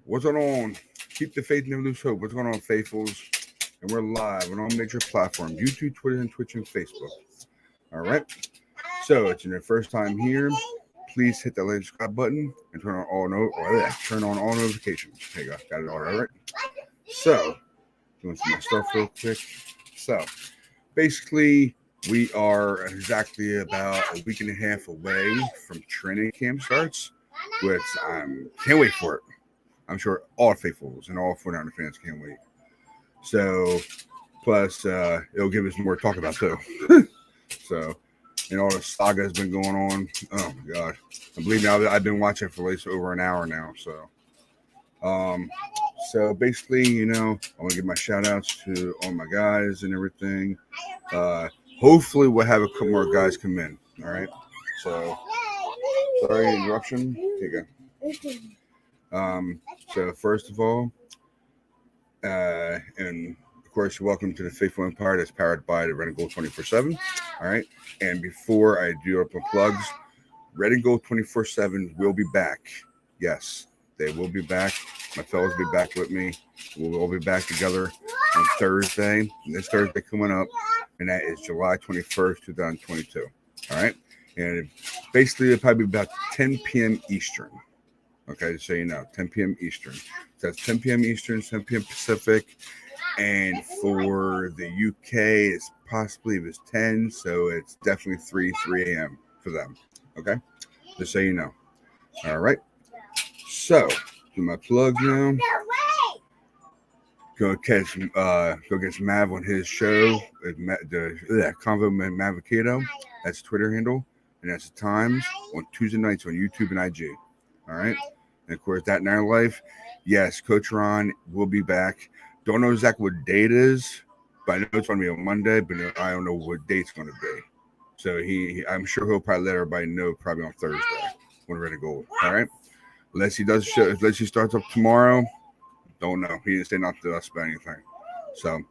What's going on? Keep the faith, never lose hope. What's going on, faithfuls? And we're live on all major platforms: YouTube, Twitter, and Twitch, and Facebook. All right. So it's your first time here. Please hit that like subscribe button and turn on all notifications. There you go. Got it all right. So doing some more stuff real quick. So basically, we are exactly about a week and a half away from training camp starts, which I can't wait for it. I'm sure all faithfuls and all 49er fans can't wait. So, plus, it'll give us more to talk about, too. So, and all the saga has been going on. Oh, my God. I believe now I've been watching for at least over an hour now. So basically, I want to give my shout-outs to all my guys and everything. Hopefully, we'll have a couple more guys come in. All right? So, sorry, interruption. Here you go. So first of all, and of course, welcome to the Faithful Empire that's powered by the Red and Gold 24/7. All right. And before I do open plugs, Red and Gold 24/7 will be back. Yes, they will be back. My fellows will be back with me. We'll all be back together on Thursday. This Thursday coming up, and that is July 21st, 2022. All right. And basically, it'll probably be about 10 p.m. Eastern. Okay, so 10 p.m. Eastern. So that's 10 p.m. Eastern, 10 p.m. Pacific. And for the UK, it's possibly it was 10, so it's definitely 3 a.m. for them. Okay, just so you know. All right. So, do my plug now. Go catch Mav on his show. The Convo with Mav Vacato. That's Twitter handle, and that's the times on Tuesday nights on YouTube and IG. All right. And of course, That Night Life. Yes, Coach Ron will be back. Don't know exactly what date it is, but I know it's going to be on Monday, but I don't know what date it's going to be. So I'm sure he'll probably let everybody know probably on Thursday when we're ready to go. All right. Unless he starts up tomorrow. Don't know. He didn't say nothing to us about anything. So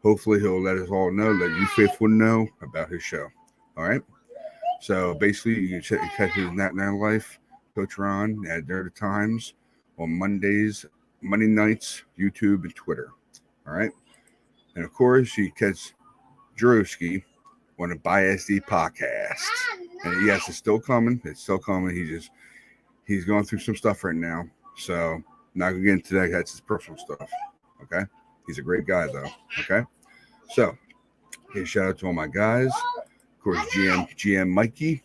hopefully he'll let us all know, let you faithful know about his show. All right. So basically, you can catch his That Night Life. Coach Ron at their times on Monday nights, YouTube and Twitter. All right. And of course, you catch Drewski on the BISD podcast. And yes, it's still coming. It's still coming. He's going through some stuff right now. So I'm not going to get into that. That's his personal stuff. Okay. He's a great guy, though. Okay. So, shout out to all my guys. Of course, GM Mikey.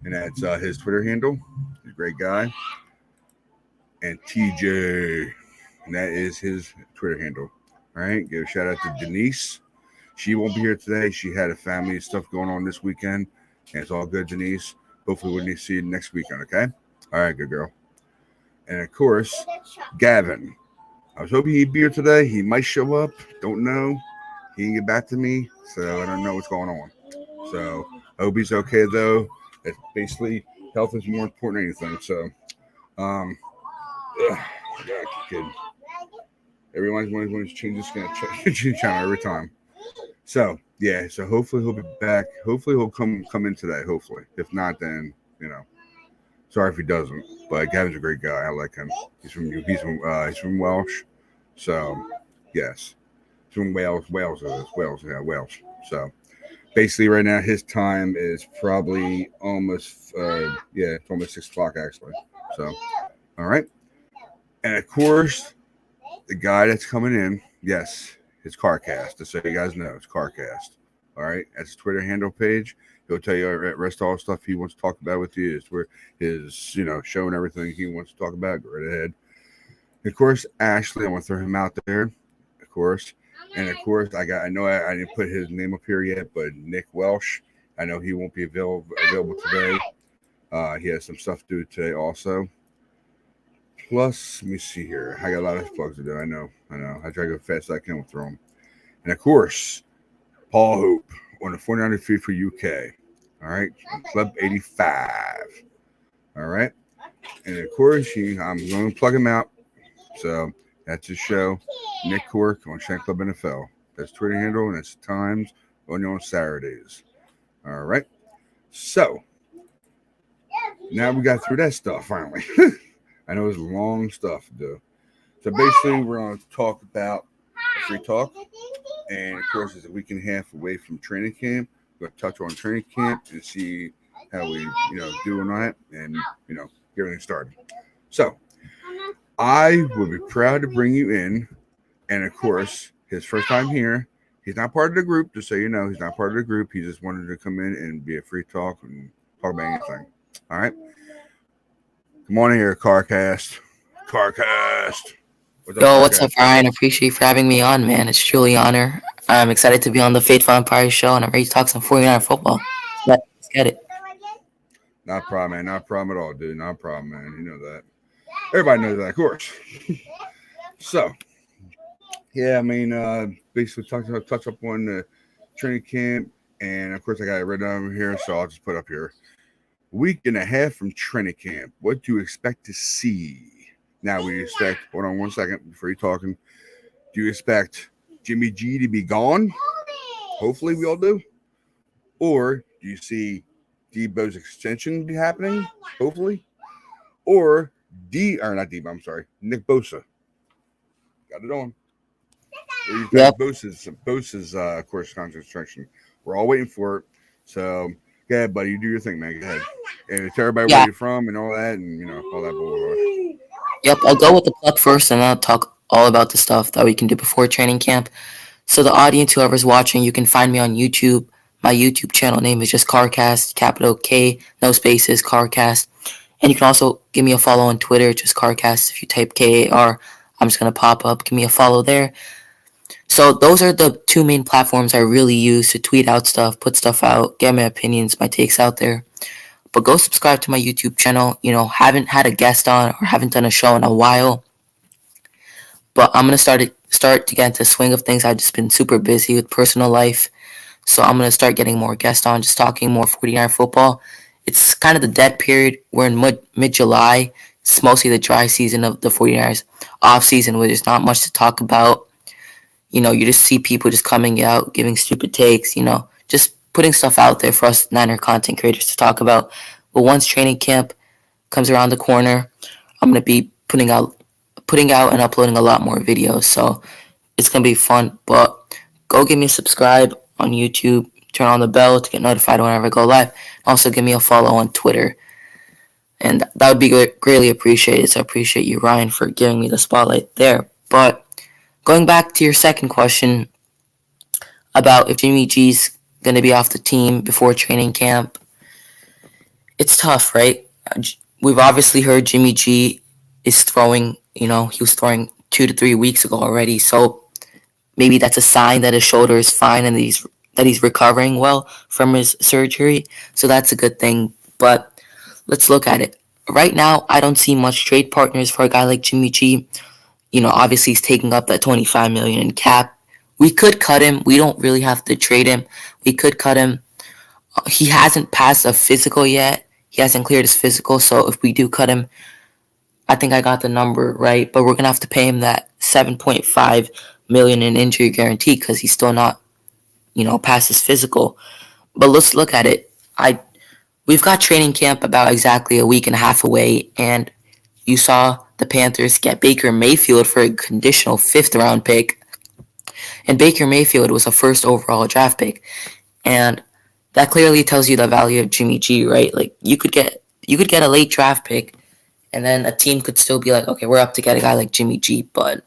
And that's his Twitter handle. He's a great guy. And TJ. And that is his Twitter handle. All right. Give a shout out to Denise. She won't be here today. She had a family stuff going on this weekend. And it's all good, Denise. Hopefully we'll see you next weekend, okay? All right, good girl. And of course, Gavin. I was hoping he'd be here today. He might show up. Don't know. He didn't get back to me. So I don't know what's going on. So I hope he's okay, though. It's basically, health is more important than anything. So, kid. Everyone's wanting to change this channel every time. So, yeah. So hopefully he'll be back. Hopefully he'll come in today. Hopefully. If not, then sorry if he doesn't. But Gavin's a great guy. I like him. He's from Welsh. So, yes, he's from Wales. Wales. So. Basically, right now, his time is probably almost, it's almost 6 o'clock, actually. So, all right. And, of course, the guy that's coming in, yes, it's CarCast. Just so you guys know, it's CarCast. All right. That's his Twitter handle page. He'll tell you the rest of all the stuff he wants to talk about with you. It's where his, show and everything he wants to talk about. Go right ahead. And of course, Ashley, I want to throw him out there, of course. And of course, I didn't put his name up here yet, but Nick Welsh, I know he won't be available today. He has some stuff to do today also. Plus, let me see here. I got a lot of plugs to do. I know. I try to go fast as I can through them. And of course, Paul Hope on the 49er feed for UK. All right, Club 85. All right, and of course, I'm going to plug him out. So. That's his show, Nick Cork on Shank Club NFL. That's Twitter handle, and that's times on Saturdays. All right. So, now we got through that stuff finally. I know it's long stuff to do. So basically, we're going to talk about a free talk, and of course, it's a week and a half away from training camp. We're going to touch on training camp and see how we, doing on it, and get everything started. So I will be proud to bring you in, and of course, his first time here. He's not part of the group, just so you know. He's not part of the group. He just wanted to come in and be a free talk and talk about anything. All right. Come on in here, CarCast. CarCast. Yo, what's up, Ryan? Appreciate you for having me on, man. It's truly an honor. I'm excited to be on the Faithful Empire show, and I'm ready to talk some 49er football. Let's get it. Not a problem, man. Not a problem at all, dude. Not a problem, man. You know that. Everybody knows that, of course. So, yeah, I mean, basically touch up on the training camp, and of course, I got it written down over here, so I'll just put up here. Week and a half from training camp. What do you expect to see? Now, we expect, hold on 1 second before you're talking. Do you expect Jimmy G to be gone? Hopefully, we all do. Or do you see Debo's extension be happening? Hopefully. Or not Debo, I'm sorry, Nick Bosa. Got it on. Yep. Bosa's of course, contract extension. We're all waiting for it. So, go ahead, buddy. You do your thing, man. Go ahead. And tell everybody where you're from and all that, and, all that bullshit. Yep, I'll go with the plug first, and then I'll talk all about the stuff that we can do before training camp. So the audience, whoever's watching, you can find me on YouTube. My YouTube channel name is just CarCast, capital K, no spaces, CarCast. And you can also give me a follow on Twitter, just CarCast. If you type KAR, I'm just going to pop up. Give me a follow there. So those are the two main platforms I really use to tweet out stuff, put stuff out, get my opinions, my takes out there. But go subscribe to my YouTube channel. Haven't had a guest on or haven't done a show in a while. But I'm going to start to get into the swing of things. I've just been super busy with personal life. So I'm going to start getting more guests on, just talking more 49er football. It's kind of the dead period. We're in mid-July. It's mostly the dry season of the 49ers off season where there's not much to talk about. You just see people just coming out, giving stupid takes, just putting stuff out there for us Niner content creators to talk about. But once training camp comes around the corner, I'm going to be putting out and uploading a lot more videos. So it's going to be fun. But go give me a subscribe on YouTube. Turn on the bell to get notified whenever I go live. Also give me a follow on Twitter. And that would be greatly appreciated. So I appreciate you, Ryan, for giving me the spotlight there. But going back to your second question about if Jimmy G's going to be off the team before training camp, it's tough, right? We've obviously heard Jimmy G is throwing, he was throwing 2 to 3 weeks ago already. So maybe that's a sign that his shoulder is fine and that he's recovering well from his surgery. So that's a good thing. But let's look at it. Right now, I don't see much trade partners for a guy like Jimmy G. Obviously he's taking up that $25 million in cap. We could cut him. We don't really have to trade him. We could cut him. He hasn't passed a physical yet. He hasn't cleared his physical. So if we do cut him, I think I got the number right. But we're going to have to pay him that $7.5 million in injury guarantee because he's still not, past his physical. But let's look at it. We've got training camp about exactly a week and a half away. And you saw the Panthers get Baker Mayfield for a conditional 5th round pick. And Baker Mayfield was a first overall draft pick. And that clearly tells you the value of Jimmy G, right? Like you could get a late draft pick and then a team could still be like, okay, we're up to get a guy like Jimmy G. But,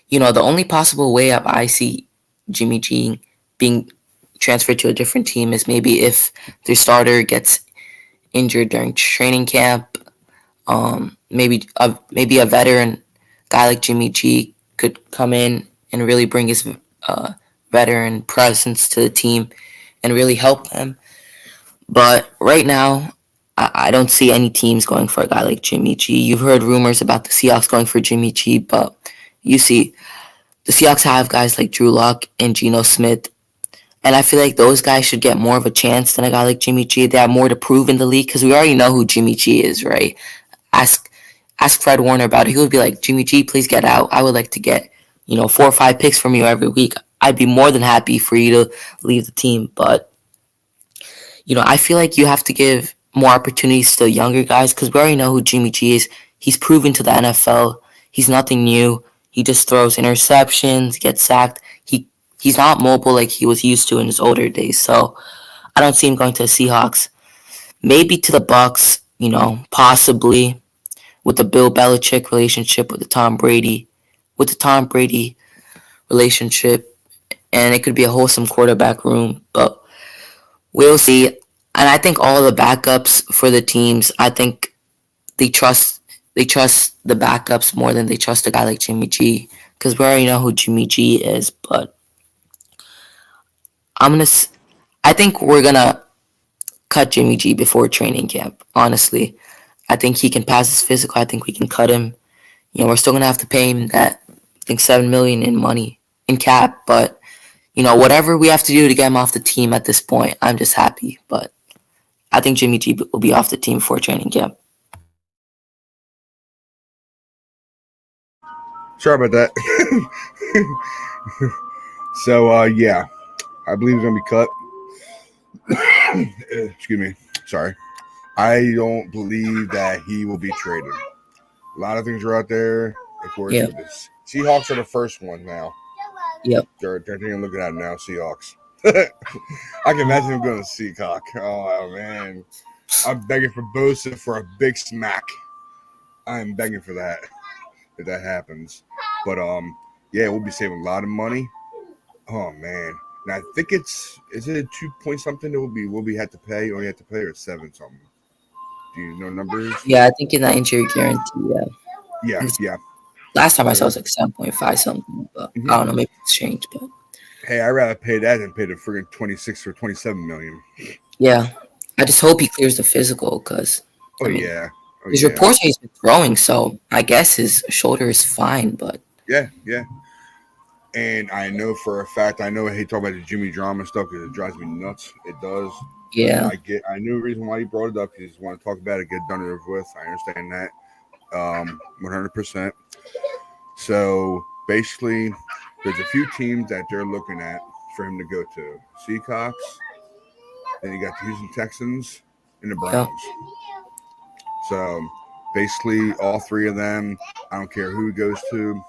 the only possible way up I see Jimmy G being transferred to a different team is maybe if their starter gets injured during training camp. Maybe a veteran guy like Jimmy G could come in and really bring his veteran presence to the team and really help them. But right now, I don't see any teams going for a guy like Jimmy G. You've heard rumors about the Seahawks going for Jimmy G, but you see, the Seahawks have guys like Drew Lock and Geno Smith. And I feel like those guys should get more of a chance than a guy like Jimmy G. They have more to prove in the league because we already know who Jimmy G is, right? Ask Fred Warner about it. He would be like, Jimmy G, please get out. I would like to get, 4 or 5 picks from you every week. I'd be more than happy for you to leave the team. But, I feel like you have to give more opportunities to the younger guys because we already know who Jimmy G is. He's proven to the NFL. He's nothing new. He just throws interceptions, gets sacked. He's not mobile like he was used to in his older days. So I don't see him going to the Seahawks. Maybe to the Bucks, possibly with the Bill Belichick relationship with the Tom Brady relationship, and it could be a wholesome quarterback room, but we'll see. And I think all the backups for the teams, I think they trust they trust the backups more than they trust a guy like Jimmy G, because we already know who Jimmy G is. But I'm gonna, I think we're gonna cut Jimmy G before training camp. Honestly, I think he can pass his physical. I think we can cut him. We're still gonna have to pay him that, I think, $7 million in money in cap, but whatever we have to do to get him off the team at this point, I'm just happy. But I think Jimmy G will be off the team before training camp. Sorry about that. So yeah, I believe he's gonna be cut. Excuse me. Sorry. I don't believe that he will be traded. A lot of things are out there. Of course, Yeah. this Seahawks are the first one now. Yep. They're taking a look at it now. Seahawks. I can imagine him going to Seahawk. Oh man, I'm begging for Bosa for a big smack. I'm begging for that if that happens. But yeah, we'll be saving a lot of money. Oh man, and I think is it 2 point something that we'll be had to pay, or you have to pay, or 7 something. Do you know numbers? Yeah, I think in that injury guarantee, Yeah. last time I saw it was like 7.5 something, but I don't know, maybe it's changed. But Hey, I'd rather pay that than pay the friggin' 26 or 27 million. yeah, I just hope he clears the physical because Yeah. his reports he's been throwing, so I guess his shoulder is fine. But Yeah. And I know for a fact, I know he talk about the Jimmy drama stuff because it drives me nuts. It does. yeah, I knew the reason why he brought it up. He just want to talk about it, get done with. I understand that, 100%. So basically, there's a few teams that they're looking at for him to go to. Seahawks. Then you got the Houston Texans and the Browns. So basically, all three of them. I don't care who he goes to.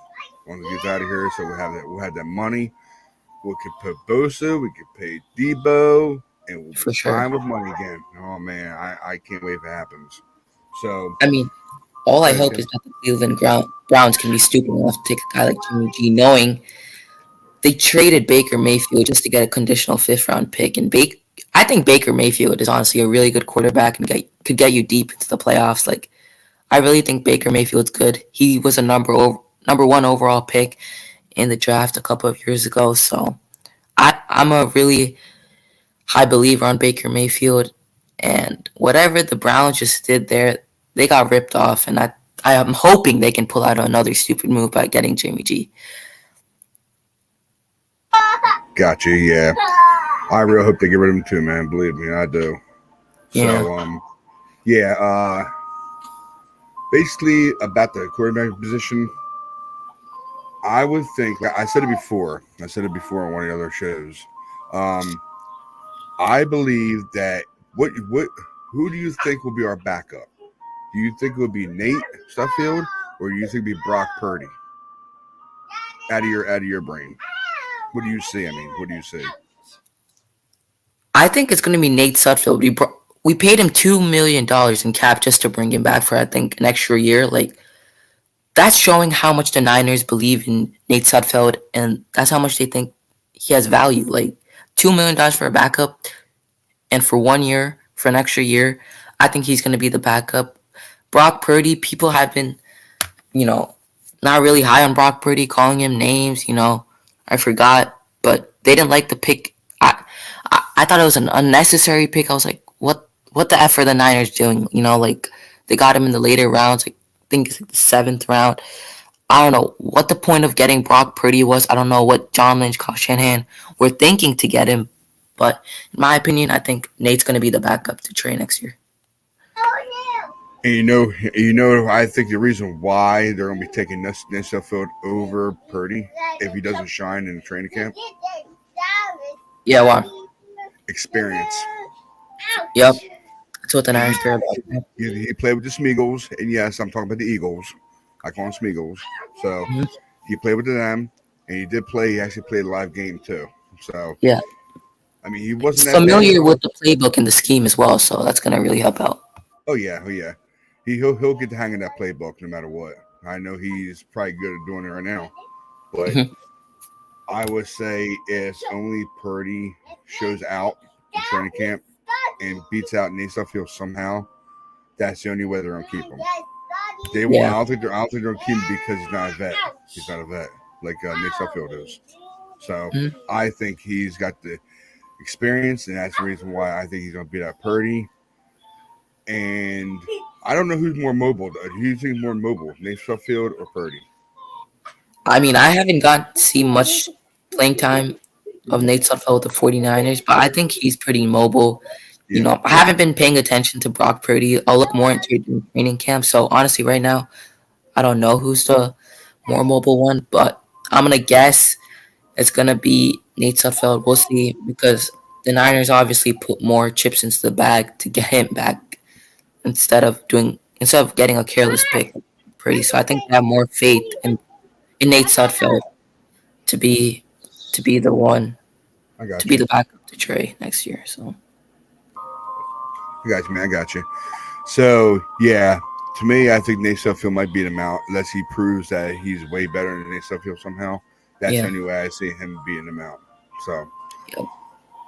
Once he gets out of here, so we'll have that money. We could put Bosa, we could pay Debo, and we'll for be sure. fine with money again. Oh man, I can't wait if it happens. So I mean, all I okay. hope is that the Cleveland Browns can be stupid enough to take a guy like Jimmy G, knowing they traded Baker Mayfield just to get a conditional 5th-round pick. And I think Baker Mayfield is honestly a really good quarterback and could get you deep into the playoffs. Like, I really think Baker Mayfield's good. He was a number 1 overall pick in the draft a couple of years ago. So I'm a really high believer on Baker Mayfield. And whatever the Browns just did there, they got ripped off. And I am hoping they can pull out another stupid move by getting Jimmy G. Gotcha. Yeah, I really hope they get rid of him too, man. Believe me, I do. Yeah. So yeah. Basically about the quarterback position, I would think. I said it before. I said it before on one of the other shows. I believe that who do you think will be our backup? Do you think it would be Nate Stuffield, or do you think it would be Brock Purdy? Out of your brain, what do you see? I mean, what do you see? I think it's going to be Nate Sudfeld. We paid him $2 million in cap just to bring him back for, I think, an extra year. Like, that's showing how much the Niners believe in Nate Sudfeld, and that's how much they think he has value. Like, $2 million for a backup, and for 1 year, for an extra year, I think he's going to be the backup. Brock Purdy, people have been, not really high on Brock Purdy, calling him names. I forgot, but they didn't like the pick. I thought it was an unnecessary pick. I was like, what the F are the Niners doing? Like, they got him in the later rounds. Like, I think it's like the 7th round. I don't know what the point of getting Brock Purdy was. I don't know what John Lynch, Kyle Shanahan were thinking to get him. But in my opinion, I think Nate's going to be the backup to Trey next year. And I think the reason why they're going to be taking Nate Sudfeld over Purdy if he doesn't shine in the training camp. Yeah, why? Experience. Yep. That's what the Niners care about. He played with the Smeagol's, and yes, I'm talking about the Eagles. I call them Smeagol's. So Mhm. he played with them, and he did play. He actually played a live game too. So Yeah. I mean, he He's wasn't that bad. familiar with the playbook and the scheme as well, so that's gonna really help out. Oh yeah, oh yeah. He'll get the hang of that playbook no matter what. I know he's probably good at doing it right now, but Mhm. I would say if only Purdy shows out in training camp and beats out Nate Suffield somehow, that's the only way they're gonna keep him. They won't. Yeah. I don't think they're gonna keep him because he's not a vet. He's not a vet like Nate Suffield is. So Mhm. I think he's got the experience, and that's the reason why I think he's gonna beat out Purdy. And I don't know who's more mobile. Who do you think is more mobile, Nate Suffield or Purdy? I mean, I haven't got to see much playing time of Nate Sudfeld with the 49ers, but I think he's pretty mobile. You Yeah, know, I haven't been paying attention to Brock Purdy. I'll look more into it during training camp. So honestly, right now, I don't know who's the more mobile one, but I'm gonna guess it's gonna be Nate Sudfeld. We'll see because the Niners obviously put more chips into the bag to get him back instead of getting a careless pick Purdy. So I think they have more faith in Nate Sudfeld to be to be the one I to got be you. the backup to Trey next year. So I got you, man. I got you. So yeah, to me, I think Nate Suffield might beat him out unless he proves that he's way better than Nate Suffield somehow. That's the yeah, only way I see him beating him out. So, yeah,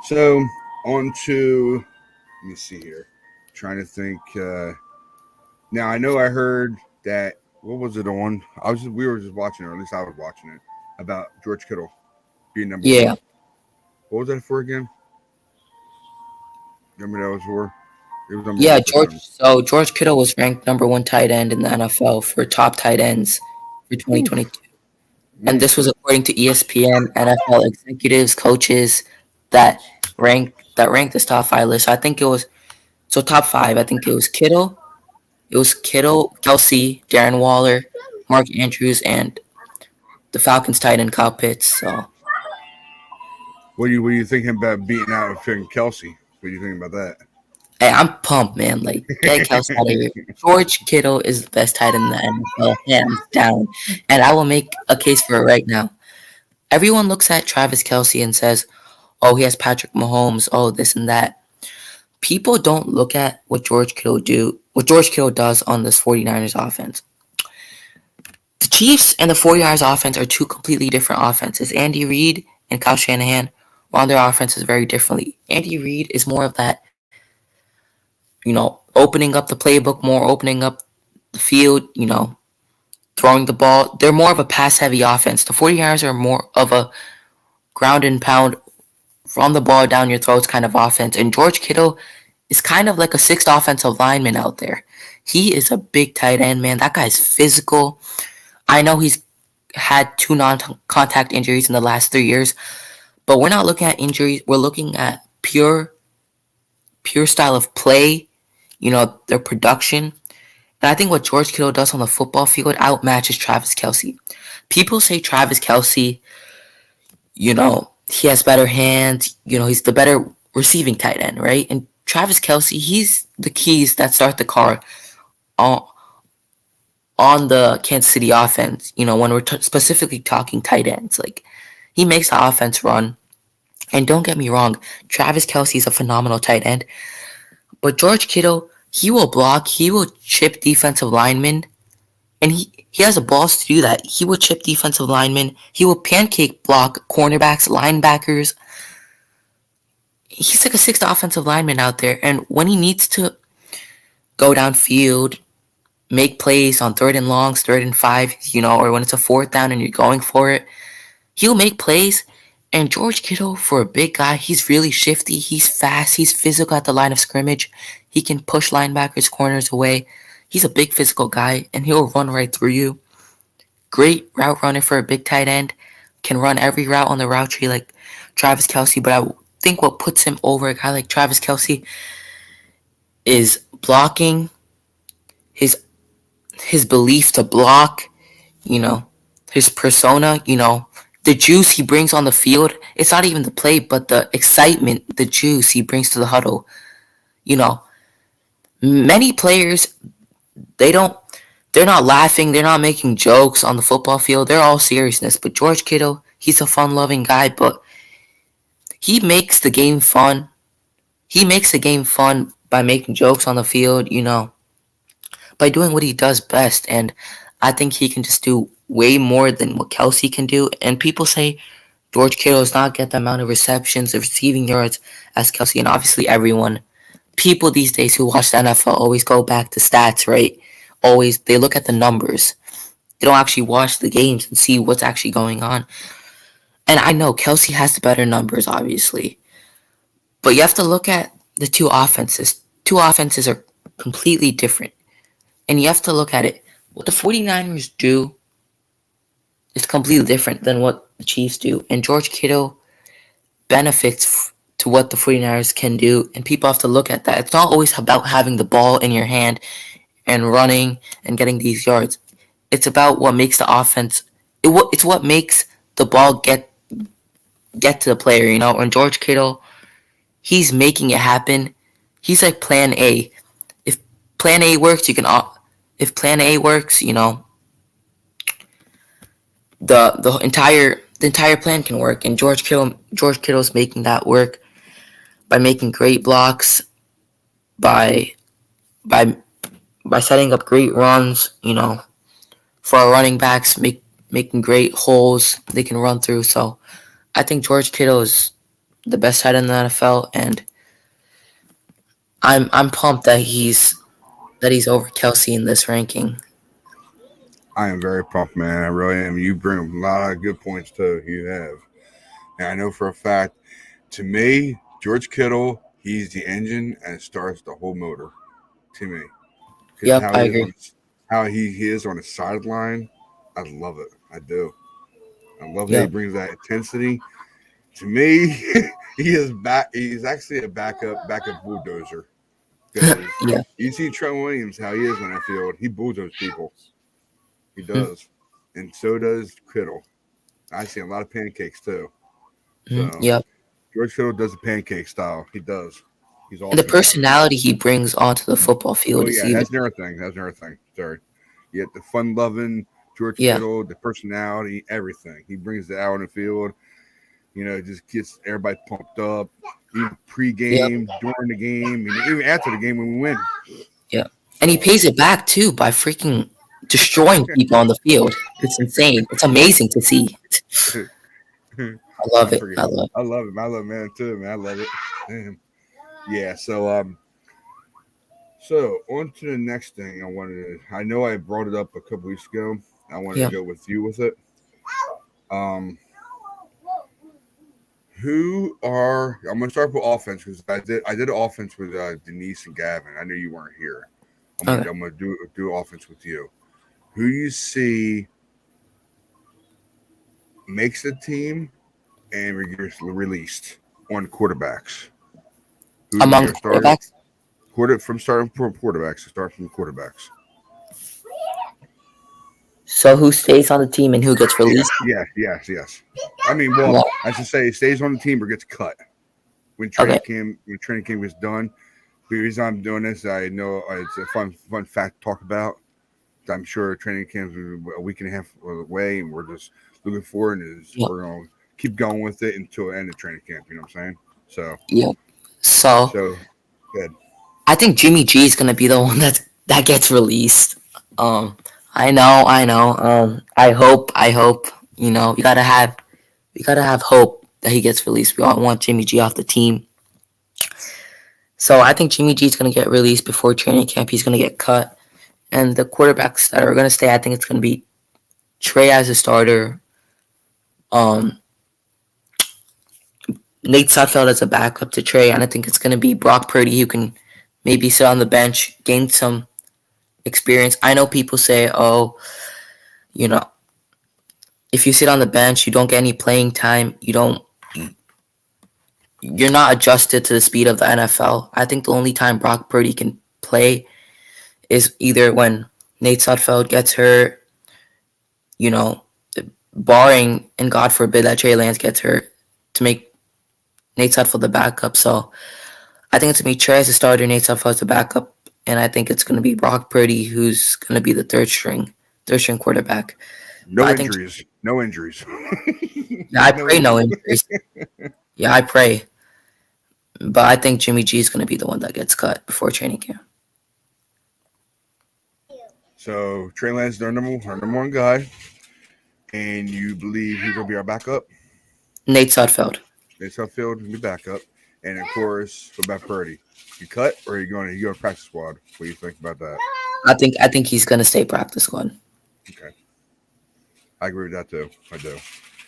so on to let me see here. Trying to think. Now I know I heard that. What was it on? We were just watching it, or at least I was watching it about George Kittle being number yeah, one. What was that for again? Remember that was for? It was number yeah. one for George. him. So George Kittle was ranked number one tight end in the NFL for top tight ends for Whew. 2022, and Mm. this was according to ESPN, NFL executives, coaches that ranked this top five list. So I think it was top five. I think it was Kittle. It was Kittle, Kelsey, Darren Waller, Mark Andrews, and the Falcons tight end Kyle Pitts. So What do you think about beating out freaking Kelsey? What do you think about that? hey, I'm pumped, man. Like, get Kelsey out of here. George Kittle is the best tight end in the NFL, hands down. And I will make a case for it right now. Everyone looks at Travis Kelsey and says, oh, he has Patrick Mahomes, oh, this and that. People don't look at what George Kittle does on this 49ers offense. The Chiefs and the 49ers offense are two completely different offenses. Andy Reid and Kyle Shanahan run their offenses very differently. Andy Reid is more of that, opening up the playbook more, opening up the field, throwing the ball. They're more of a pass heavy offense. The 49ers are more of a ground and pound, run the ball down your throats kind of offense. And George Kittle is kind of like a sixth offensive lineman out there. He is a big tight end, man. That guy's physical. I know he's had two non contact injuries in the last 3 years, but we're not looking at injuries. We're looking at pure style of play, their production. And I think what George Kittle does on the football field outmatches Travis Kelsey. People say Travis Kelsey, he has better hands, he's the better receiving tight end, right? And Travis Kelsey, he's the keys that start the car on, on the Kansas City offense, when we're specifically talking tight ends. Like, he makes the offense run. And don't get me wrong, Travis Kelsey is a phenomenal tight end. But George Kittle, he will block, he will chip defensive linemen, and he has the balls to do that. He will chip defensive linemen, he will pancake block cornerbacks, linebackers. He's like a sixth offensive lineman out there, and when he needs to go downfield, make plays on third and longs, third and five, or when it's a fourth down and you're going for it, he'll make plays. And George Kittle, for a big guy, he's really shifty. He's fast. He's physical at the line of scrimmage. He can push linebackers, corners away. He's a big physical guy, and he'll run right through you. Great route runner for a big tight end. Can run every route on the route tree like Travis Kelsey. But I think what puts him over a guy like Travis Kelsey is blocking, his his belief to block, you know, his persona, the juice he brings on the field. It's not even the play, but the excitement, the juice he brings to the huddle. You know, many players, they don't they're not laughing, they're not making jokes on the football field. They're all seriousness. But George Kittle, he's a fun-loving guy, but he makes the game fun. He makes the game fun by making jokes on the field, by doing what he does best. And I think he can just do way more than what Kelsey can do. And people say George Kittle does not get the amount of receptions or receiving yards as Kelsey. And obviously, people these days who watch the NFL always go back to stats, right? Always, they look at the numbers. They don't actually watch the games and see what's actually going on. And I know Kelsey has the better numbers, obviously. But you have to look at the two offenses. Two offenses are completely different. And you have to look at it. What the 49ers do is completely different than what the Chiefs do. And George Kittle benefits to what the 49ers can do. And people have to look at that. It's not always about having the ball in your hand and running and getting these yards. It's about what makes the offense. It's what makes the ball get to the player. And George Kittle, he's making it happen. He's like Plan A. If Plan A works, If Plan A works, the entire plan can work. And George Kittle's making that work by making great blocks, by setting up great runs, for our running backs, making great holes they can run through. So I think George Kittle is the best tight end in the NFL, and I'm pumped that he's over Kelsey in this ranking. I am very pumped, man. I really am. You bring a lot of good points too. You have, and I know for a fact. To me, George Kittle, he's the engine and starts the whole motor. To me, because Yep, I agree. how he is on the sideline, I love it. I do. I love how he Yep. brings that intensity. To me, he is back. He's actually a backup bulldozer. Because Yeah. you see Trent Williams, how he is on that field. He bulldozes people. He does, and so does Kittle. I see a lot of pancakes too. So Yep. George Kittle does the pancake style. He does. He's And the awesome at it. personality he brings onto the football Oh field is yeah, even. that's another thing. That's another thing. Sorry. Yet the fun loving George Yeah. Kittle, the personality, everything. He brings that out on the field. Just gets everybody pumped up. Even Yep. pre-game, during the game, and even after the game when we win. Yep. And he So pays it back too by freaking destroying people on the field. It's insane. It's amazing to see. I I love it. forget. I love it. I love him. I love man too, man. I love it. Man. Yeah. So on to the next thing I wanted to. I know I brought it up a couple weeks ago. I wanted to Yeah. go with you with it. Um, who are I'm gonna start with offense because I did offense with Denise and Gavin. I know you weren't here. Okay. I'm gonna do offense with you. Who you see makes the team and gets released on quarterbacks? Who's Among your starter? quarterbacks. From starting from quarterbacks. Start from quarterbacks. So who stays on the team and who gets Yeah, released? yes. I mean, well, Yeah. I should say stays on the team or gets cut Okay. when training camp is done. The reason I'm doing this, I know it's a fun fact to talk about. I'm sure training camp is a week and a half away, and we're just looking forward and Yeah. we're gonna keep going with it until the end of training camp. You know what I'm saying? So, Yeah. So so good. I think Jimmy G is gonna be the one that gets released. Um, I know. I hope. We gotta have hope that he gets released. We all want Jimmy G off the team. So I think Jimmy G is gonna get released before training camp. He's gonna get cut, and the quarterbacks that are gonna stay, I think it's gonna be Trey as a starter. Um, Nate Sudfeld as a backup to Trey, and I think it's gonna be Brock Purdy who can maybe sit on the bench, gain some experience. I know people say, "Oh, you know, if you sit on the bench, you don't get any playing time. You're not adjusted to the speed of the NFL." I think the only time Brock Purdy can play is either when Nate Sudfeld gets hurt, you know, barring and God forbid that Trey Lance gets hurt to make Nate Sudfeld the backup. So I think it's gonna be Trey as a starter, Nate Sudfeld as a backup, and I think it's going to be Brock Purdy who's going to be the third string quarterback. But No I think injuries. No injuries. yeah, I No pray no injuries. injuries. Yeah, I pray. But I think Jimmy G is going to be the one that gets cut before training camp. So Trey Lance is our number one guy, and you believe he's gonna be our backup. Nate Sudfeld. Nate Sudfeld will be backup, and of course, what about Purdy? You cut or you going to practice squad? What do you think about that? I think he's going to stay practice squad. Okay, I agree with that too. I do.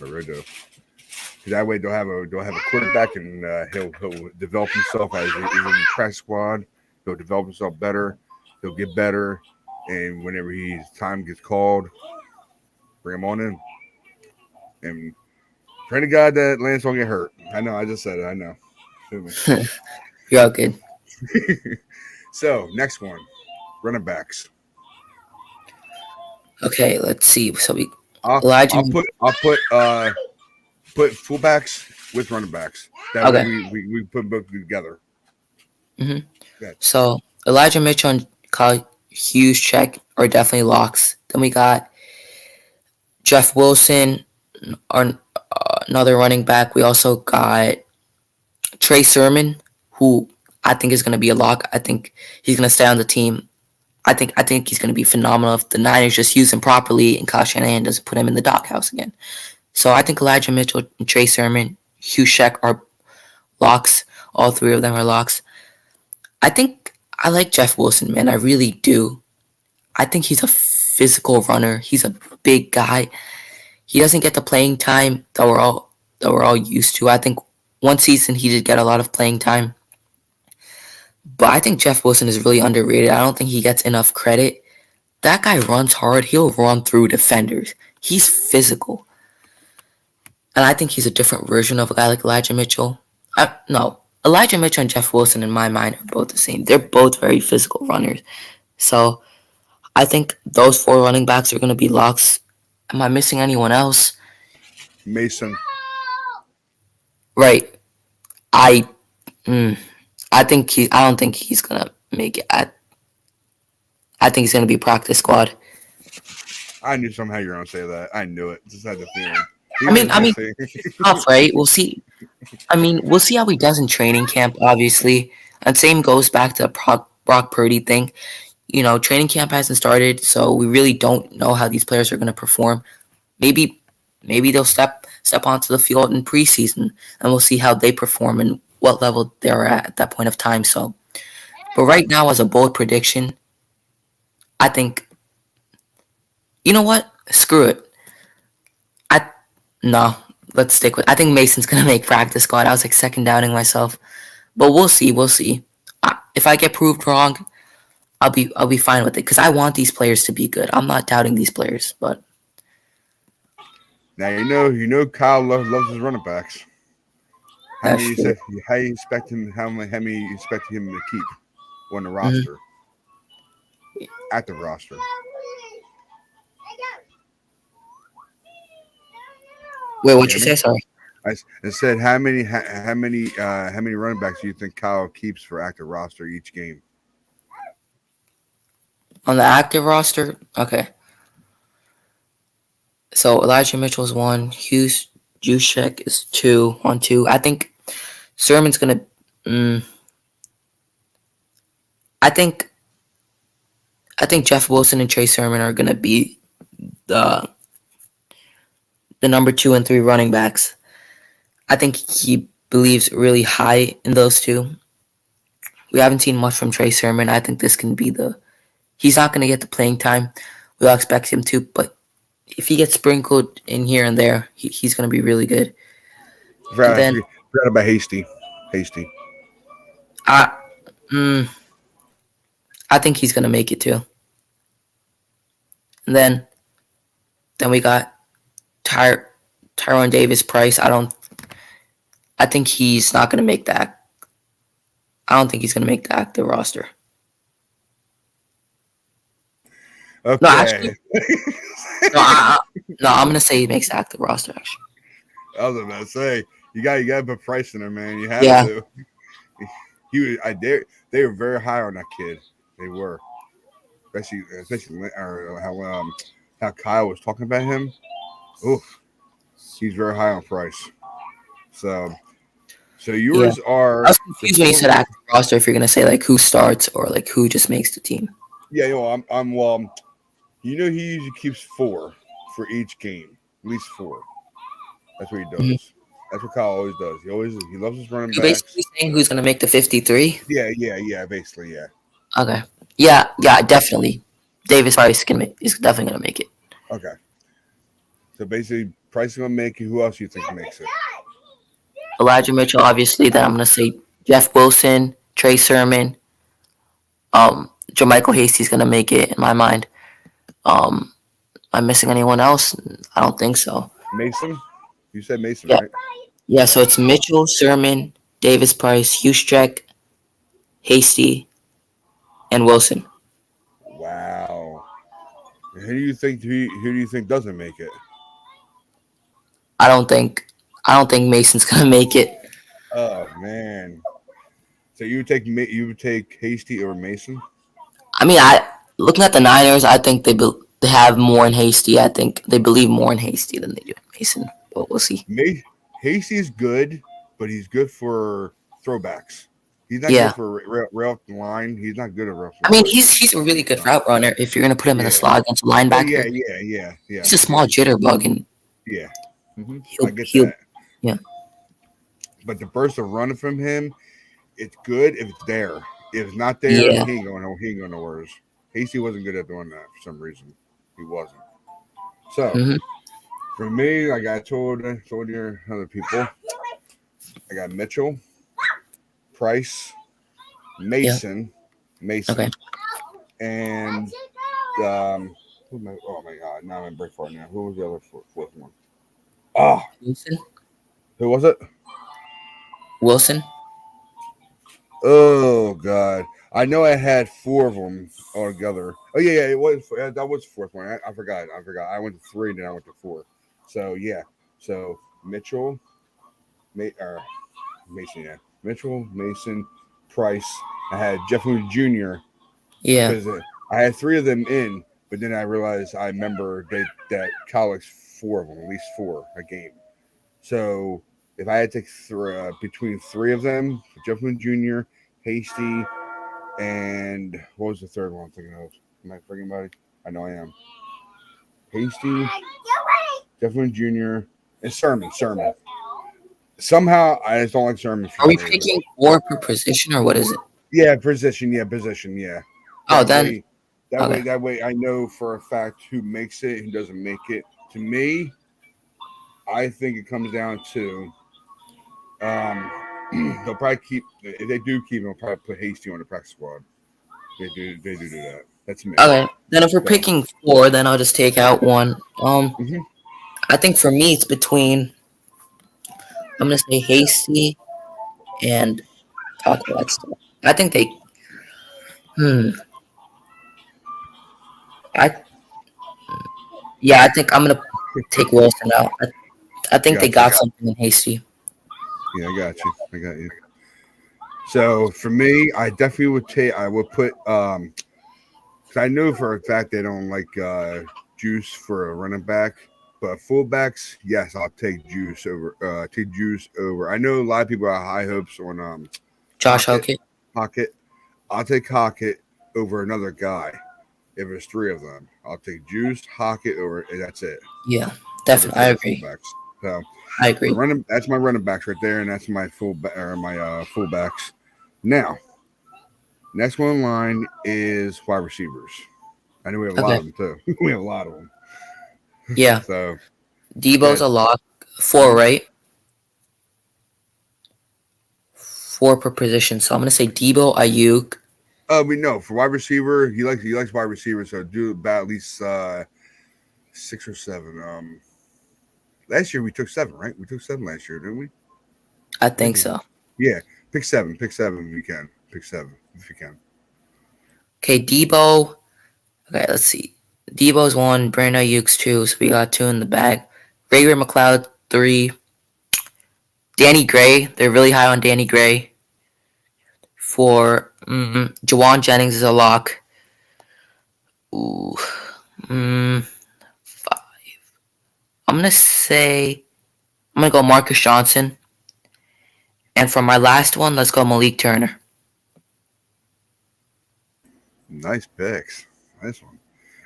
I really do. 'Cause that way they'll have a quarterback, and he'll develop himself as he's in the practice squad. He'll develop himself better. He'll get better, and whenever his time gets called, bring him on in. And pray to God that Lance won't get hurt. I know. I just said it. I know. You're all good. So next one, running backs. Okay, let's see. So we I'll Elijah. put fullbacks with running backs. That way Okay. we put both together. hmm Good. So Elijah Mitchell and Kyle Hughes check are definitely locks. Then we got Jeff Wilson, our another running back. We also got Trey Sermon, who I think is going to be a lock. I think he's going to stay on the team. I think he's going to be phenomenal if the Niners just use him properly and Kyle Shanahan doesn't put him in the doghouse again. So I think Elijah Mitchell and Trey Sermon, Hugh Sheck are locks. All three of them are locks. I think I like Jeff Wilson, man. I really do. I think he's a physical runner. He's a big guy. He doesn't get the playing time that we're all used to. I think one season he did get a lot of playing time, but I think Jeff Wilson is really underrated. I don't think he gets enough credit. That guy runs hard. He'll run through defenders. He's physical. And I think he's a different version of a guy like Elijah Mitchell. No, Elijah Mitchell and Jeff Wilson, in my mind, are both the same. They're both very physical runners. So I think those four running backs are going to be locks. Am I missing anyone else? Mason. Right. I mm, I think he. I don't think he's gonna make it. I think he's gonna be practice squad. I knew somehow you were gonna say that. I knew it. Just had the feeling. I mean, tough, right? We'll see. I mean, we'll see how he does in training camp. Obviously, and same goes back to the Brock Purdy thing. Training camp hasn't started, so we really don't know how these players are gonna perform. Maybe, maybe they'll step onto the field in preseason, and we'll see how they perform and what level they're at that point of time. So, but right now, as a bold prediction, I think you know what? Screw it. I no. Let's stick with. I think Mason's gonna make practice squad. I was like second doubting myself, but we'll see. We'll see. If I get proved wrong, I'll be fine with it because I want these players to be good. I'm not doubting these players, but now you know Kyle loves his running backs. How that's many true. how you expect him? How many you expect him to keep on the Mhm. roster, active roster? Wait, You what hear you me? say? Sorry. I said how many running backs do you think Kyle keeps for active roster each game? On the active roster, okay. So Elijah Mitchell's one. Hughes Juszczyk is two. 1, 2. I think Sermon's gonna. Mm, I think I think Jeff Wilson and Trey Sermon are gonna be the the number 2 and 3 running backs. I think he believes really high in those two. We haven't seen much from Trey Sermon. I think this can be the. He's not gonna get the playing time we all expect him to, but if he gets sprinkled in here and there, he's gonna be really good. And then Forgot about Hasty. Hasty. I, mm, I think he's gonna make it too. And then we got Tyrone Davis Price. I think he's not gonna make that. I don't think he's gonna make the active roster. No, Okay. actually, no. No, I'm gonna say he makes the active roster. Actually, I was about to say you got to put Price in there, man. You have yeah. to. They were very high on that kid. They were, especially how Kyle was talking about him. Oof, he's very high on Price. So Yeah. yours I are was the confused when you said forward. active roster if you're gonna say like who starts or like who just makes the team. Yeah, I'm he usually keeps four for each game, at least four. That's what he Mhm. does. That's what Kyle always does. He loves his running You backs. basically saying who's gonna make the 53? Yeah. Basically, yeah. Okay. Yeah, definitely. Davis Price is definitely gonna make it. Okay. So basically, Price is gonna make it. Who else you think makes it? Elijah Mitchell, obviously. Then I'm gonna say Jeff Wilson, Trey Sermon, Jermichael Hasty's gonna make it in my mind. Am I missing anyone else? I don't think so. Mason. You said Mason, Yeah, right? yeah. So it's Mitchell, Sermon, Davis Price, Hustrick, Hasty, and Wilson. Wow. And who do you think doesn't make it? I don't think I don't think Mason's gonna make it. Oh man. So you would take Hasty over Mason? I mean, I looking at the Niners, I think they have more in Hasty. I think they believe more in Hasty than they do in Mason. But we'll see. Hasty is good, but he's good for throwbacks. He's not Yeah, good for rail up the line. He's not good at rail up I the mean line. he's a really good route runner. If you're gonna put him in the Yeah. slot against a Oh yeah, linebacker, yeah. he's a small jitterbug and Yeah. I he'll get he'll that. yeah But the burst of running from him, it's good if it's there. If it's not there, yeah. he ain't going nowhere. Hasty wasn't good at doing that for some reason. He wasn't. So hmm for me, like I told your other people, I got Mitchell, Price, Yeah. Okay. Mason, and oh my god, now I'm in break for it now. Who was the other fourth one? Ah, Wilson. who was it? Wilson. Oh God, I know I had four of them all together. Oh yeah, it was that was the fourth one. I forgot. I went to three, then I went to four. So yeah, so Mitchell, Mason, yeah, Mitchell, Mason, Price. I had Jeff Moody Jr. Yeah. because I had three of them in, but then I realized I remember that college four of them, at least four a game. So if I had to take between three of them, Jeff Moody Jr., Hasty, and what was the third one I'm thinking of? Am I forgetting about it? I know I am. Hasty, Jeff Moody Jr., and Sermon. Somehow I just don't like Sermon for Are we some reason. picking four per position or what is it? Yeah, position, yeah. Oh, That then way, okay. that way, I know for a fact who makes it, who doesn't make it. To me, I think it comes down to um, they'll probably keep if they do keep, they'll probably put Hasty on the practice squad. They do that. That's me. Okay. Then if we're So, picking four, then I'll just take out one. hmm I think for me it's between I'm gonna say Hasty and Taco. That's I think they. Hmm. I Yeah. I think I'm gonna take Wilson out. I think they got you. got something in Hasty. Yeah, I got you. I got you. So for me, I definitely would take. I would put. Cause I know for a fact they don't like Juice for a running back, but fullbacks, yes, I'll take Juice over. Take Juice over. I know a lot of people have high hopes on Josh Hockett. Hokett. Hockett. I'll take Hockett over another guy. If there's three of them, I'll take Juice, Hockett over, and that's it. Yeah. For Definitely. I the agree. fullbacks. So I agree. that's my running backs right there, and that's my fullbacks. Now, next one in line is wide receivers. I know we have a lot Okay. of them too. We have a lot of them. Yeah. So Debo's that a lock. Four, right? Four per position. So I'm gonna say Debo, Ayuk. we know for wide receiver, he likes wide receiver, so do about at least 6 or 7. Last year we took 7, right? We took 7 last year, didn't we? I I think think so. yeah. Pick 7. Pick 7 if you can. Pick 7 if you can. Okay, Debo. Okay, let's see. Debo's one, Brandon Ayuk's two, so we got two in the bag. Ray McLeod, three. Danny Gray. They're really high on Danny Gray. For Jawan Jennings is a lock. Ooh, mm, I'm gonna say I'm gonna go Marcus Johnson. And for my last one, let's go Malik Turner. Nice picks. Nice one.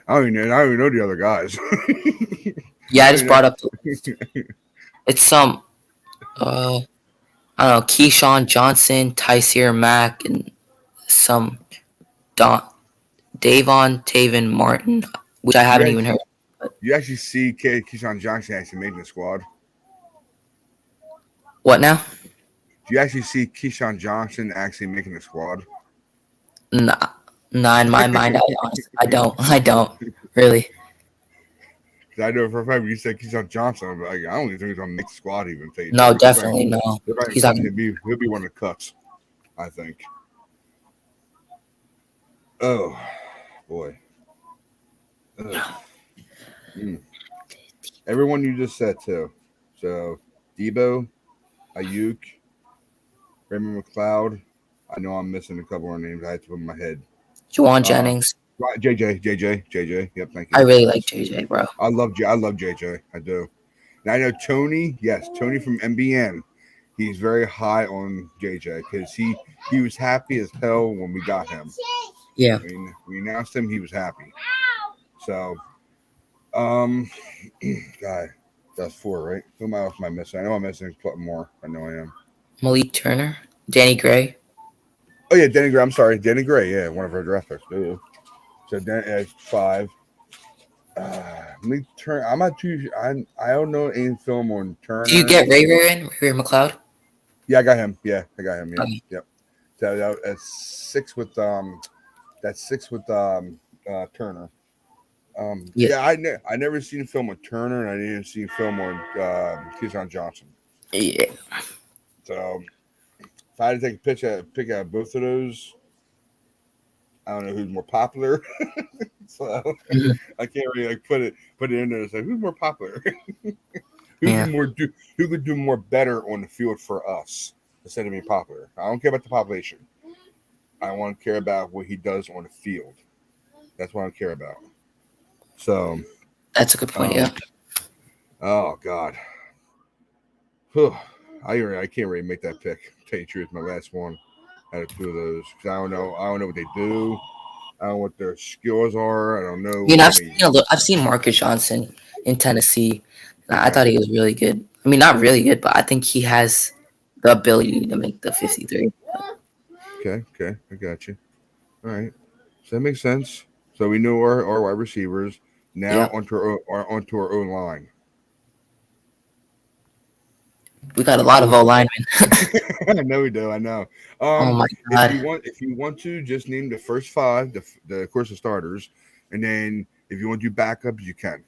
I don't even know the other guys. Yeah, I I just mean, brought up the list. It's some I don't know, Keyshawn Johnson, Tyseer Mack, and some Don Davon Taven Martin, which I you haven't even actually, heard. But you actually see Keyshawn Johnson actually making the squad. what now? Do you actually see Keyshawn Johnson actually making the squad? Nah, nah. In my mind, I honestly, I don't. I don't really. Because I know for a fact when you said Keyshawn Johnson, I'm like, I don't even think he's gonna make the squad. Even tell you the No, truth, definitely no. they're not even He's not. cutting him. He'll be one of the cuts. I think. Oh boy. Ugh. Mm. Everyone you just said too. So Debo, Ayuk, Raymond McLeod. I know I'm missing a couple more names. I had to put in my head. Juwan Uh, Jennings. right, JJ. Yep, thank I you. really like JJ, bro. I love JJ. I do. And I know Tony. Yes, Tony from MBN. He's very high on JJ because he was happy as hell when we got him. Yeah. I mean, we announced him. He was happy. So, um, God, that's four, right? Who else am I missing? I know I'm missing a couple more. I know I am. Malik Turner, Danny Gray. Oh yeah, Danny Gray. I'm sorry, Danny Gray. Yeah, one of our draft picks. Ooh. So five. Me turn. I'm not too. I don't know any film on Do you Turner. get Ray Ray in? Ray Ray McLeod? Yeah, I got him. Yeah, I got him. Yeah, Okay. yep. So that's six with Turner. Yeah. Yeah, I never seen film on Turner, and I didn't see film on Keyshawn Johnson. Yeah. So if I had to take pick out both of those, I don't know who's more popular. So Mhm. I can't really like put it in there and say who's more popular. who Yeah. can more do who could do more better on the field for us instead of being popular. I don't care about the population. I want to care about what he does on the field. That's what I care about. So, That's a good point. um, Yeah. oh God, Whew. I can't really make that pick. To tell you the truth, my last one out of two of those because I don't know what they do. I don't know what their skills are. I don't I know. mean, I mean, I've seen Marcus Johnson in Tennessee. And I okay, thought he was really good. I mean, not really good, but I think he has the ability to make the 53. I got you. All right, so that makes sense. So we know our wide receivers. Now Yeah. onto our own line. We got a lot of Who O linemen. I know we do. I know. Oh my If God. you want to, just name the first five, the course of starters, and then if you want to do backups, you can.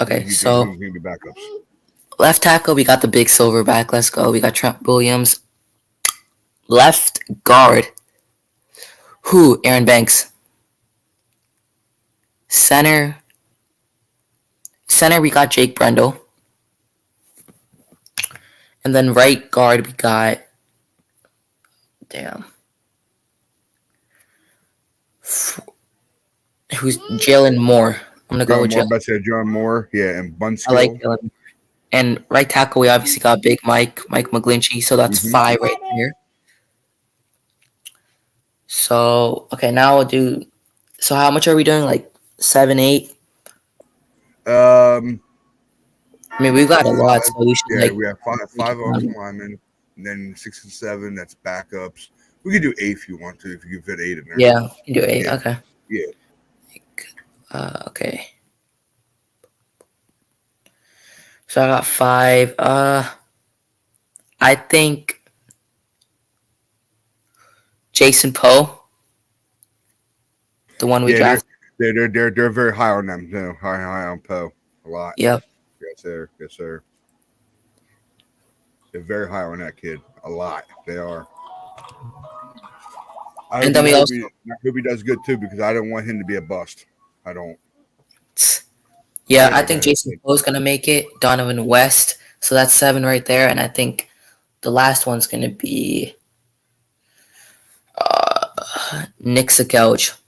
Okay. Who So can be backups? left tackle, we got the big silverback. Let's go. We got Trent Williams. Left guard. Who? Aaron Banks. Center. Center, we got Jake Brendel. And then right guard, we got. Damn. Who's Jalen Moore? I'm gonna go John with Moore, Jalen. about to say John Moore, yeah, and I like Bunskill. Jalen. And right tackle, we obviously got Big Mike McGlinchey. So that's Mm-hmm. five right there. So okay, now we'll do. So how much are we doing? Like 7, 8. Um, I mean, we've got a lot, five. so we should Yeah, like we have break five it offensive down. linemen, and then 6 and 7. That's backups. We could do eight if you want to, if you can fit eight in there. Yeah, we can do 8. Yeah, Okay. yeah. Okay. So I got 5. I think Jason Poe, the one we Yeah, drafted. they're very high on them. No, high on Poe a lot. Yep. Yes, sir. Yes, sir. They're very high on that kid. A lot. They are. And then we also, I hope he does good too because I don't want him to be a bust. I don't. Go yeah, I ahead, go think ahead. Jason Poe is gonna make it. Donovan West. So that's 7 right there, and I think the last one's gonna be Nick Sakelj.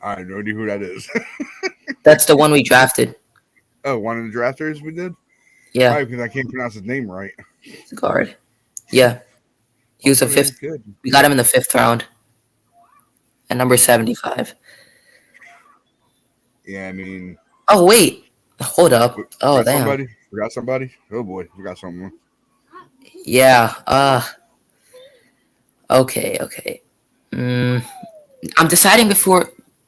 I have no idea who that is. That's the one we drafted. Oh, one of the drafters we did? Yeah, Probably because I can't pronounce his name right. the guard. Yeah, he was a Okay, man, fifth. good. We got him in the 5th round at number 75. Yeah, I mean, Oh wait, hold up. Oh forgot damn. somebody? Forgot somebody? Oh boy, forgot someone. Yeah. Okay. Okay. I'm deciding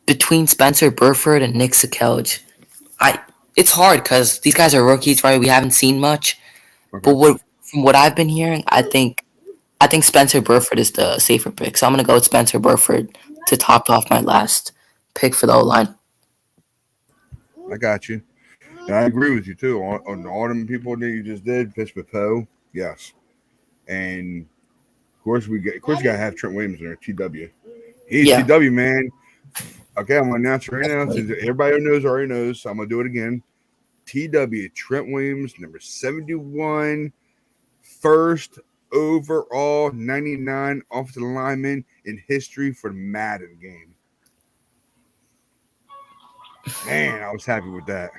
between Spencer Burford and Nick Sakelj. It's hard because these guys are rookies, right? We haven't seen much, Okay. but from what I've been hearing, I think Spencer Burford is the safer pick. So I'm gonna go with Spencer Burford to top off my last pick for the O line. I got you. And I agree with you too. On all them people that you just did, Pittsburgh Poe, yes. And of course you gotta have Trent Williams in there, TW. He's Yeah. TW, man. Okay, I'm gonna announce it right now. Definitely. Since everybody knows already knows, so I'm gonna do it again. TW Trent Williams, number 71, first overall 99 offensive lineman in history for the Madden game. Man, I was happy with that.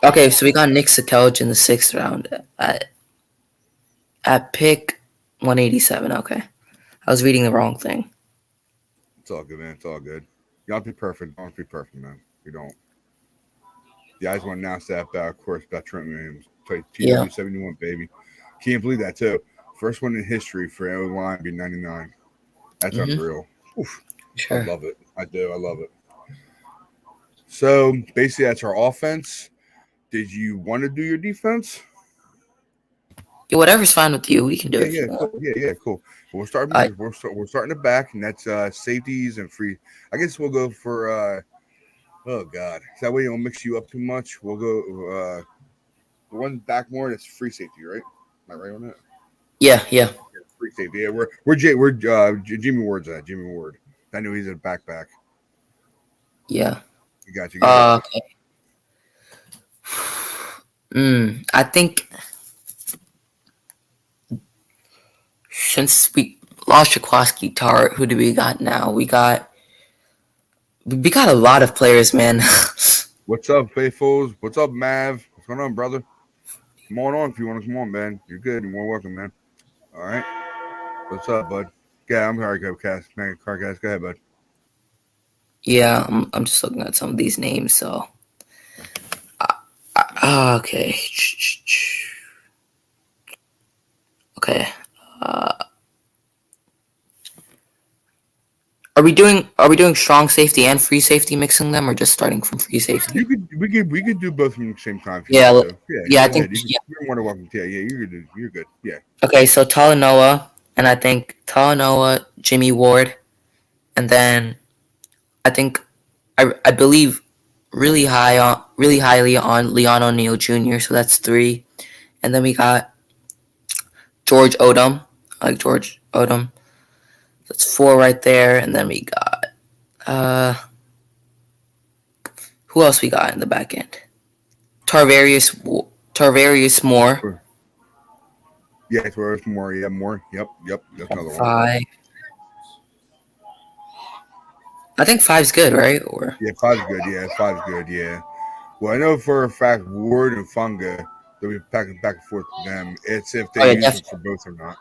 Okay, so we got Nick Sakelj in the 6th round at pick 187. Okay, I was reading the wrong thing. It's all good, man. It's all good. You don't have to be perfect. Don't have to be perfect, man. You don't. The guys want to announce that, of course, about Trent Williams. Yeah. TW71, baby. Can't believe that, too. First one in history for O line be 99. That's Mm-hmm. unreal. Oof. Sure. I love it. I do. I love it. So, basically, that's our offense. Did you want to do your defense? Yeah, whatever's fine with you. We can do Yeah, it if yeah, you want. cool. Yeah, cool. We'll start. I We're starting the back, and that's safeties and free. I guess we'll go for. Oh God, so that way you don't mix you up too much. We'll go the one back more. That's free safety, right? Am I right on that? yeah. Free safety. Yeah, Jimmy Ward's at Jimmy Ward. I know he's a backpack. Yeah. You got you. Go ahead. Okay. I think since we lost Shaquaski Tart, who do we got now? We got a lot of players, man. What's up, faithfuls? What's up, Mav? What's going on, brother? Come on if you want to come on, man. You're good. You're more welcome, man. All right. What's up, bud? Yeah, I'm sorry, Cast. Man, Carcast. Go ahead, bud. Yeah, I'm just looking at some of these names. So, okay, okay. Are we doing strong safety and free safety, mixing them, or just starting from free safety? We could do both at the same time. If you Yeah, want to. yeah. I Go think ahead. You're more than welcome. Yeah, you're good. Yeah. Okay, so Talanoa, and I think Talanoa, Jimmy Ward, and then I think I believe really highly on Leon O'Neal Jr. So that's 3, and then we got George Odom. I like George Odom. That's 4 right there, and then we got who else we got in the back end? Tarvarius Moore. Yeah, it's more. Yeah, more. Yep. That's another one. 5. I think 5's good, right? Or Yeah, five's good. Yeah, five's good. Yeah. Well, I know for a fact Ward and Funga, they'll be back and forth with them. It's if oh they yeah, use them definitely. for both or not.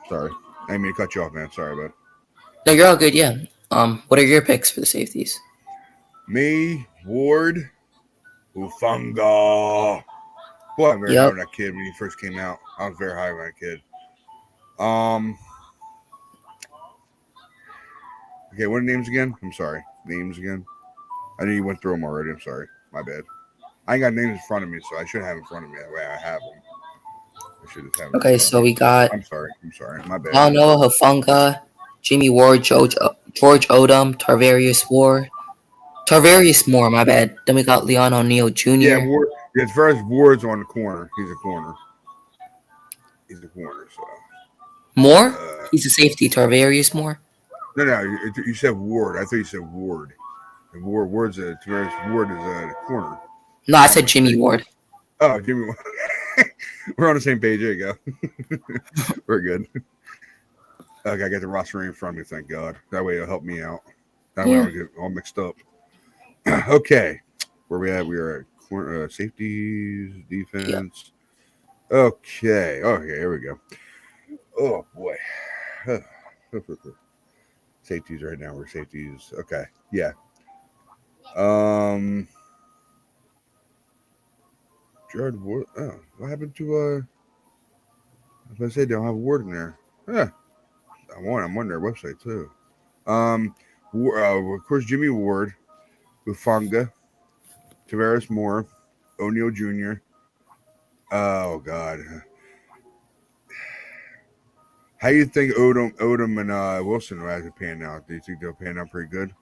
Sorry, I didn't mean to cut you off, man. Sorry, bud. No, you're all good. Yeah. What are your picks for the safeties? Me, Ward, Ufunga. Boy, I'm very high Yep. on that kid when he first came out. I was very high on that kid. Okay, what are the names again? I'm sorry. Names again? I knew you went through them already. I'm sorry. My bad. I ain't got names in front of me, so I should have them in front of me. That way I have them. I should just have them Okay, in front so of me. we got I'm sorry. My bad. Noah Hufanga, Jimmy Ward, George Odom, Tarvarius Moore, my bad. Then we got Leon O'Neal Jr. Yeah, Ward. Yeah, as far as Ward's on the corner. He's a corner. So. Moore? He's a safety. Tarvarius Moore? No. You said Ward. I thought you said Ward. And Ward is a corner. No, I said Jimmy Ward. Oh, Jimmy. We're on the same page. There you go. We're good. Okay, I got the roster in front of me. Thank God. That way it'll help me out. That way I Yeah. don't get all mixed up. Okay, where we at? We are at safeties, Yeah. defense. Okay. Okay, here we go. Oh boy. Safeties right now. We're safeties. Okay. Yeah. Um. Jared Ward. Oh, what happened to I was gonna say they don't have a word in there. Yeah. I'm on their website too. Um. Of course, Jimmy Ward, Ufanga, Tavares Moore, O'Neal Jr. Oh God. How do you think Odom and Wilson will have to pan out? Do you think they'll pan out pretty good?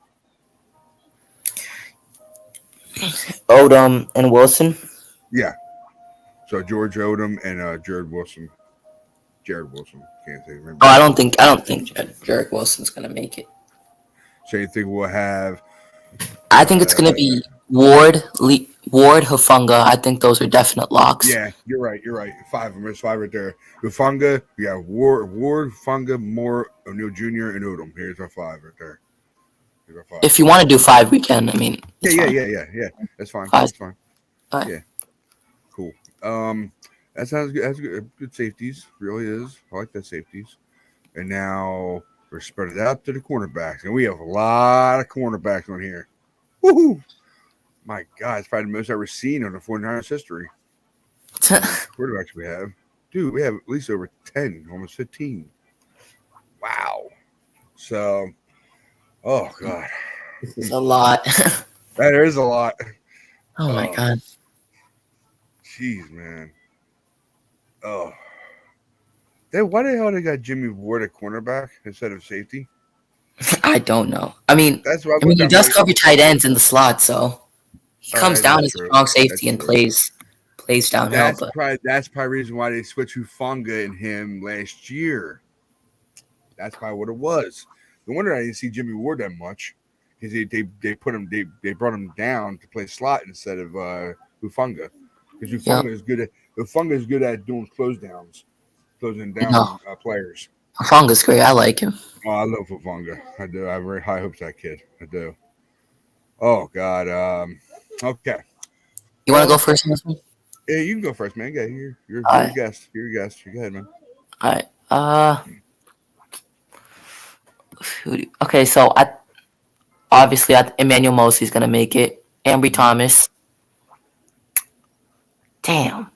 Odom and Wilson. Yeah. So George Odom and Jared Wilson. Jared Wilson. Can't say. Oh, Remember. I don't think Jarek Wilson's gonna make it. So you think we'll have? I think it's gonna be Ward, Hufanga. I think those are definite locks. Yeah, you're right. You're right. Five of them. There's five right there. Ufanga. We got Ward, Funga, Moore, O'Neal Jr., and Odom. Here's our five right there. Here's our five. If you want to do 5, we can. I mean, Yeah, it's yeah, fine. yeah, yeah, yeah. That's fine. Five. That's fine. All right. Yeah, cool. That sounds good. That's good. Good safeties. Really is. I like that safeties. And now we're spread it out to the cornerbacks, and we have a lot of cornerbacks on here. Woohoo! My God, it's probably the most I've ever seen on the 49ers history. Quarterbacks we have. Dude, we have at least over 10, almost 15. Wow. So, oh, God. This is a lot. That is a lot. Oh my God. Jeez, man. Oh. Why the hell they got Jimmy Ward at cornerback instead of safety? I don't know. I mean, That's what he does cover tight ends in the slot, so he comes down as a strong safety and plays downhill. That's probably the reason why they switched Hufanga and him last year. That's probably what it was. No wonder I didn't see Jimmy Ward that much because they brought him down to play slot instead of Hufanga because Hufanga is good at doing closing down players. Hufanga's great. I like him. Oh, I love Hufanga. I do. I have very high hopes for that kid. I do. Oh God. Okay. You want to go first on this one? Yeah, you can go first, man. Yeah, you're a guest. You're a guest. You go ahead, man. All right. Okay, so obviously Emmanuel Mosley's gonna make it. Ambry Thomas. Damn.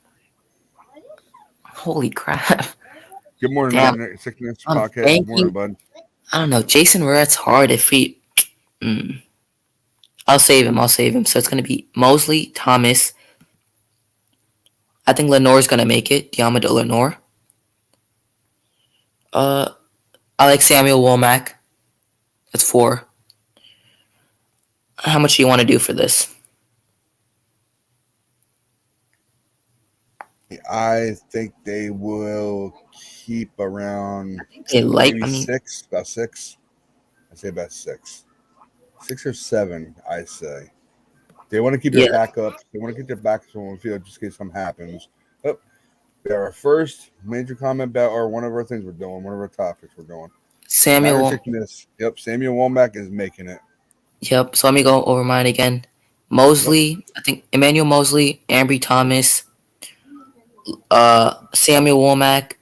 Holy crap. Good morning, man. Sickness podcast. Good morning, bud. I don't know. Jason Verrett's hard if he. I'll save him. So it's gonna be Mosley, Thomas. I think Lenore's gonna make it. Diamond Lenore. I like Samuel Womack. That's 4. How much do you want to do for this? I think they will keep around six. About 6. I say about 6. 6 or 7, I say. They want to keep their backups. They want to get their backups on the field just in case something happens. Oh, our first major comment about one of our things we're doing, one of our topics we're doing. Samuel Womack is making it. Yep. So let me go over mine again. Mosley, I think Emmanuel Mosley, Ambry Thomas, Samuel Womack,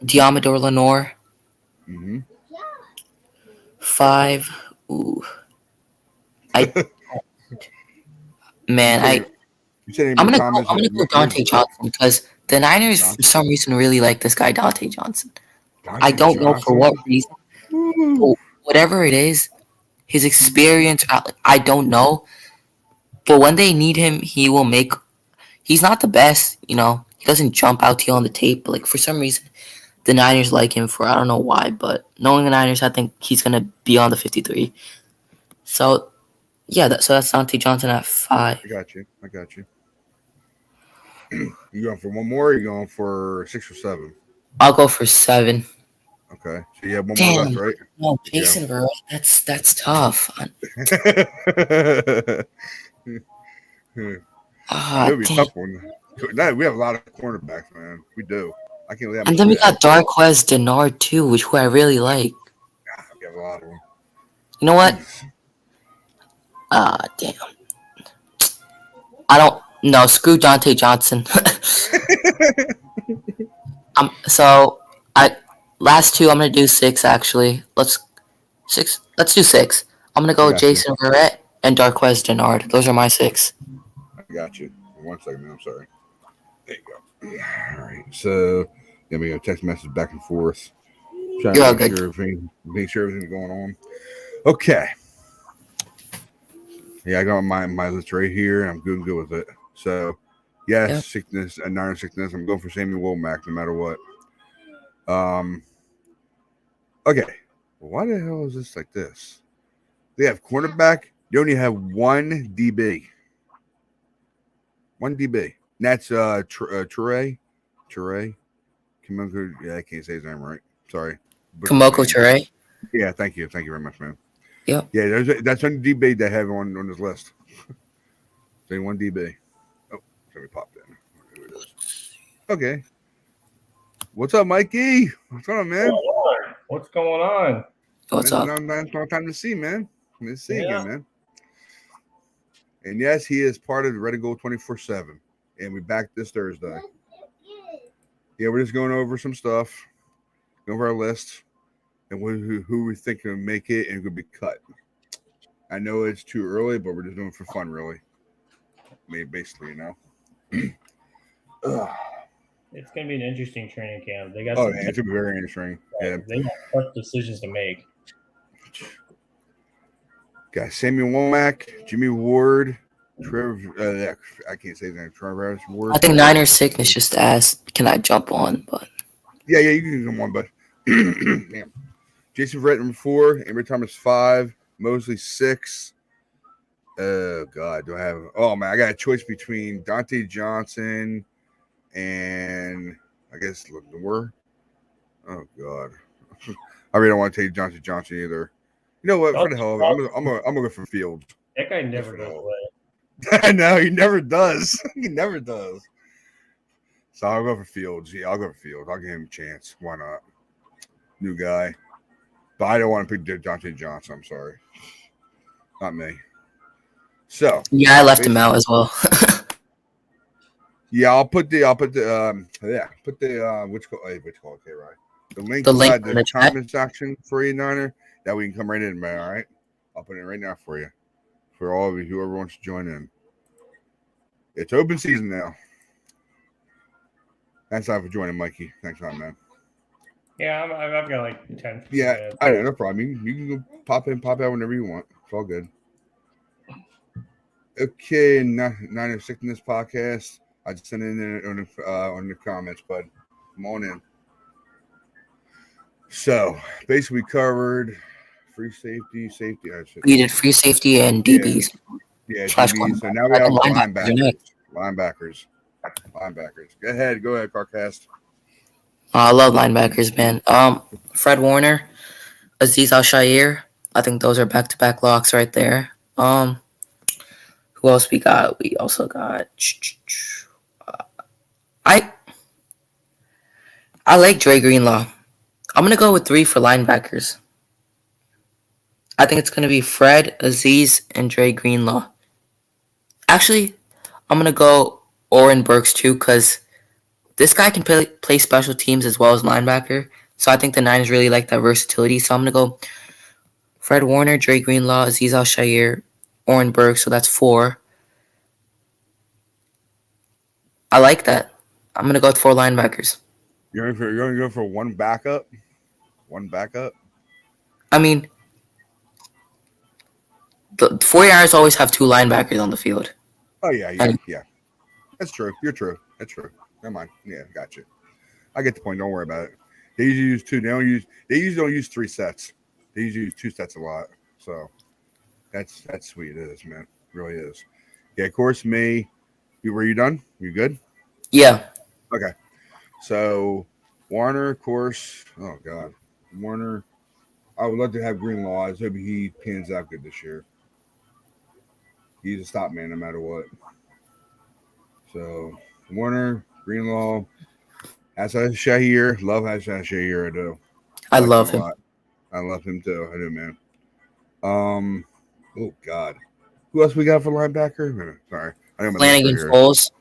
Diamador Lenore. 5. Ooh. I'm gonna go Dante Johnson because the Niners for some reason really like this guy Dante Johnson. I don't know for what reason. Whatever it is, his experience, I don't know. But when they need him, he will make. He's not the best, He doesn't jump out to you on the tape, but for some reason, the Niners like him for I don't know why. But knowing the Niners, I think he's gonna be on the 53. So, yeah, that's Dante Johnson at 5. I got you. You going for one more? Or you going for 6 or 7? I'll go for 7. Okay, so you have one more left, right? No, Jason Verrett. That's tough. It'll be a tough one. We have a lot of cornerbacks, man. We do. I can't believe how And much then we we have. got Darquez Denard too, which who I really like. We have a lot of them. You know what? Jeez. Damn. I don't. No, screw Dante Johnson. So I last two. I'm gonna do six actually. Let's do six. I'm gonna I go with got you. Jason Verrett and Darquez Denard. Those are my six. I got you. 1 second, man. I'm sorry. There you go. All right. So then we got a text message back and forth, trying to You're all good. make sure everything's going on. Okay. Yeah, I got my list right here, and I'm good with it. So, yes, Yeah. sickness and non sickness. I'm going for Samuel Womack no matter what. Um. Okay. Well, why the hell is this like this? They have cornerback. They only have one DB. One DB. And that's Toure. Kimoko. Yeah, I can't say his name right. Sorry. Butchered his Kamoko name. Ture. Yeah, thank you. Thank you very much, man. Yep. Yeah, that's one DB they have on this list. Say one DB. Oh, somebody popped in. Who it is. Okay. What's up, Mikey? What's on, man? What's going on? What's up? No time to see, man. Let's see Yeah. again, man. And yes, he is part of the Ready Gold 24/7. And we back this Thursday. Yeah, we're just going over some stuff, going over our list, and who we think can make it and could be cut. I know it's too early, but we're just doing it for fun, really. I mean, basically, you know. It's going to be an interesting training camp. They got Oh, yeah, it's gonna be very interesting. Yeah, they got tough decisions to make. got Samuel Womack, Jimmy Ward, Trevor. I can't say his name. Trevor Ward. I think Niners sickness just asked, can I jump on? But Yeah, you can come on, but damn. Jason Verrett number 4, Amber Thomas 5, Mosley 6. Oh God, do I have? Oh man, I got a choice between Dante Johnson and I guess Lenore. Oh God, I really don't want to take Dante Johnson either. You know what? For the hell of it, I'm gonna go for Fields. That guy never goes away. I know he never does. He never does. So I'll go for Fields. Yeah, I'll go for Fields. I'll give him a chance. Why not? New guy. But I don't want to pick Dante Johnson. I'm sorry. Not me. So yeah, I left him out as well. yeah, put the which call okay, right. The link inside in the the chat. comment section for E9er that we can come right in, man. All right. I'll put it right now for you. For all of you, whoever wants to join in. It's open season now. Thanks a lot for joining, Mikey. Thanks a lot, man. Yeah, I've got like 10. Yeah, minutes. I don't know, no problem. You can go pop in, pop out whenever you want. It's all good. Okay, Niner Sickness podcast. I just sent it in on the comments, bud. Come on in. So basically, we covered free safety. We did free safety and DBs. Yeah, Slash DBs. So now I we have think linebackers Linebackers. Go ahead, Carcast. I love linebackers, man. Fred Warner, Aziz Al-Shaair. I think those are back-to-back locks right there. Who else we got? We also got. I like Dre Greenlaw. I'm gonna go with 3 for linebackers. I think it's gonna be Fred, Aziz, and Dre Greenlaw. Actually, I'm gonna go Oren Burks too, because this guy can play special teams as well as linebacker. So I think the Niners really like that versatility. So I'm gonna go Fred Warner, Dre Greenlaw, Aziz Al-Shaair, Oren Burks. So that's 4. I like that. I'm gonna go with 4 linebackers. You're going to go for one backup? One backup? I mean, the 49ers always have 2 linebackers on the field. Oh, yeah. That's true. You're true. That's true. Never mind. Yeah, got you. I get the point. Don't worry about it. They usually use 2. They usually don't use 3 sets. They usually use 2 sets a lot. So that's sweet. It is, man. It really is. Yeah, of course, me. Were you done? You good? Yeah. Okay. So Warner, of course. Oh God, Warner. I would love to have Greenlaw. I was hoping he pans out good this year. He's a stop man no matter what. So Warner, Greenlaw, Hassan Shahir. Love Hassan Shahir. I do. I Like love a him. lot. I love him too. I do, man. Oh God. Who else we got for linebacker? Sorry, I got my list right Flanagan, here. Foles,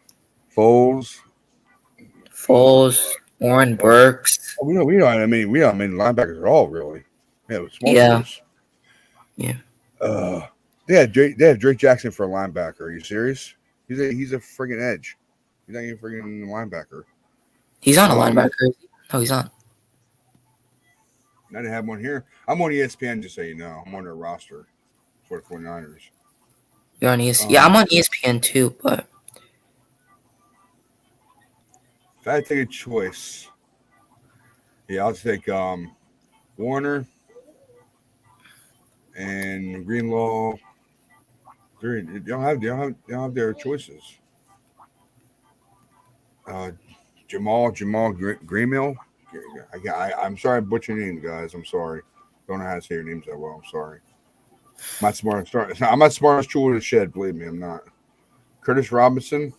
Foles. Warren Well, Burks. we don't. We don't. I mean, linebackers at all, really. Yeah, small Yeah. choice. Yeah. They have Drake Jackson for a linebacker. Are you serious? He's a friggin' edge. He's not even friggin' linebacker. He's on a linebacker. No, he's not. I didn't have one here. I'm on ESPN, just so you know. I'm on their roster for the 49ers. You're on ESPN. Yeah, I'm on ESPN too, but If I had to take a choice, yeah, I'll take Warner and Greenlaw. They don't have their choices. Jamal Greenmill. I'm sorry, I butchered your names, guys. I'm sorry. Don't know how to say your names that well. I'm sorry. I'm not smart as tool in the shed. Believe me, I'm not. Curtis Robinson.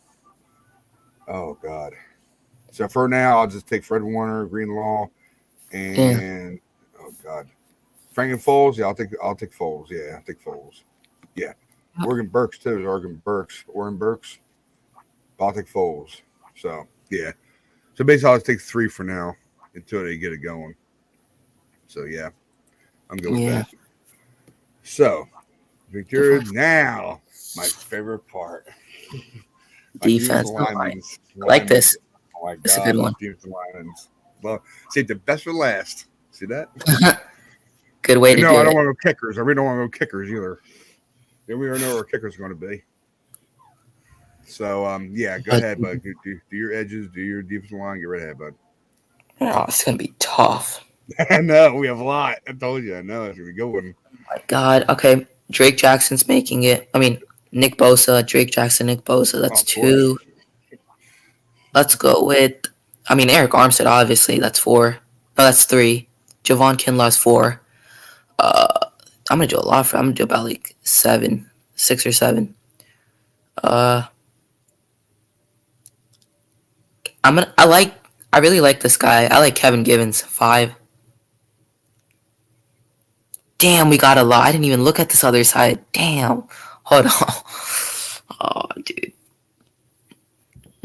Oh God. So for now, I'll just take Fred Warner, Greenlaw, and oh God, Frank and Foles. Yeah, I'll take Foles. Yeah, I'll take Foles. Yeah, Oregon Burks too. Oregon Burks. I'll take Foles. So yeah. So basically, I'll just take 3 for now until they get it going. So yeah, I'm good with that. So Victor, now my favorite part. defense. I like this. Oh my It's a God, good I one. love defensive linemen. Well, see, the best for last. See that? Good way to do I don't it. want to go kickers. I really don't want to go kickers either. Yeah, we already know where kickers are going to be. So, yeah, go ahead, bud. Do your edges, do your defensive line, get right ahead, bud. Oh, it's gonna be tough. I know, we have a lot. I told you, I know. It's going to be a good one. My God. Okay, Drake Jackson's making it. I mean, Nick Bosa, Drake Jackson, Nick Bosa. That's 2. Let's go with. I mean, Eric Armstead. Obviously, that's 4. No, that's 3. Javon Kinlaw's 4. I'm gonna do a lot for. I'm gonna do about like 7, 6 or 7. I really like this guy. I like Kevin Givens, 5. Damn, we got a lot. I didn't even look at this other side. Damn. Hold on. Oh, dude.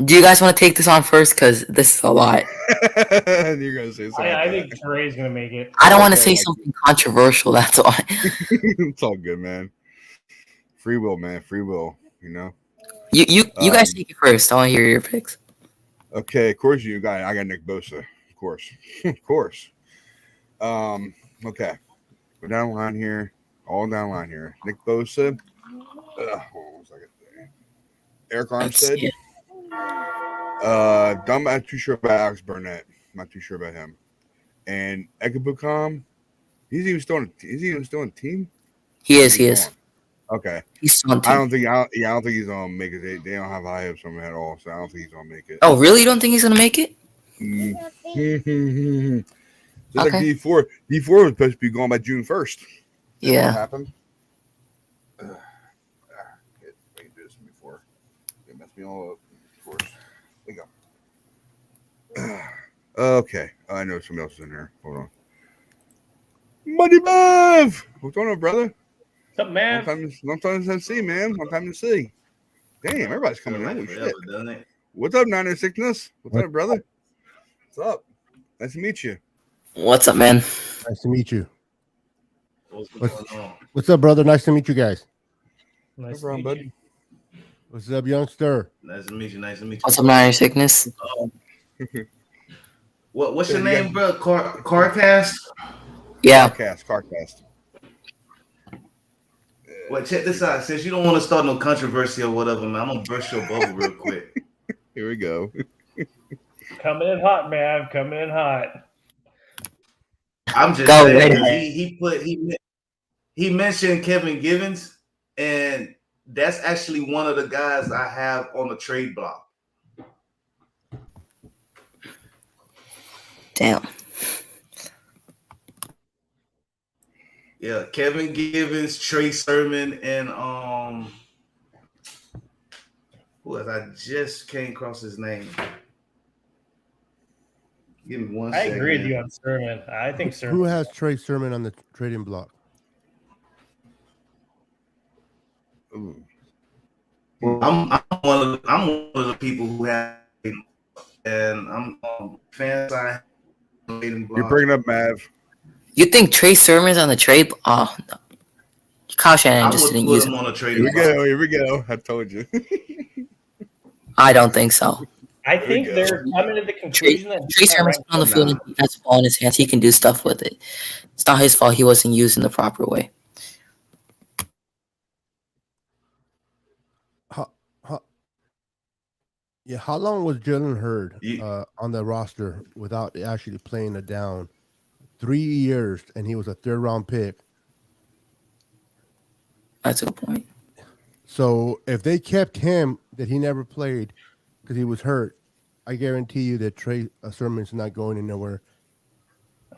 Do you guys want to take this on first? Because this is a lot. You're going to say something. I think Trey's going to make it. I don't want to say something controversial. That's why. It's all good, man. Free will, man. Free will. You know. You guys take it first. I want to hear your picks. Okay, of course you got. I got Nick Bosa. Of course, of course. Okay. Go down the line here. All down the line here. Nick Bosa. Hold on 1 second. Eric Armstead. I'm not too sure about Alex Burnett. I'm not too sure about him. And Ekabukam. He's even still on the team? He is. Okay. He's still on the team. I don't think he's gonna make it. They don't have high hopes on him at all, so I don't think he's gonna make it. Oh, really? You don't think he's gonna make it? Just like D4. D4 was supposed to be gone by June 1st. Yeah. What happened? We can do this before. They messed me all up. Of course. There you go. Okay. I know somebody else is in here. Hold on. Money Bev! What's going on, brother? What's up, man? Long time to see, man. Long time to see. Damn, everybody's coming in. Holy shit. What's up, Niner Sickness? What's up, brother? What's up? Nice to meet you. What's up, man? Nice to meet you. What's up, brother? Nice to meet you guys. Nice No problem, to meet bud. you. What's up, youngster? Nice to meet you. What's up, Niner Sickness? What's your name, bro? Carcast? Yeah. Carcast. Well, check this out. Since you don't want to start no controversy or whatever, man, I'm gonna burst your bubble real quick. Here we go. Coming in hot, man. Coming in hot. I'm just saying he mentioned Kevin Givens, and that's actually one of the guys I have on the trade block. Damn. Yeah, Kevin Givens, Trey Sermon, and who else? because I just came across his name. Give me one I second. agree with you on Sermon. I think Sermon. Who has Trey Sermon on the trading block? Ooh. I'm one of the people who have, and I'm on fan side. You're bringing up Mav. You think Trey Sermon's on the trade? Oh, no. Kyle Shanahan I just would didn't put use him him. on a Here trading we block. go. Here we go. I told you. I don't think so. I There we think go. they're coming to the Trey, conclusion that Trey Sermon's on the field and has the ball in his hands. He can do stuff with it. It's not his fault he wasn't used in the proper way. How long was Jalen Hurd You- on the roster without actually playing a down? 3 years, and he was a 3rd-round pick. That's a good point. So if they kept him, that he never played because he was hurt, I guarantee you that Trey Sermon's not going anywhere.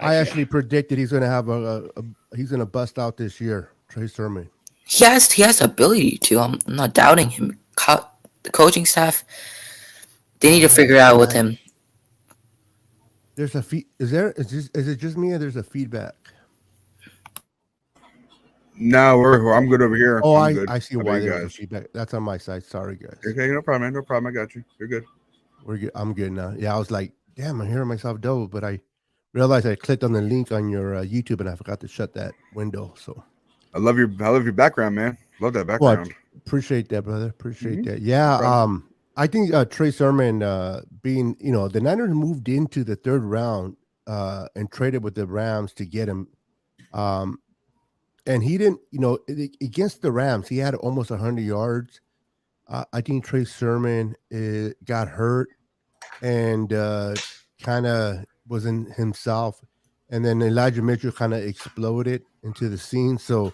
I actually predicted he's going to have he's going to bust out this year. Trey Sermon. He has the ability to. I'm not doubting him. The coaching staff, they need to figure it out with him. There's a is it just me or there's a feedback? No, I'm good over here. Oh, I'm good. I see How about why you there's a guys? feedback. That's on my side. Sorry, guys. Okay, no problem, man. No problem. I got you. You're good. We're good. I'm good now. Yeah, I was like, damn, I'm hearing myself double, but I realized I clicked on the link on your YouTube and I forgot to shut that window. So I love your background, man. Love that background. appreciate that, brother. Appreciate Mm-hmm. that. Yeah. problem. I think Trey Sermon being, the Niners moved into the 3rd round and traded with the Rams to get him. And he didn't, against the Rams, he had almost 100 yards. I think Trey Sermon got hurt and kind of wasn't himself. And then Elijah Mitchell kind of exploded into the scene. So,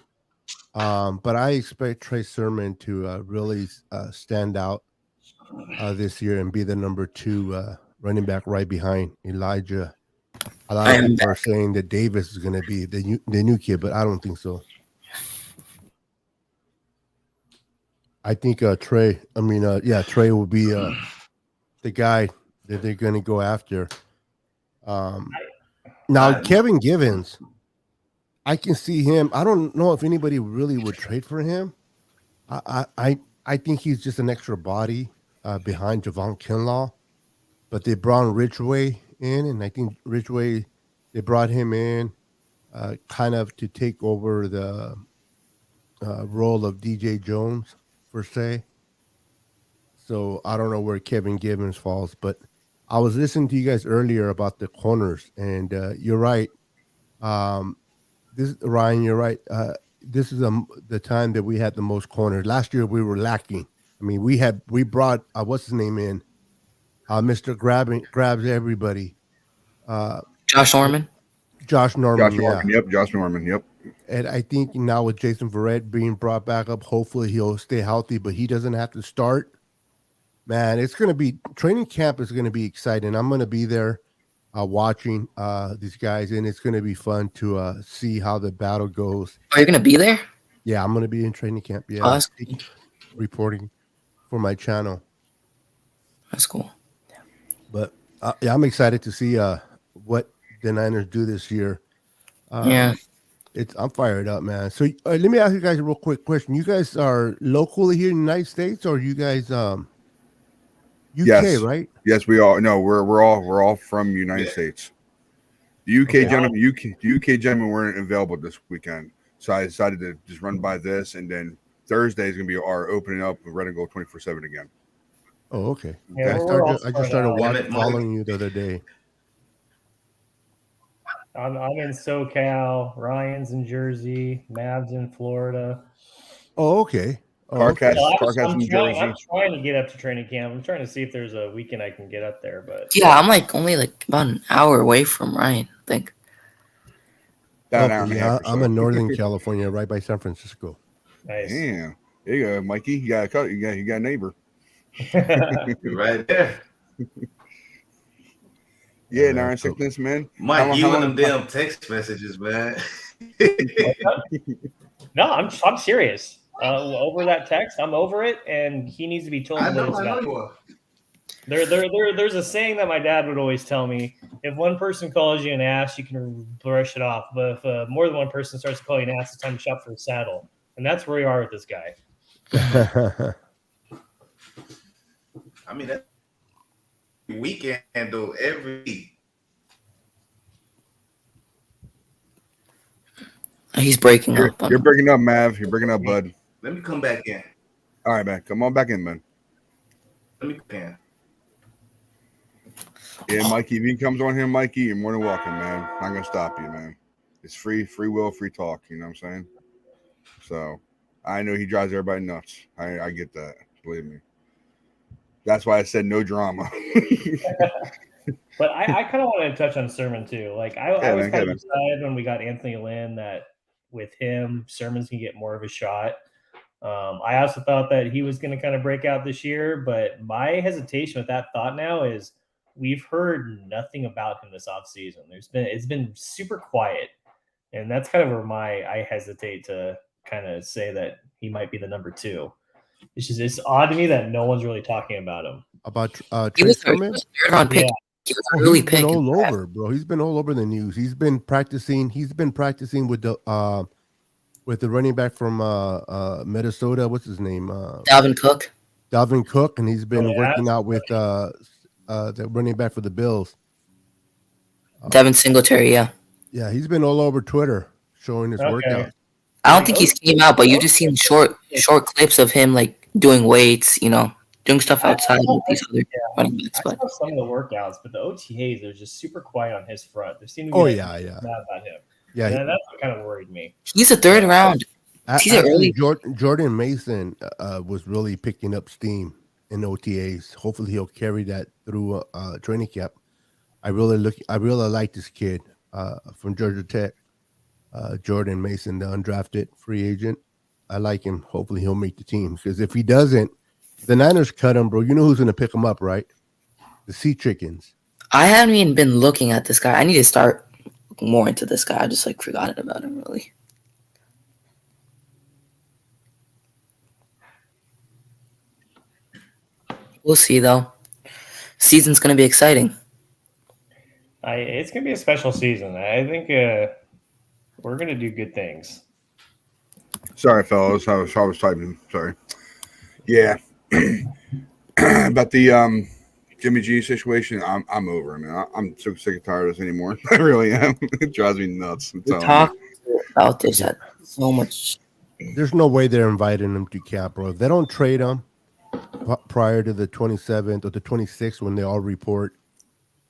but I expect Trey Sermon to really stand out this year and be the number 2 running back right behind Elijah. A lot of people are saying that Davis is going to be the new kid, but I don't think so. I think Trey will be the guy that they're going to go after. Now, Kevin Givens, I can see him. I don't know if anybody really would trade for him. I think he's just an extra body behind Javon Kinlaw, but they brought Ridgeway in, and I think Ridgeway, they brought him in kind of to take over the role of DJ Jones, per se. So I don't know where Kevin Givens falls, but I was listening to you guys earlier about the corners, and you're right. Ryan, you're right. This is the time that we had the most corners. Last year we were lacking. I mean, we brought what's his name in, Mr. Grabs everybody. Josh Norman. Josh Norman. Josh Norman. Yep. Josh Norman. Yep. And I think now with Jason Verrett being brought back up, hopefully he'll stay healthy, but he doesn't have to start. Man, it's going to be training camp is going to be exciting. I'm going to be there watching these guys, and it's going to be fun to see how the battle goes. Are you going to be there? Yeah, I'm going to be in training camp. Yeah, that's reporting for my channel. That's cool. But yeah, I'm excited to see what the Niners do this year. Yeah. I'm fired up, man. So let me ask you guys a real quick question. You guys are locally here in the United States, or you guys UK, yes. right? Yes, we are. No, we're all from United States. The UK gentlemen weren't available this weekend, so I decided to just run by this, and then Thursday is gonna be our opening up with Red and Gold 24/7 again. Oh, okay. Yeah, I just started following you the other day. I'm in SoCal. Ryan's in Jersey. Mav's in Florida. Oh, okay. Carcass I'm in Jersey. trying to get up to training camp. I'm trying to see if there's a weekend I can get up there. But yeah, I'm only about an hour away from Ryan, I think. I'm in Northern California, right by San Francisco. Nice. Damn. There you go, Mikey. You got a neighbor. You're right there. Yeah, Nine Sickness, man. Mike, you and them damn text messages, man. No, I'm serious. over that text. I'm over it, and he needs to be told what it's about. You are. There's a saying that my dad would always tell me: if one person calls you an ass, you can brush it off. But if more than one person starts to call you an ass, it's time to shop for a saddle. And that's where we are with this guy. I mean, that weekend though, every week. He's breaking up. You're breaking up, Mav. You're breaking up, bud. Let me come back in. All right, man. Come on back in, man. Let me come in. Yeah, Mikey. If he comes on here, Mikey, you're more than welcome, man. I'm not gonna stop you, man. It's free will, free talk. You know what I'm saying? So I know he drives everybody nuts. I get that. Believe me. That's why I said no drama. But I kind of want to touch on Sermon too. Like I was kind of excited when we got Anthony Lynn that with him, Sermon's can get more of a shot. I also thought that he was going to kind of break out this year, but my hesitation with that thought now is we've heard nothing about him this offseason. It's been super quiet, and that's kind of where I hesitate to kind of say that he might be the number 2. It's odd to me that no one's really talking about him. About Trey Sermon? Third round pick. Yeah. He was really been all over, bro. He's been all over the news. He's been practicing with the running back from Minnesota. What's his name? Dalvin Cook. Dalvin Cook, and he's been working out with the running back for the Bills. Devin Singletary, yeah. Yeah, he's been all over Twitter showing his workout. I don't think he's came out, but you just seen short clips of him like doing weights, doing stuff outside with these other running backs. I saw some of the workouts, but the OTAs are just super quiet on his front. There seemed to be mad about him. Yeah, and that's what kind of worried me. He's a third round. Jordan Mason was really picking up steam in OTAs. Hopefully, he'll carry that through training camp. I really like this kid from Georgia Tech, Jordan Mason, the undrafted free agent. I like him. Hopefully, he'll make the team because if he doesn't, the Niners cut him, bro. You know who's going to pick him up, right? The Sea Chickens. I haven't even been looking at this guy. I need to start looking more into this guy. I just forgot about him, really. We'll see, though. Season's going to be exciting. It's going to be a special season. I think we're going to do good things. Sorry, fellas. I was typing. Sorry. Yeah. About the Jimmy G situation, I'm over. I mean, I'm so sick and tired of this anymore. I really am. It drives me nuts. We talked about this at so much. There's no way they're inviting him to camp, bro. If they don't trade him prior to the 27th or the 26th when they all report,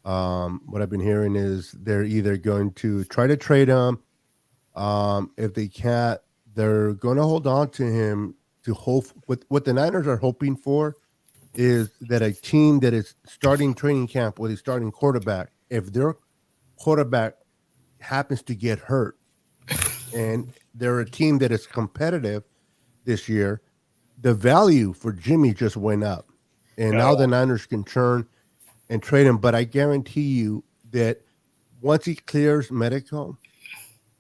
what I've been hearing is they're either going to try to trade him. If they can't, they're going to hold on to him to hope. What the Niners are hoping for is that a team that is starting training camp with a starting quarterback, if their quarterback happens to get hurt and they're a team that is competitive this year, the value for Jimmy just went up. And now the Niners can turn and trade him. But I guarantee you that once he clears medical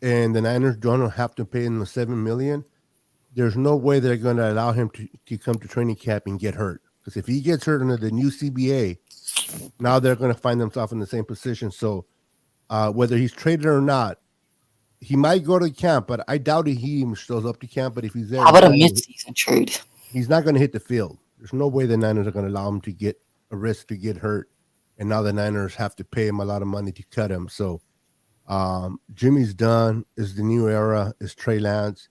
and the Niners don't have to pay him the $7 million, there's no way they're going to allow him to come to training camp and get hurt. Because if he gets hurt under the new CBA, now they're going to find themselves in the same position. So whether he's traded or not, he might go to camp, but I doubt he even shows up to camp. But if he's there, how about a mid-season trade? He's not going to hit the field. There's no way the Niners are going to allow him to get a risk to get hurt. And now the Niners have to pay him a lot of money to cut him. So Jimmy's done. Is the new era. Is Trey Lance.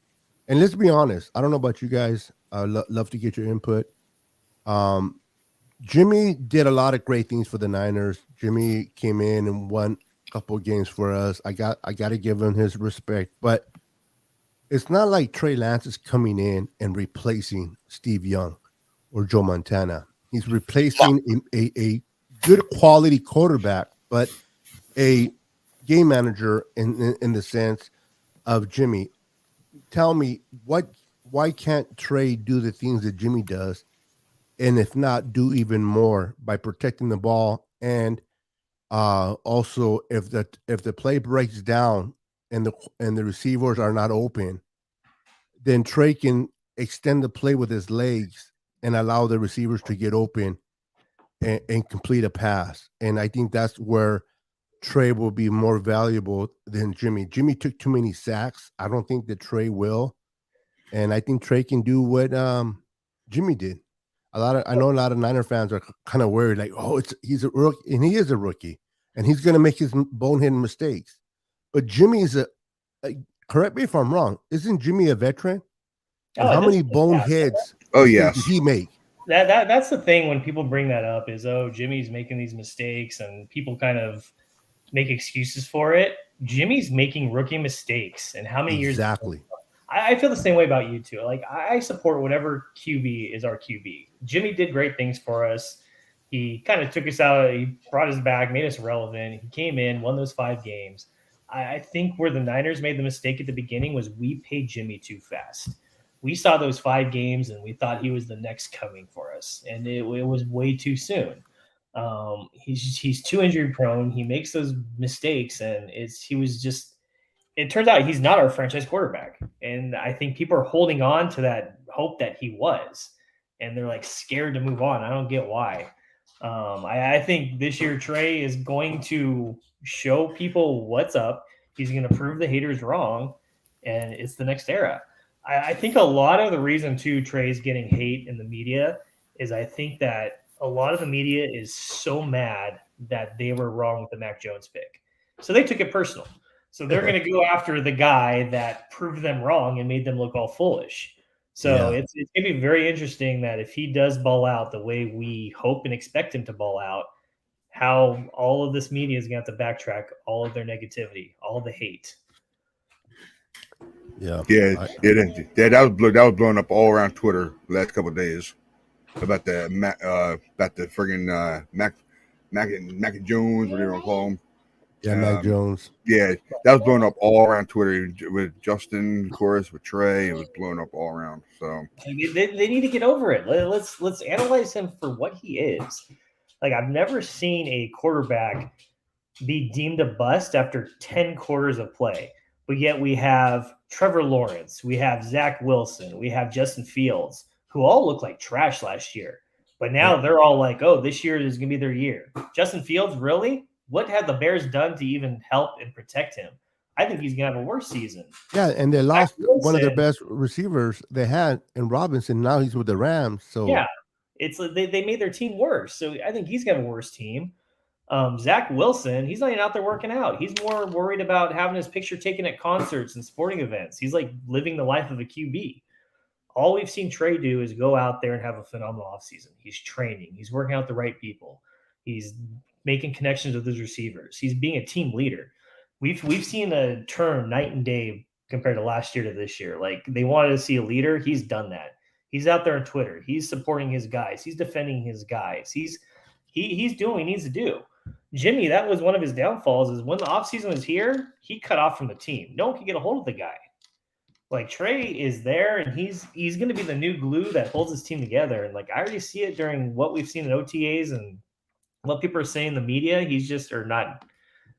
And let's be honest. I don't know about you guys. I'd love to get your input. Jimmy did a lot of great things for the Niners. Jimmy came in and won a couple of games for us. I got to give him his respect. But it's not like Trey Lance is coming in and replacing Steve Young or Joe Montana. He's replacing a good quality quarterback, but a game manager in the sense of Jimmy. Tell me, why can't Trey do the things that Jimmy does, and if not, do even more by protecting the ball, and also if the play breaks down and the receivers are not open, then Trey can extend the play with his legs and allow the receivers to get open and complete a pass. And I think that's where Trey will be more valuable than Jimmy. Jimmy took too many sacks. I don't think that Trey will. And I think Trey can do what Jimmy did. I know a lot of Niner fans are kind of worried, like, oh, he's a rookie, and he is a rookie, and he's going to make his bonehead mistakes. But Jimmy is correct me if I'm wrong, isn't Jimmy a veteran? And how many boneheads did he make? That's the thing when people bring that up is, oh, Jimmy's making these mistakes, and people kind of make excuses for it. Jimmy's making rookie mistakes, and how many years? Exactly. I feel the same way about you too. Like, I support whatever QB is our QB. Jimmy did great things for us. He kind of took us out. He brought us back, made us relevant. He came in, won those 5 games. I think where the Niners made the mistake at the beginning was we paid Jimmy too fast. We saw those 5 games and we thought he was the next coming for us, and it was way too soon. He's too injury prone. He makes those mistakes, and it turns out he's not our franchise quarterback. And I think people are holding on to that hope that he was, and they're like scared to move on. I don't get why. I think this year Trey is going to show people what's up. He's going to prove the haters wrong, and it's the next era. I think a lot of the reason too Trey's getting hate in the media is I think that a lot of the media is so mad that they were wrong with the Mac Jones pick. So they took it personal. So they're going to go after the guy that proved them wrong and made them look all foolish. So it's going to be very interesting that if he does ball out the way we hope and expect him to ball out, how all of this media is going to have to backtrack all of their negativity, all of the hate. That was blowing up all around Twitter the last couple of days about the friggin' Mac and Jones, whatever you want to call him. Yeah, Mac Jones. Yeah, that was blowing up all around Twitter with Justin, of course, with Trey. It was blowing up all around. So they need to get over it. Let's analyze him for what he is. Like, I've never seen a quarterback be deemed a bust after 10 quarters of play. But yet we have Trevor Lawrence, we have Zach Wilson, we have Justin Fields, who all look like trash last year. But now they're all like, oh, this year is going to be their year. Justin Fields, really? What have the Bears done to even help and protect him? I think he's going to have a worse season. Yeah, and they lost one of their best receivers they had in Robinson. Now he's with the Rams. So yeah, it's they made their team worse. So I think he's got a worse team. Zach Wilson, he's not even out there working out. He's more worried about having his picture taken at concerts and sporting events. He's like living the life of a QB. All we've seen Trey do is go out there and have a phenomenal offseason. He's training. He's working out the right people. He's making connections with his receivers. He's being a team leader. We've seen a turn night and day compared to last year to this year. Like, they wanted to see a leader. He's done that. He's out there on Twitter. He's supporting his guys. He's defending his guys. He's doing what he needs to do. Jimmy, that was one of his downfalls, is when the offseason was here, he cut off from the team. No one could get a hold of the guy. Like, Trey is there, and he's going to be the new glue that holds his team together. And, like, I already see it during what we've seen in OTAs and what people are saying in the media. He's just, or not,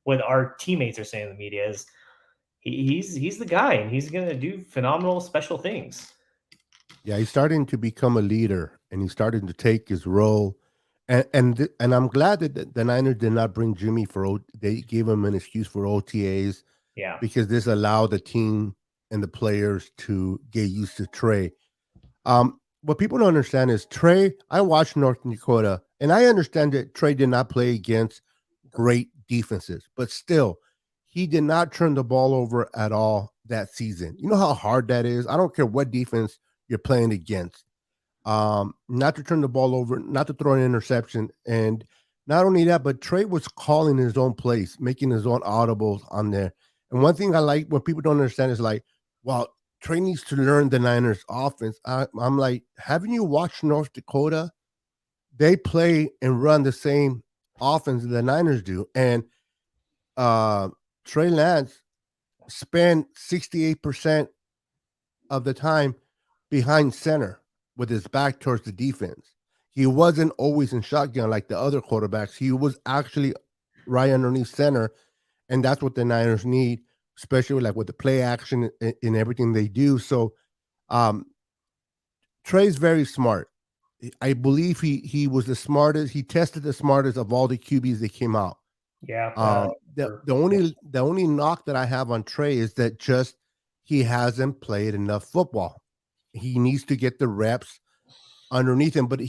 what our teammates are saying in the media is he's the guy, and he's going to do phenomenal special things. Yeah, he's starting to become a leader, and he's starting to take his role. And I'm glad that the Niners did not bring Jimmy they gave him an excuse for OTAs. Yeah, because this allowed the team and the players to get used to Trey. What people don't understand is Trey. I watched North Dakota, and I understand that Trey did not play against great defenses, but still, he did not turn the ball over at all that season. You know how hard that is? I don't care what defense you're playing against. Not to turn the ball over, not to throw an interception. And not only that, but Trey was calling his own plays, making his own audibles on there. And one thing I like when people don't understand is like, well, Trey needs to learn the Niners offense. I'm like, haven't you watched North Dakota? They play and run the same offense that the Niners do. And Trey Lance spent 68% of the time behind center with his back towards the defense. He wasn't always in shotgun like the other quarterbacks. He was actually right underneath center, and that's what the Niners need, especially like with the play action and everything they do. So Trey's very smart. I believe he was the smartest. He tested the smartest of all the QBs that came out. Yeah. The only knock that I have on Trey is that just he hasn't played enough football. He needs to get the reps underneath him. But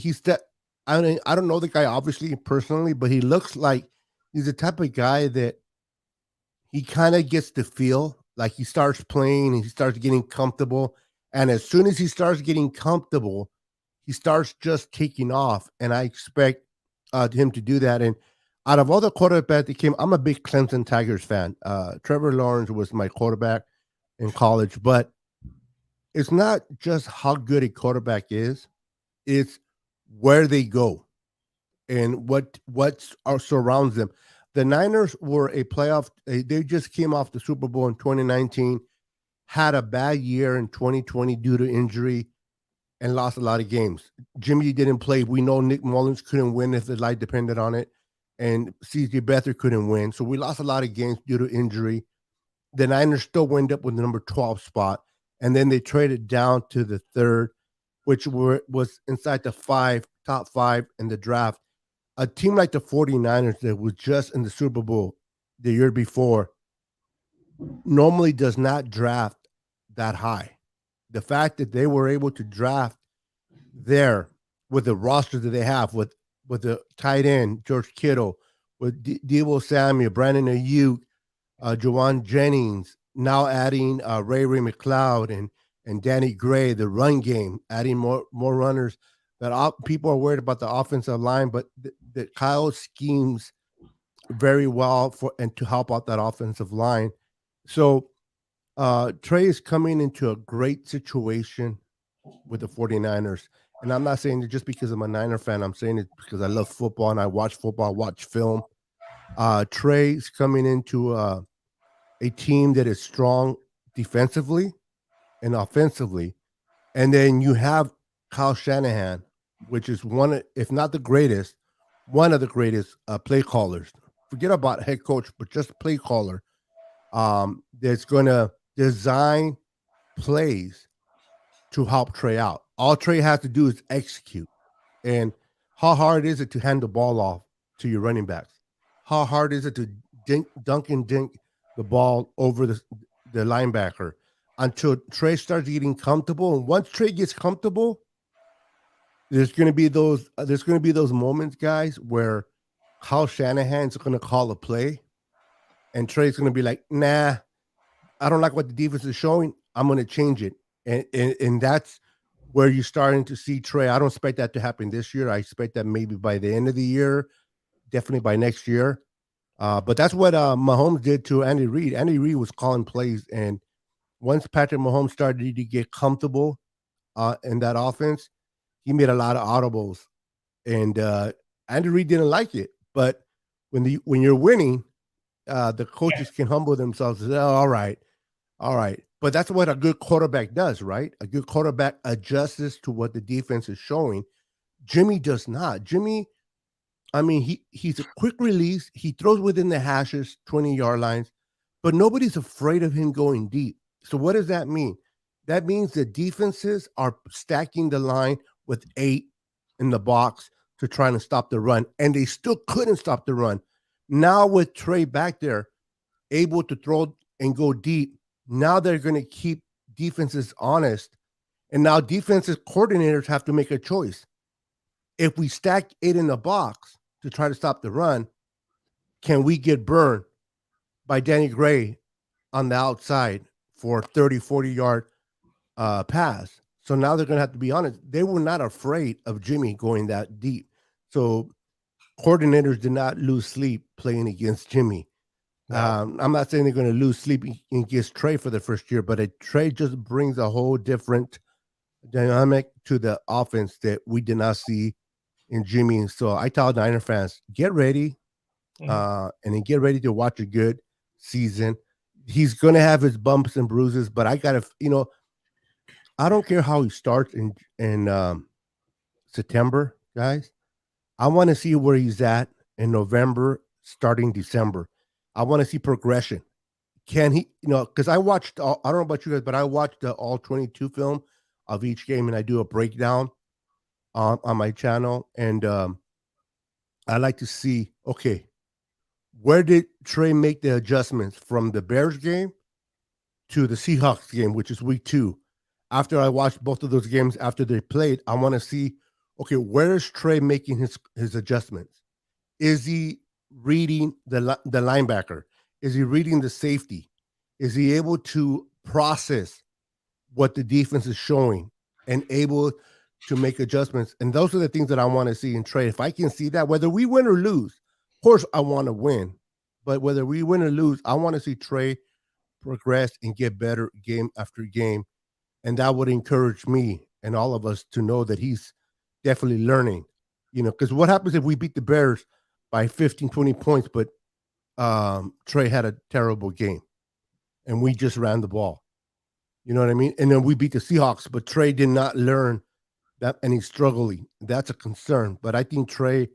I don't know the guy obviously personally, but he looks like he's the type of guy that he kind of gets the feel like he starts playing and he starts getting comfortable. And as soon as he starts getting comfortable, he starts just taking off. And I expect him to do that. And out of all the quarterbacks that came, I'm a big Clemson Tigers fan. Trevor Lawrence was my quarterback in college, but it's not just how good a quarterback is, it's where they go and what surrounds them. The Niners were a playoff. They just came off the Super Bowl in 2019, had a bad year in 2020 due to injury, and lost a lot of games. Jimmy didn't play. We know Nick Mullins couldn't win if the life depended on it, and C.J. Beathard couldn't win. So we lost a lot of games due to injury. The Niners still wind up with the number 12 spot, and then they traded down to the third, which was inside the top five in the draft. A team like the 49ers that was just in the Super Bowl the year before normally does not draft that high. The fact that they were able to draft there with the roster that they have, with the tight end, George Kittle, with Deebo Samuel, Brandon Ayuk, Juwan Jennings, now adding Ray McLeod and Danny Gray, the run game, adding more runners. That people are worried about the offensive line, but that Kyle schemes very well to help out that offensive line. So Trey is coming into a great situation with the 49ers. And I'm not saying it just because I'm a Niner fan. I'm saying it because I love football and I watch football, watch film. Trey's coming into a team that is strong defensively and offensively. And then you have Kyle Shanahan, which is one, if not the greatest, one of the greatest play callers. Forget about head coach, but just play caller. That's going to design plays to help Trey out. All Trey has to do is execute. And how hard is it to hand the ball off to your running backs? How hard is it to dunk the ball over the linebacker until Trey starts getting comfortable? And once Trey gets comfortable, there's going to be those moments, guys, where Kyle Shanahan's going to call a play, and Trey's going to be like, "Nah, I don't like what the defense is showing. I'm going to change it." And that's where you're starting to see Trey. I don't expect that to happen this year. I expect that maybe by the end of the year, definitely by next year. But that's what Mahomes did to Andy Reid. Andy Reid was calling plays, and once Patrick Mahomes started to get comfortable in that offense, he made a lot of audibles, and Andy Reid didn't like it. But when you're winning, the coaches can humble themselves and say, "Oh, all right." But that's what a good quarterback does, right? A good quarterback adjusts to what the defense is showing. Jimmy does not. Jimmy, I mean, he's a quick release. He throws within the hashes, 20-yard lines, but nobody's afraid of him going deep. So what does that mean? That means the defenses are stacking the line with 8 in the box to try to stop the run, and they still couldn't stop the run. Now with Trey back there, able to throw and go deep, now they're going to keep defenses honest, and now defensive coordinators have to make a choice. If we stack 8 in the box to try to stop the run, can we get burned by Danny Gray on the outside for 30, 40-yard pass? So now they're going to have to be honest. They were not afraid of Jimmy going that deep. So coordinators did not lose sleep playing against Jimmy. No. I'm not saying they're going to lose sleep against Trey for the first year, but Trey just brings a whole different dynamic to the offense that we did not see in Jimmy. So I tell Niner fans, get ready and then get ready to watch a good season. He's going to have his bumps and bruises, but I got to, I don't care how he starts in September, guys. I want to see where he's at in November, starting December. I want to see progression. Can he, because I watched, I don't know about you guys, but I watched the all 22 film of each game, and I do a breakdown on my channel. And I like to see, okay, where did Trey make the adjustments from the Bears game to the Seahawks game, which is week 2? After I watched both of those games after they played, I want to see, okay, where is Trey making his adjustments? Is he reading the linebacker? Is he reading the safety? Is he able to process what the defense is showing and able to make adjustments? And those are the things that I want to see in Trey. If I can see that, whether we win or lose, of course I want to win, but whether we win or lose, I want to see Trey progress and get better game after game. And that would encourage me and all of us to know that he's definitely learning, because what happens if we beat the Bears by 15, 20 points, but Trey had a terrible game and we just ran the ball? You know what I mean? And then we beat the Seahawks, but Trey did not learn that, and he's struggling. That's a concern. But I think Trey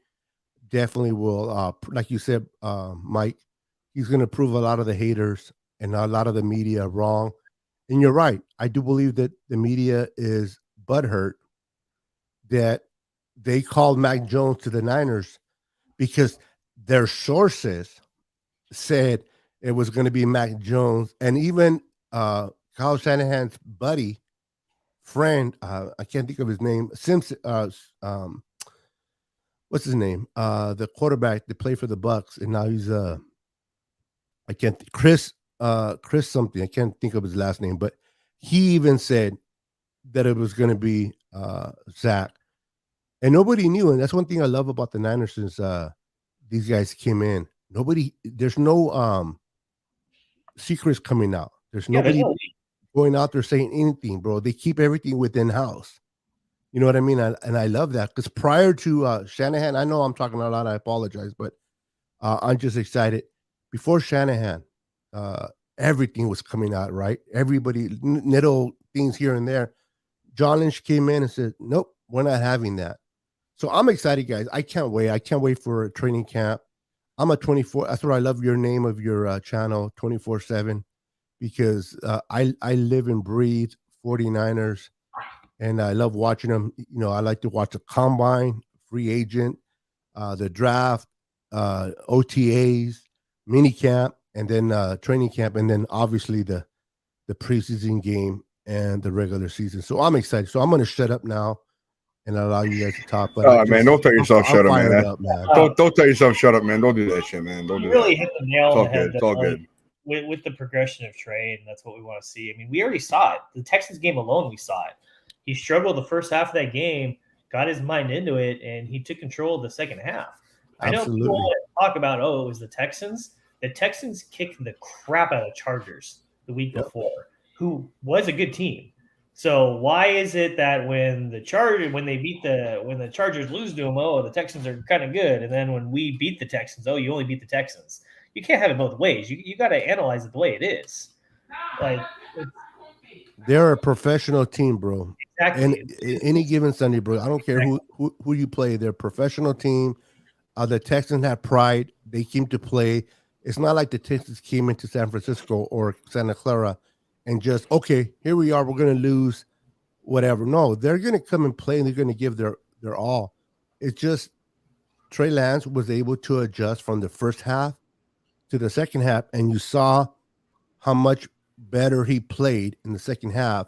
definitely will, like you said, Mike, he's going to prove a lot of the haters and a lot of the media wrong. And you're right. I do believe that the media is butthurt that they called Mac Jones to the Niners because their sources said it was going to be Mac Jones. And even Kyle Shanahan's friend, I can't think of his name, Simpson, what's his name? The quarterback that played for the Bucks, and now he's Chris something. I can't think of his last name, but he even said that it was going to be Zach, and nobody knew. And that's one thing I love about the Niners since these guys came in. There's no secrets coming out. There's nobody going out there saying anything, bro. They keep everything within house. You know what I mean? And I love that, because prior to Shanahan, I know I'm talking a lot. I apologize, but I'm just excited. Before Shanahan, everything was coming out, right? Everybody, little things here and there. John Lynch came in and said, nope, we're not having that. So I'm excited, guys. I can't wait. I can't wait for a training camp. I'm a 24. That's what I love your name of your channel, 24/7, because I live and breathe 49ers, and I love watching them. I like to watch the combine, free agent, the draft, OTAs, mini camp, and then training camp, and then obviously the preseason game and the regular season. So I'm excited. So I'm going to shut up now and allow you guys to talk. But man, don't tell yourself shut up, man. Man. Don't tell yourself shut up, man. Don't do that shit, man. Don't do really that. hit the nail on the head. It's all good. With the progression of Trey, and that's what we want to see. I mean, we already saw it. The Texans game alone, we saw it. He struggled the first half of that game, got his mind into it, and he took control of the second half. I know people talk about, it was the Texans. The Texans kicked the crap out of the Chargers the week before, who was a good team. So why is it that when the Chargers lose to them, the Texans are kind of good, and then when we beat the Texans, you only beat the Texans? You can't have it both ways. You got to analyze it the way it is. They're a professional team, bro. Exactly. And any given Sunday, bro, I don't care who you play. They're a professional team. The Texans have pride. They came to play. It's not like the Texans came into San Francisco or Santa Clara and just, okay, here we are, we're going to lose, whatever. No, they're going to come and play, and they're going to give their all. It's just Trey Lance was able to adjust from the first half to the second half, and you saw how much better he played in the second half,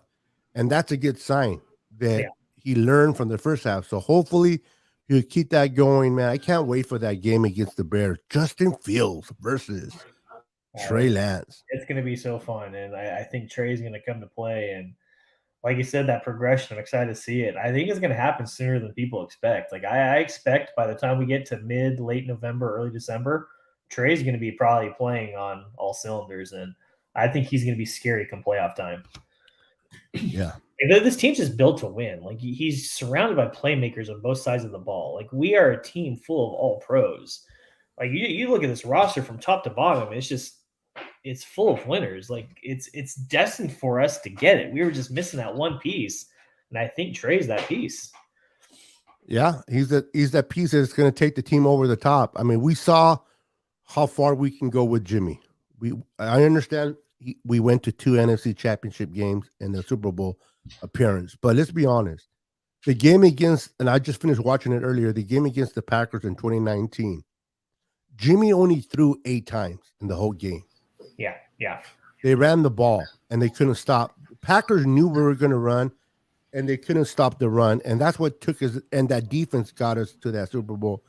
and that's a good sign that he learned from the first half. So hopefully he'll keep that going, man. I can't wait for that game against the Bears. Justin Fields versus Trey Lance. It's going to be so fun, and I think Trey's going to come to play. And like you said, that progression, I'm excited to see it. I think it's going to happen sooner than people expect. I expect by the time we get to late November, early December, Trey's going to be probably playing on all cylinders, and I think he's going to be scary come playoff time. Yeah. This team's just built to win. He's surrounded by playmakers on both sides of the ball. We are a team full of all pros. You look at this roster from top to bottom, it's full of winners. It's destined for us to get it. We were just missing that one piece, and I think Trey's that piece. Yeah, he's that piece that's going to take the team over the top. I mean, we saw how far we can go with Jimmy. I understand we went to 2 NFC Championship games and the Super Bowl appearance. But let's be honest, the game against, and I just finished watching it earlier, the game against the Packers in 2019, Jimmy only threw 8 times in the whole game. Yeah. They ran the ball and they couldn't stop. Packers knew we were going to run, and they couldn't stop the run, and that's what took us. And that defense got us to that Super Bowl.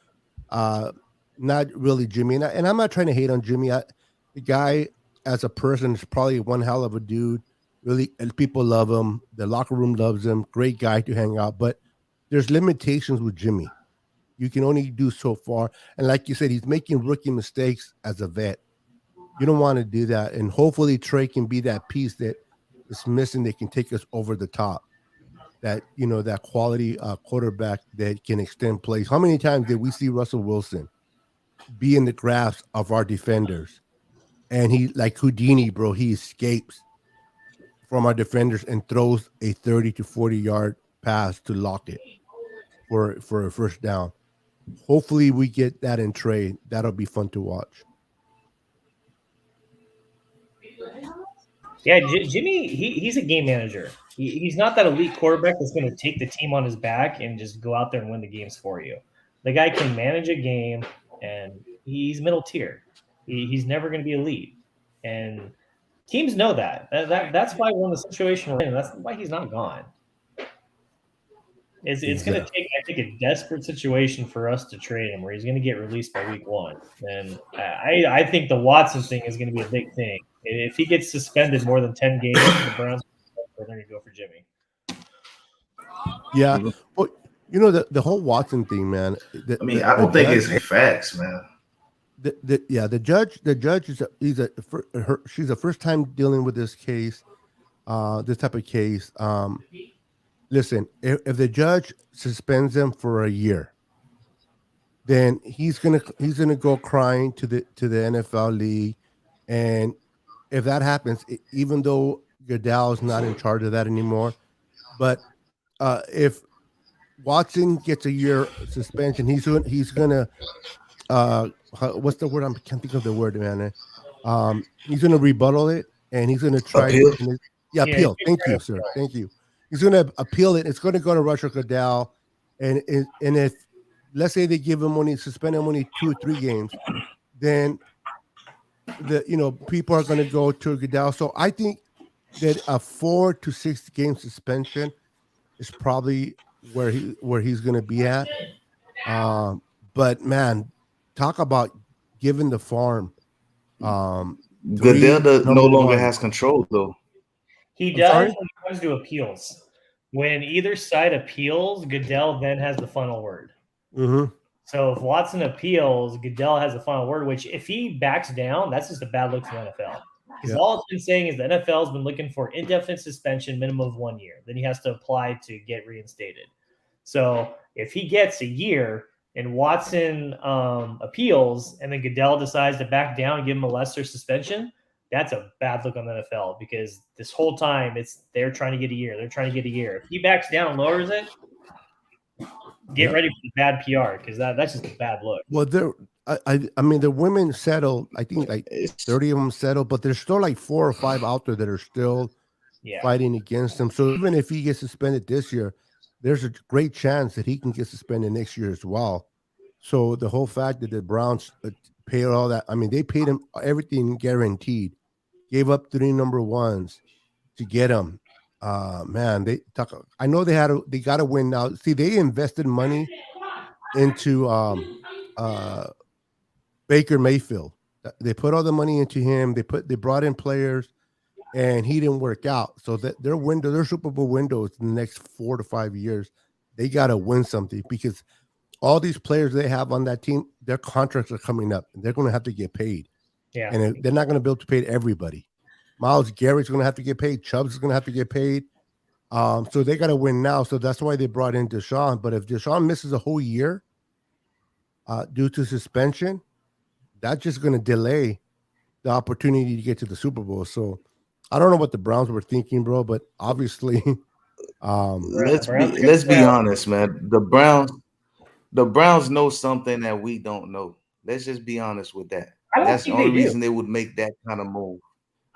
Not really Jimmy, and I'm not trying to hate on Jimmy. The guy as a person is probably one hell of a dude. Really, and people love him. The locker room loves him. Great guy to hang out, but there's limitations with Jimmy. You can only do so far, and like you said, he's making rookie mistakes as a vet. You don't want to do that, and hopefully Trey can be that piece that is missing. That can take us over the top. That that quality quarterback that can extend plays. How many times did we see Russell Wilson be in the grasp of our defenders, and he, like Houdini, bro, he escapes from our defenders and throws a 30 to 40 yard pass to lock it for a first down. Hopefully we get that in Trey. That'll be fun to watch. Yeah, Jimmy, he's a game manager. He's not that elite quarterback that's going to take the team on his back and just go out there and win the games for you. The guy can manage a game, and he's middle tier. He's never going to be elite, and teams know that. That's why we're in the situation we're in. That's why he's not gone. It's going to take, I think, a desperate situation for us to trade him, where he's going to get released by week 1. And I think the Watson thing is going to be a big thing. If he gets suspended more than 10 games, the Browns are going to go for Jimmy. Yeah, well, the whole Watson thing, man. I don't think it's facts, man. The judge she's a first time dealing with this case, this type of case. Listen, if the judge suspends him for a year, then he's gonna go crying to the NFL league, and if that happens, even though Goodell is not in charge of that anymore, but if Watson gets a year suspension, he's gonna what's the word? I can't think of the word, man. He's gonna rebuttal it, and he's gonna try appeal. Appeal. Thank you, sir. Thank you. He's going to appeal it. It's going to go to Roger Goodell, and if, let's say, they suspend him only 2 or 3 games, then people are going to go to Goodell. So I think that a 4 to 6 game suspension is probably where he's going to be at. But man, talk about giving the farm. Goodell no longer has control, though. He does when it comes to appeals. When either side appeals, Goodell then has the final word. Mm-hmm. So if Watson appeals, Goodell has the final word, which if he backs down, that's just a bad look for the NFL. Because all it's been saying is the NFL has been looking for indefinite suspension, minimum of 1 year. Then he has to apply to get reinstated. So if he gets a year and Watson appeals and then Goodell decides to back down and give him a lesser suspension, that's a bad look on the NFL, because this whole time they're trying to get a year. They're trying to get a year. If he backs down and lowers it, get ready for the bad PR, because that's just a bad look. Well, I mean, the women settled. I think like 30 of them settled, but there's still like 4 or 5 out there that are still fighting against him. So even if he gets suspended this year, there's a great chance that he can get suspended next year as well. So the whole fact that the Browns paid all that, I mean, they paid him everything guaranteed, gave up 3 number 1s to get him. Man, I know they got to win now. See, they invested money into Baker Mayfield. They put all the money into him. They brought in players, and he didn't work out. So that their Super Bowl window is in the next 4 to 5 years. They got to win something, because all these players they have on that team, their contracts are coming up, and they're going to have to get paid. Yeah, and they're not going to be able to pay everybody. Myles Garrett's going to have to get paid. Chubb's is going to have to get paid. So they got to win now. So that's why they brought in Deshaun. But if Deshaun misses a whole year due to suspension, that's just going to delay the opportunity to get to the Super Bowl. So I don't know what the Browns were thinking, bro, but obviously, let's be honest, man. The Browns know something that we don't know. Let's just be honest with that. That's the only reason they would make that kind of move.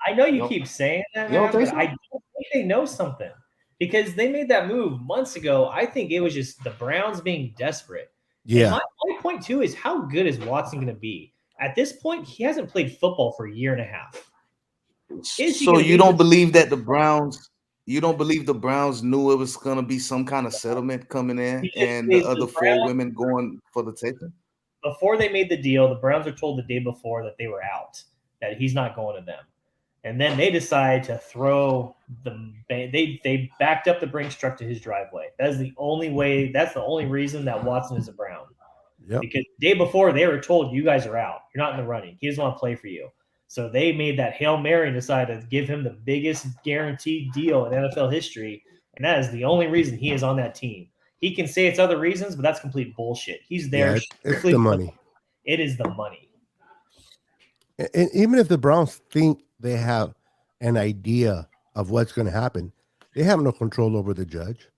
I know you keep saying that, man, but I don't think they know something because they made that move months ago. I think it was just the Browns being desperate. Yeah. And my point too is how good is Watson going to be? At this point, he hasn't played football for a year and a half. So you don't believe that the Browns? You don't believe the Browns knew it was going to be some kind of settlement coming in, and the other four women going for the taking? Before they made the deal, the Browns were told the day before that they were out, that he's not going to them. And then they decided to throw they backed up the Brinks truck to his driveway. That is the only way. That's the only reason that Watson is a Brown. Yep. Because the day before they were told you guys are out. You're not in the running. He doesn't want to play for you. So they made that Hail Mary and decided to give him the biggest guaranteed deal in NFL history. And that is the only reason he is on that team. He can say it's other reasons, but that's complete bullshit. He's there. Yeah, it's the money. It is the money. And even if the Browns think they have an idea of what's going to happen, they have no control over the judge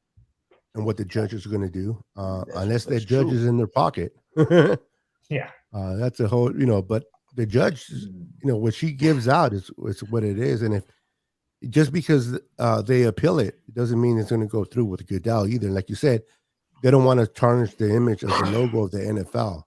and what the judge is going to do, unless the judge is in their pocket. Yeah. That's a whole, but the judge, what she gives out is what it is. And if just because they appeal it, it doesn't mean it's going to go through with Goodell either. Like you said, they don't want to tarnish the image of the logo of the NFL.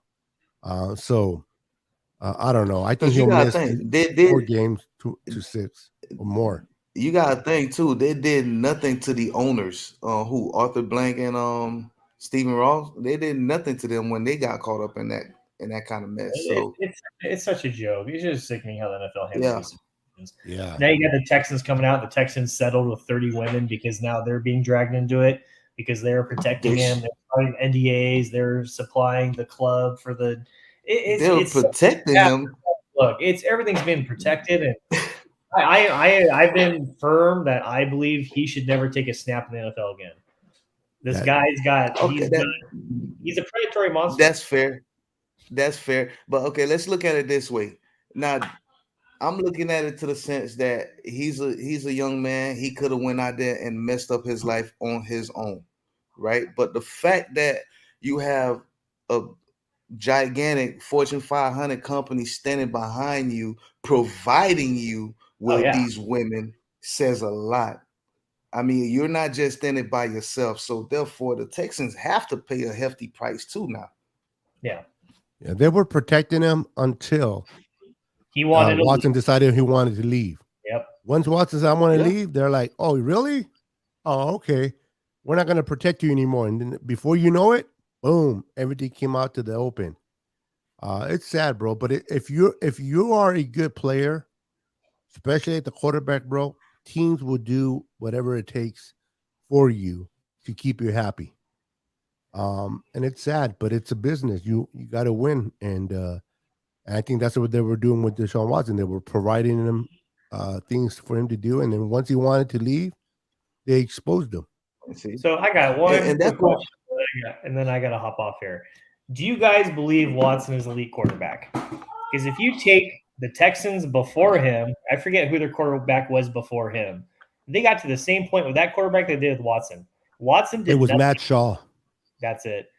I don't know. I think he'll miss 4 games to 6 or more. You got to think too. They did nothing to the owners, who Arthur Blank and Stephen Ross. They did nothing to them when they got caught up in that kind of mess. So it's such a joke. It's just sickening how the NFL handles these situations. Yeah. Now you got the Texans coming out. The Texans settled with 30 women because now they're being dragged into it because they're protecting him. They're signing NDAs. They're supplying the club for the. It's protecting him. Look, everything's been protected, and I've been firm that I believe he should never take a snap in the NFL again. This guy's got he's a predatory monster. That's fair. But okay, let's look at it this way. Now, I'm looking at it to the sense that he's a young man. He could have went out there and messed up his life on his own, right? But the fact that you have a gigantic Fortune 500 company standing behind you, providing you with these women, says a lot. I mean, you're not just standing by yourself. So therefore, the Texans have to pay a hefty price too now. Yeah. Yeah, they were protecting him until Watson decided he wanted to leave. Yep. Once Watson said, I want to leave, they're like, oh, really? Oh, okay. We're not going to protect you anymore. And then before you know it, boom, everything came out to the open. It's sad, bro. But if you are a good player, especially at the quarterback, bro, teams will do whatever it takes for you to keep you happy. And it's sad, but it's a business. You got to win. And I think that's what they were doing with Deshaun Watson. They were providing him things for him to do. And then once he wanted to leave, they exposed him. So I got one question, and then I got to hop off here. Do you guys believe Watson is elite quarterback? Because if you take the Texans before him, I forget who their quarterback was before him. They got to the same point with that quarterback they did with Watson. It was Matt Shaw. That's it.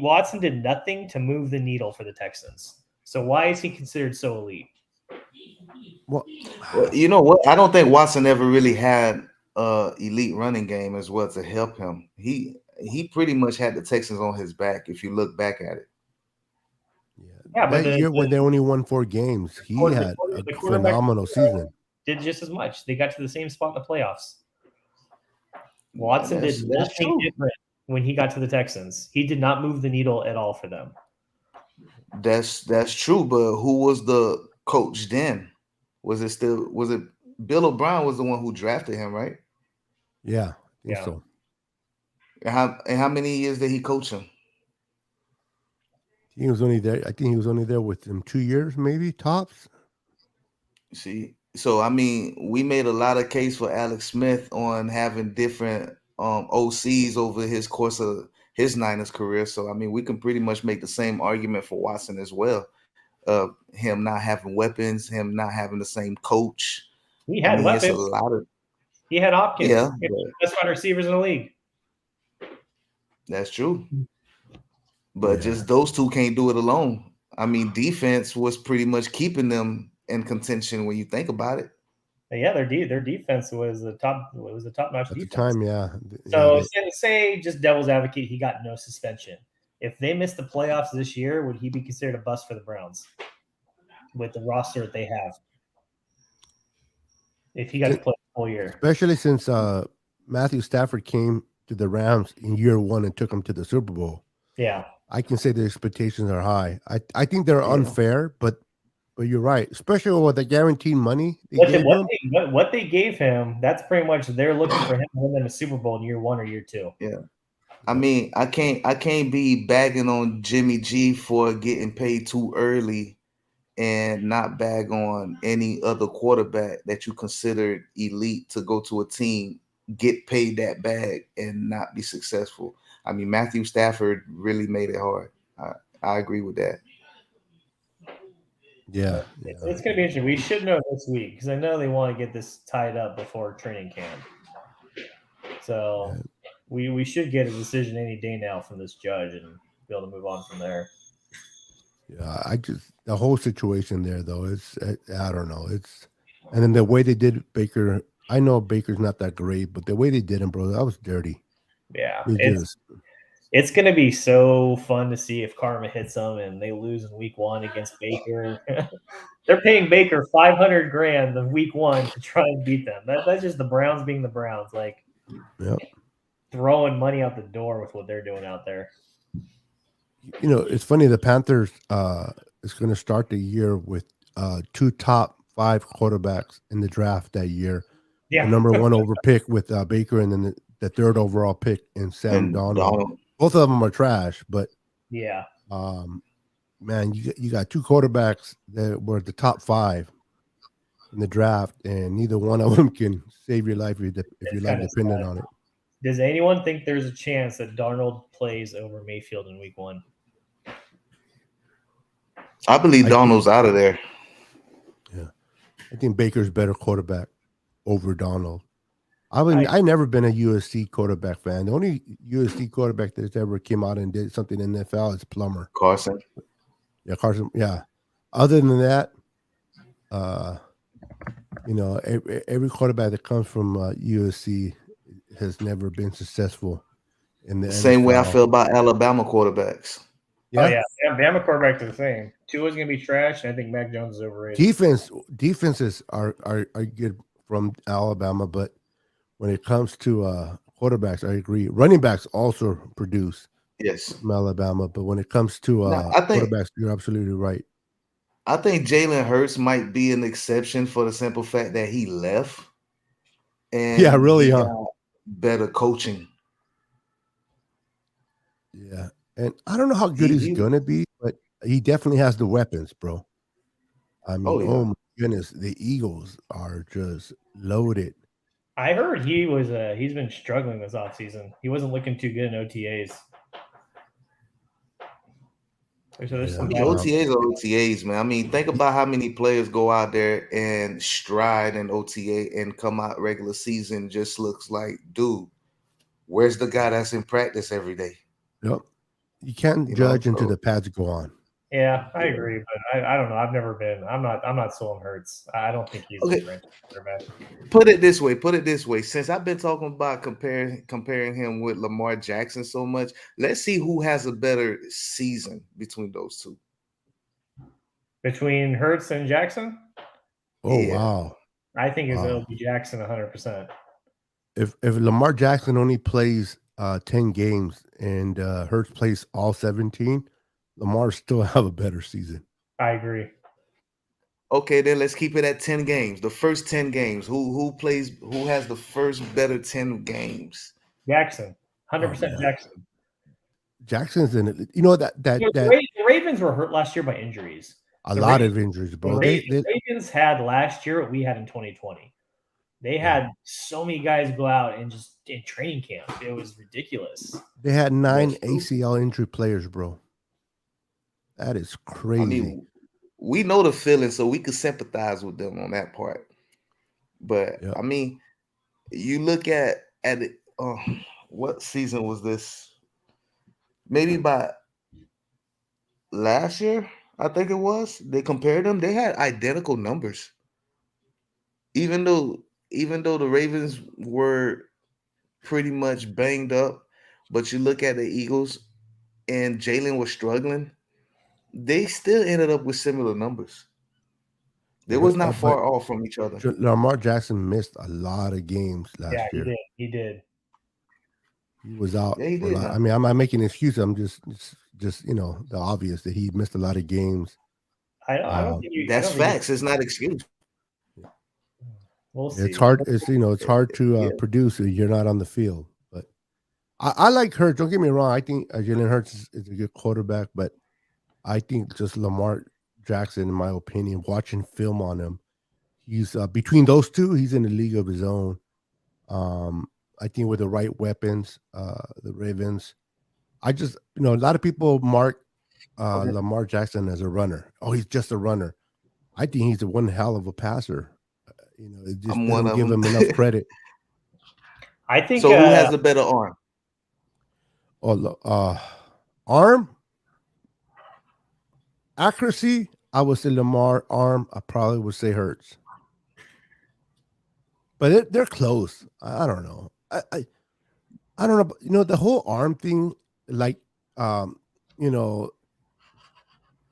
Watson did nothing to move the needle for the Texans. So why is he considered so elite? Well, you know what? I don't think Watson ever really had elite running game as well to help him. He pretty much had the Texans on his back if you look back at it. Yeah, but that year when they only won 4 games, he had a phenomenal season. Did just as much. They got to the same spot in the playoffs. Watson did nothing different when he got to the Texans. He did not move the needle at all for them. That's true, but who was the coach then? Was it Bill O'Brien was the one who drafted him, right? Yeah, I think so. And how many years did he coach him? He was only there. I think he was only there with him 2 years, maybe tops. See, so I mean, we made a lot of case for Alex Smith on having different OCs over his course of his Niners career. So I mean, we can pretty much make the same argument for Watson as well. Him not having weapons, him not having the same coach. He had weapons. He had Hopkins. Yeah, he was the best wide receivers in the league. That's true. But just those two can't do it alone. I mean, defense was pretty much keeping them in contention when you think about it. Yeah, their defense was the top. It was the top notch At the defense. time, yeah. So say just devil's advocate, he got no suspension. If they miss the playoffs this year, would he be considered a bust for the Browns with the roster that they have? If he got to play the whole year, especially since Matthew Stafford came to the Rams in year 1 and took them to the Super Bowl. Yeah, I can say the expectations are high. I think they're unfair, but you're right, especially with the guaranteed money what they gave him. That's pretty much they're looking for him to win them a Super Bowl in year 1 or year 2. Yeah. I mean, I can't be bagging on Jimmy G for getting paid too early and not bag on any other quarterback that you considered elite to go to a team, get paid that bag and not be successful. I mean, Matthew Stafford really made it hard. I agree with that. Yeah. It's going to be interesting. We should know this week because I know they want to get this tied up before training camp. So we should get a decision any day now from this judge and be able to move on from there. Yeah, the whole situation there though is I don't know. And then the way they did Baker. I know Baker's not that great, but the way they did him, bro, that was dirty. Yeah, it's going to be so fun to see if Karma hits them and they lose in week 1 against Baker. They're paying Baker $500,000 in week 1 to try and beat them. That's just the Browns being the Browns, like throwing money out the door with what they're doing out there. You know, it's funny. The Panthers is going to start the year with 2 top 5 quarterbacks in the draft that year. Yeah, the number 1 over pick with Baker, and then the 3rd overall pick in Sam Darnold. Both of them are trash, but man, you got 2 quarterbacks that were the top 5 in the draft, and neither one of them can save your life if your life depended on it. Does anyone think there's a chance that Darnold plays over Mayfield in week 1? I believe Darnold's out of there. Yeah, I think Baker's better quarterback over Darnold. I've never been a USC quarterback fan. The only USC quarterback that's ever came out and did something in the NFL is Plummer. Carson. Yeah, Carson. Yeah. Other than that, you know, every quarterback that comes from USC has never been successful in the same NFL. way I feel about Alabama quarterbacks. Yeah. Oh, yeah. Alabama quarterbacks are the same. Tua's going to be trash, and I think Mac Jones is overrated. Defenses are good from Alabama, but when it comes to quarterbacks, I agree. Running backs also produce from Alabama, but when it comes to quarterbacks, you're absolutely right. I think Jalen Hurts might be an exception for the simple fact that he left. And really, better coaching. Yeah, and I don't know how good he's gonna be, but he definitely has the weapons, bro. I mean, oh my goodness, the Eagles are just loaded. I heard he's been struggling this offseason. He wasn't looking too good in OTAs. OTAs are OTAs, man. I mean, think about how many players go out there and stride in OTA and come out regular season just looks like, dude, where's the guy that's in practice every day? Yep. You can't judge until the pads go on. Yeah, I agree, but I don't know. I've never been. I'm not sold on Hurts. I don't think he's a great quarterback. Put it this way. Since I've been talking about comparing him with Lamar Jackson so much, let's see who has a better season between those two. Between Hurts and Jackson? Oh wow! I think it'll be Jackson 100%. If Lamar Jackson only plays 10 games and Hurts plays all 17. Lamar still have a better season. I agree. Okay, then let's keep it at 10 games. The first 10 games. Who has the first better 10 games? Jackson. 100% Jackson. Jackson's in it. You know that the Ravens were hurt last year by injuries. A lot of injuries, bro. The Ravens had last year what we had in 2020. They had so many guys go out and just in training camp. It was ridiculous. They had 9 ACL injury players, bro. That is crazy. I mean, we know the feeling, so we could sympathize with them on that part. But I mean, you look at it. What season was this? Maybe by last year, I think it was. They compared them. They had identical numbers. even though the Ravens were pretty much banged up, but you look at the Eagles and Jalen was struggling, they still ended up with similar numbers. They was not But far off from each other. Lamar Jackson missed a lot of games Yeah, last year. he did. He was out Yeah, he for a did. lot. I mean, I'm not making an excuse. I'm just the obvious that he missed a lot of games. I don't think you. That's facts. It's not excuse. We'll see. It's hard. It's hard to produce if you're not on the field. But I like Hurts. Don't get me wrong. I think Jalen Hurts is a good quarterback, but I think just Lamar Jackson, in my opinion, watching film on him, he's between those two, he's in a league of his own. I think with the right weapons, the Ravens. I just, a lot of people mark Lamar Jackson as a runner. Oh, he's just a runner. I think he's a one hell of a passer. It just doesn't give him enough credit. I think. So who has the better arm? Arm accuracy, I would say Lamar. Arm, I probably would say Hurts. But they're close. I don't know. I don't know. The whole arm thing, like,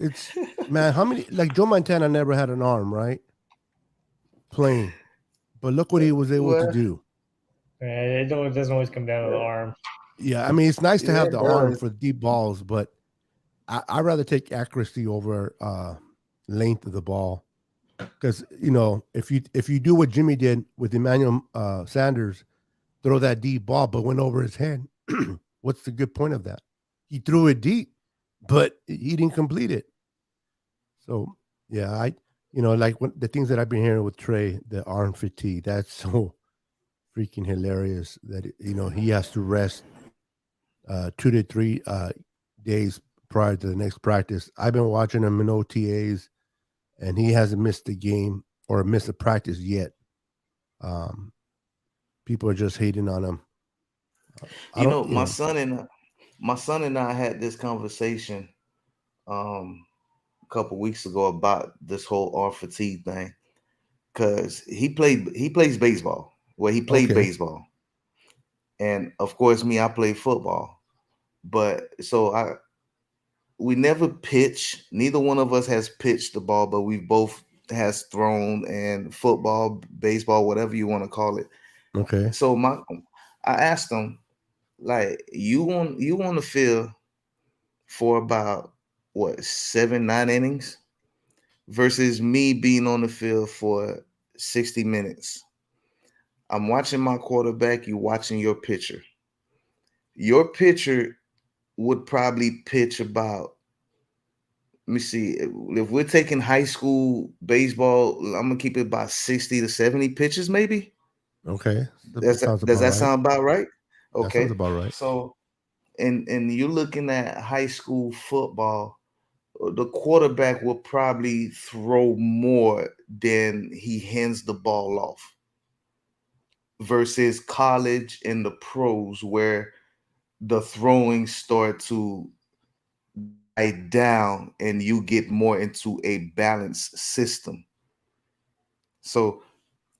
it's man. How many? Like Joe Montana never had an arm, right? Playing, but look what he was able to do. It doesn't always come down to the arm. Yeah, I mean, it's nice to have the arm for deep balls, but I'd rather take accuracy over length of the ball. Because if you do what Jimmy did with Emmanuel Sanders, throw that deep ball, but went over his head, what's the good point of that? He threw it deep, but he didn't complete it. So yeah, like the things that I've been hearing with Trey, the arm fatigue, that's so freaking hilarious that he has to rest 2 to 3 days prior to the next practice. I've been watching him in OTAs, and he hasn't missed a game or missed a practice yet. People are just hating on him. My son and I had this conversation a couple weeks ago about this whole arm fatigue thing, because he plays baseball. Well, he played baseball, and of course, I play football. But so we never pitch. Neither one of us has pitched the ball, but we both has thrown, and football, baseball, whatever you want to call it. Okay. So I asked him, like, you on the field for about what 7-9 innings versus me being on the field for 60 minutes. I'm watching my quarterback, you watching your pitcher. Your pitcher would probably pitch about, let me see, if we're taking high school baseball, I'm gonna keep it about 60 to 70 pitches, maybe. Okay. Does that sound about right? Okay. That sounds about right. So and you're looking at high school football, the quarterback will probably throw more than he hands the ball off, versus college and the pros, where the throwing start to die down and you get more into a balanced system. So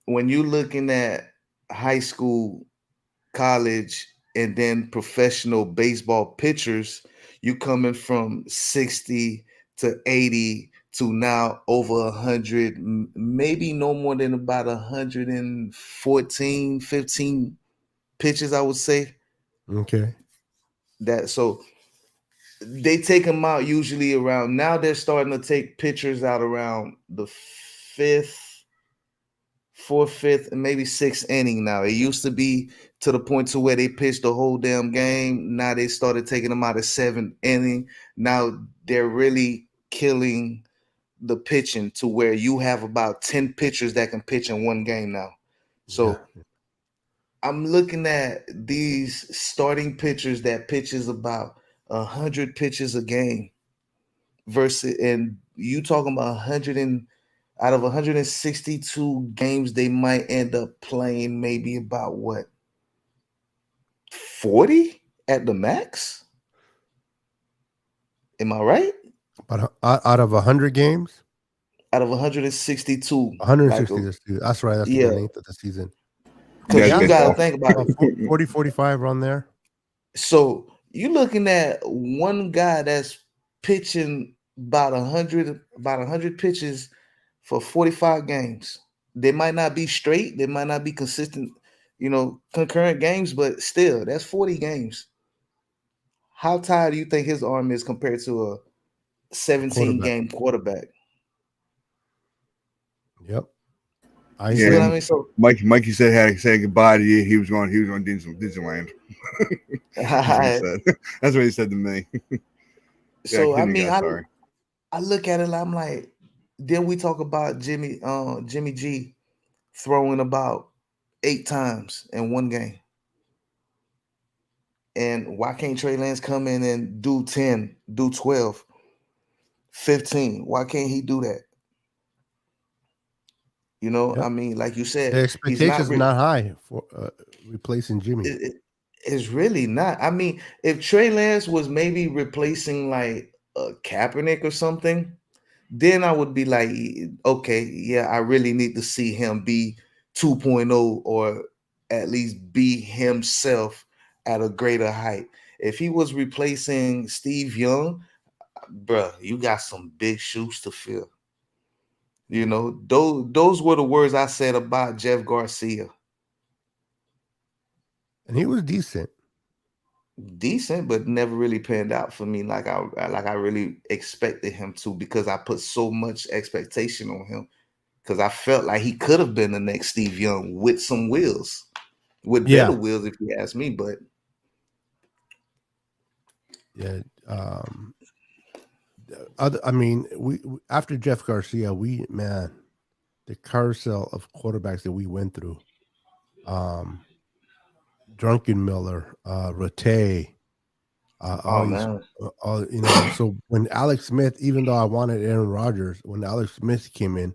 when you're looking at high school, college, and then professional baseball pitchers, you coming from 60 to 80 to now over 100, maybe no more than about 114, 15 pitches, I would say. Okay. So they take them out usually around, now they're starting to take pitchers out around the 4th, 5th, and maybe 6th inning now. It used to be to the point to where they pitched the whole damn game. Now they started taking them out of 7th inning. Now they're really killing the pitching to where you have about 10 pitchers that can pitch in one game now. So I'm looking at these starting pitchers that pitches about 100 pitches a game versus, and you talking about 100 and out of 162 games, they might end up playing maybe about what, 40 at the max? Am I right? But out of 100 games? out of 162. 160. That's right. That's yeah. the length of the season. Because Yeah, you got to think about 40, 45 on there. So you're looking at one guy that's pitching about 100 pitches for 45 games. They might not be straight, they might not be consistent, concurrent games, but still, that's 40 games. How tired do you think his arm is compared to a 17-game quarterback? Yep. You see what I mean? So Mikey said goodbye to you. He was going Disneyland. That's what he said. That's what he said to me. So I mean, I look at it, I'm like, then we talk about Jimmy G throwing about 8 times in one game. And why can't Trey Lance come in and do 10, do 12, 15? Why can't he do that? I mean, like you said, the expectation's not high for replacing Jimmy. It's really not. I mean, if Trey Lance was maybe replacing like Kaepernick or something, then I would be like, okay, yeah, I really need to see him be 2.0 or at least be himself at a greater height. If he was replacing Steve Young, bruh, you got some big shoes to fill. Those were the words I said about Jeff Garcia. And he was decent, but never really panned out for me like I really expected him to, because I put so much expectation on him, because I felt like he could have been the next Steve Young with some wheels, with better wheels, if you ask me. But yeah, I mean, we after Jeff Garcia, the carousel of quarterbacks that we went through, Drunken Miller, Rattay, so when Alex Smith, even though I wanted Aaron Rodgers, when Alex Smith came in,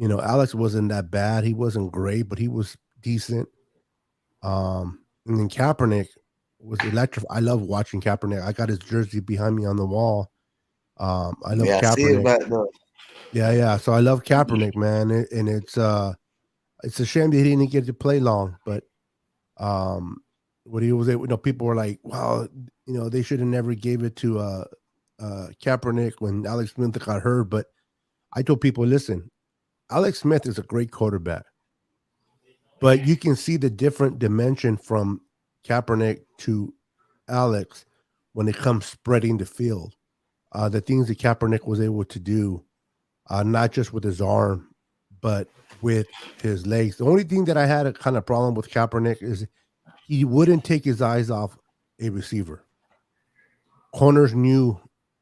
Alex wasn't that bad. He wasn't great, but he was decent. And then Kaepernick was electric. I love watching Kaepernick. I got his jersey behind me on the wall. I love Kaepernick. Yeah. So I love Kaepernick, man. And it's a shame that he didn't get to play long, but what he was able, people were like, wow, they should have never gave it to Kaepernick when Alex Smith got hurt. But I told people, listen, Alex Smith is a great quarterback, but you can see the different dimension from Kaepernick to Alex when it comes spreading the field. The things that Kaepernick was able to do, not just with his arm, but with his legs. The only thing that I had a kind of problem with Kaepernick is he wouldn't take his eyes off a receiver. Corners knew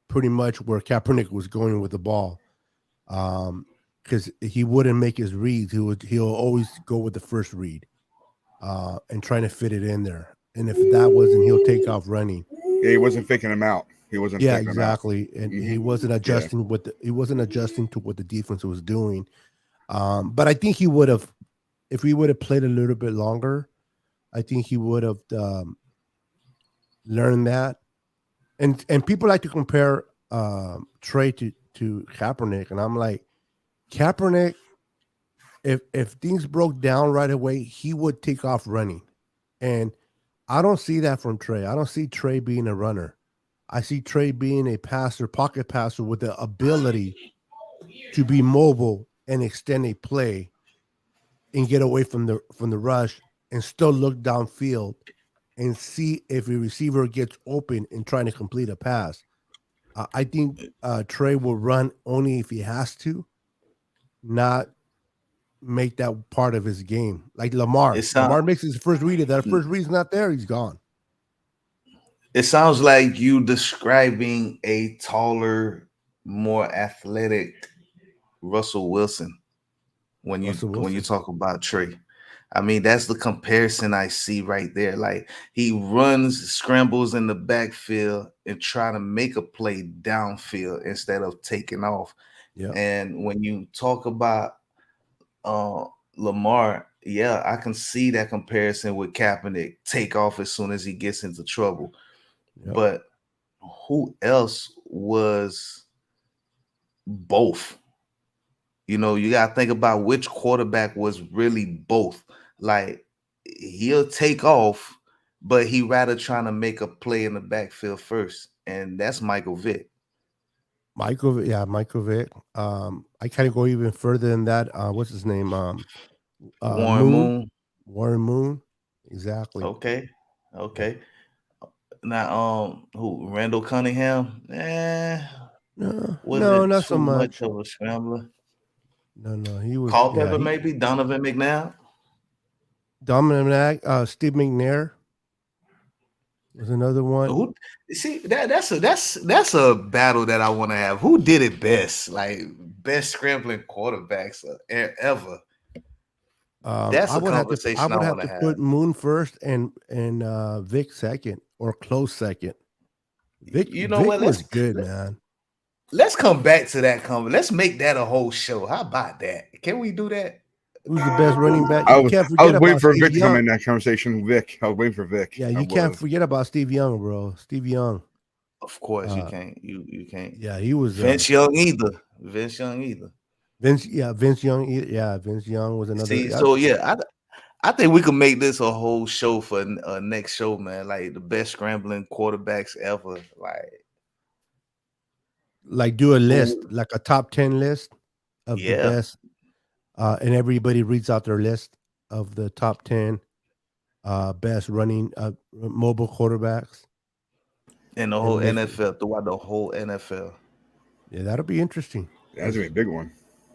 pretty much where Kaepernick was going with the ball, because he wouldn't make his reads. He'll always go with the first read, and trying to fit it in there. And if that wasn't, he'll take off running. Yeah, he wasn't faking him out. He wasn't. Yeah, exactly. And he wasn't adjusting he wasn't adjusting to what the defense was doing. But I think he would have, if we would have played a little bit longer, I think he would have learned that. And people like to compare Trey to Kaepernick, and I'm like, Kaepernick, if things broke down right away, he would take off running. And I don't see that from Trey. I don't see Trey being a runner. I see Trey being a passer, pocket passer with the ability to be mobile and extend a play and get away from the rush and still look downfield and see if a receiver gets open and trying to complete a pass. I think Trey will run only if he has to, not make that part of his game. Like Lamar. Lamar makes his first read. If that first read's not there, he's gone. It sounds like you describing a taller, more athletic Russell Wilson when you talk about Trey. I mean, that's the comparison I see right there. Like, he runs, scrambles in the backfield and try to make a play downfield instead of taking off. Yeah. And when you talk about Lamar, yeah, I can see that comparison with Kaepernick, take off as soon as he gets into trouble. Yep. But who else was both? You know, you gotta think about which quarterback was really both. Like he'll take off, but he rather trying to make a play in the backfield first, and that's Michael Vick. Michael Vick. I kind of go even further than that. What's his name? Warren Moon. Moon. Warren Moon. Exactly. Okay. Now, who? Randall Cunningham? Was No, it not so too much much. of a scrambler? No, he was. Culpepper, maybe Donovan McNabb. Dominic, Steve McNair was another one. Who? See, that's a battle that I want to have. Who did it best? Like best scrambling quarterbacks ever. That's a conversation I want to have. Put Moon first and Vic second or close second. Vic, you know Vic what? Was good, man. Let's come back to that comment. Let's make that a whole show. How about that? Can we do that? Who's the best running back? I was waiting for Vic to come in that conversation. Vic. I was waiting for Vic. Yeah, you can't forget about Steve Young, bro. Steve Young. Of course, you can't. You can't. Yeah, he was Vince Young either. Vince Young. Yeah, Vince Young was another. See, so yeah, I think we could make this a whole show for next show, man. Like the best scrambling quarterbacks ever. Like do a list, like a top 10 list of the best, and everybody reads out their list of the top 10 best running mobile quarterbacks in the whole NFL, throughout the whole NFL. Yeah, that'll be interesting. That's gonna be a big one.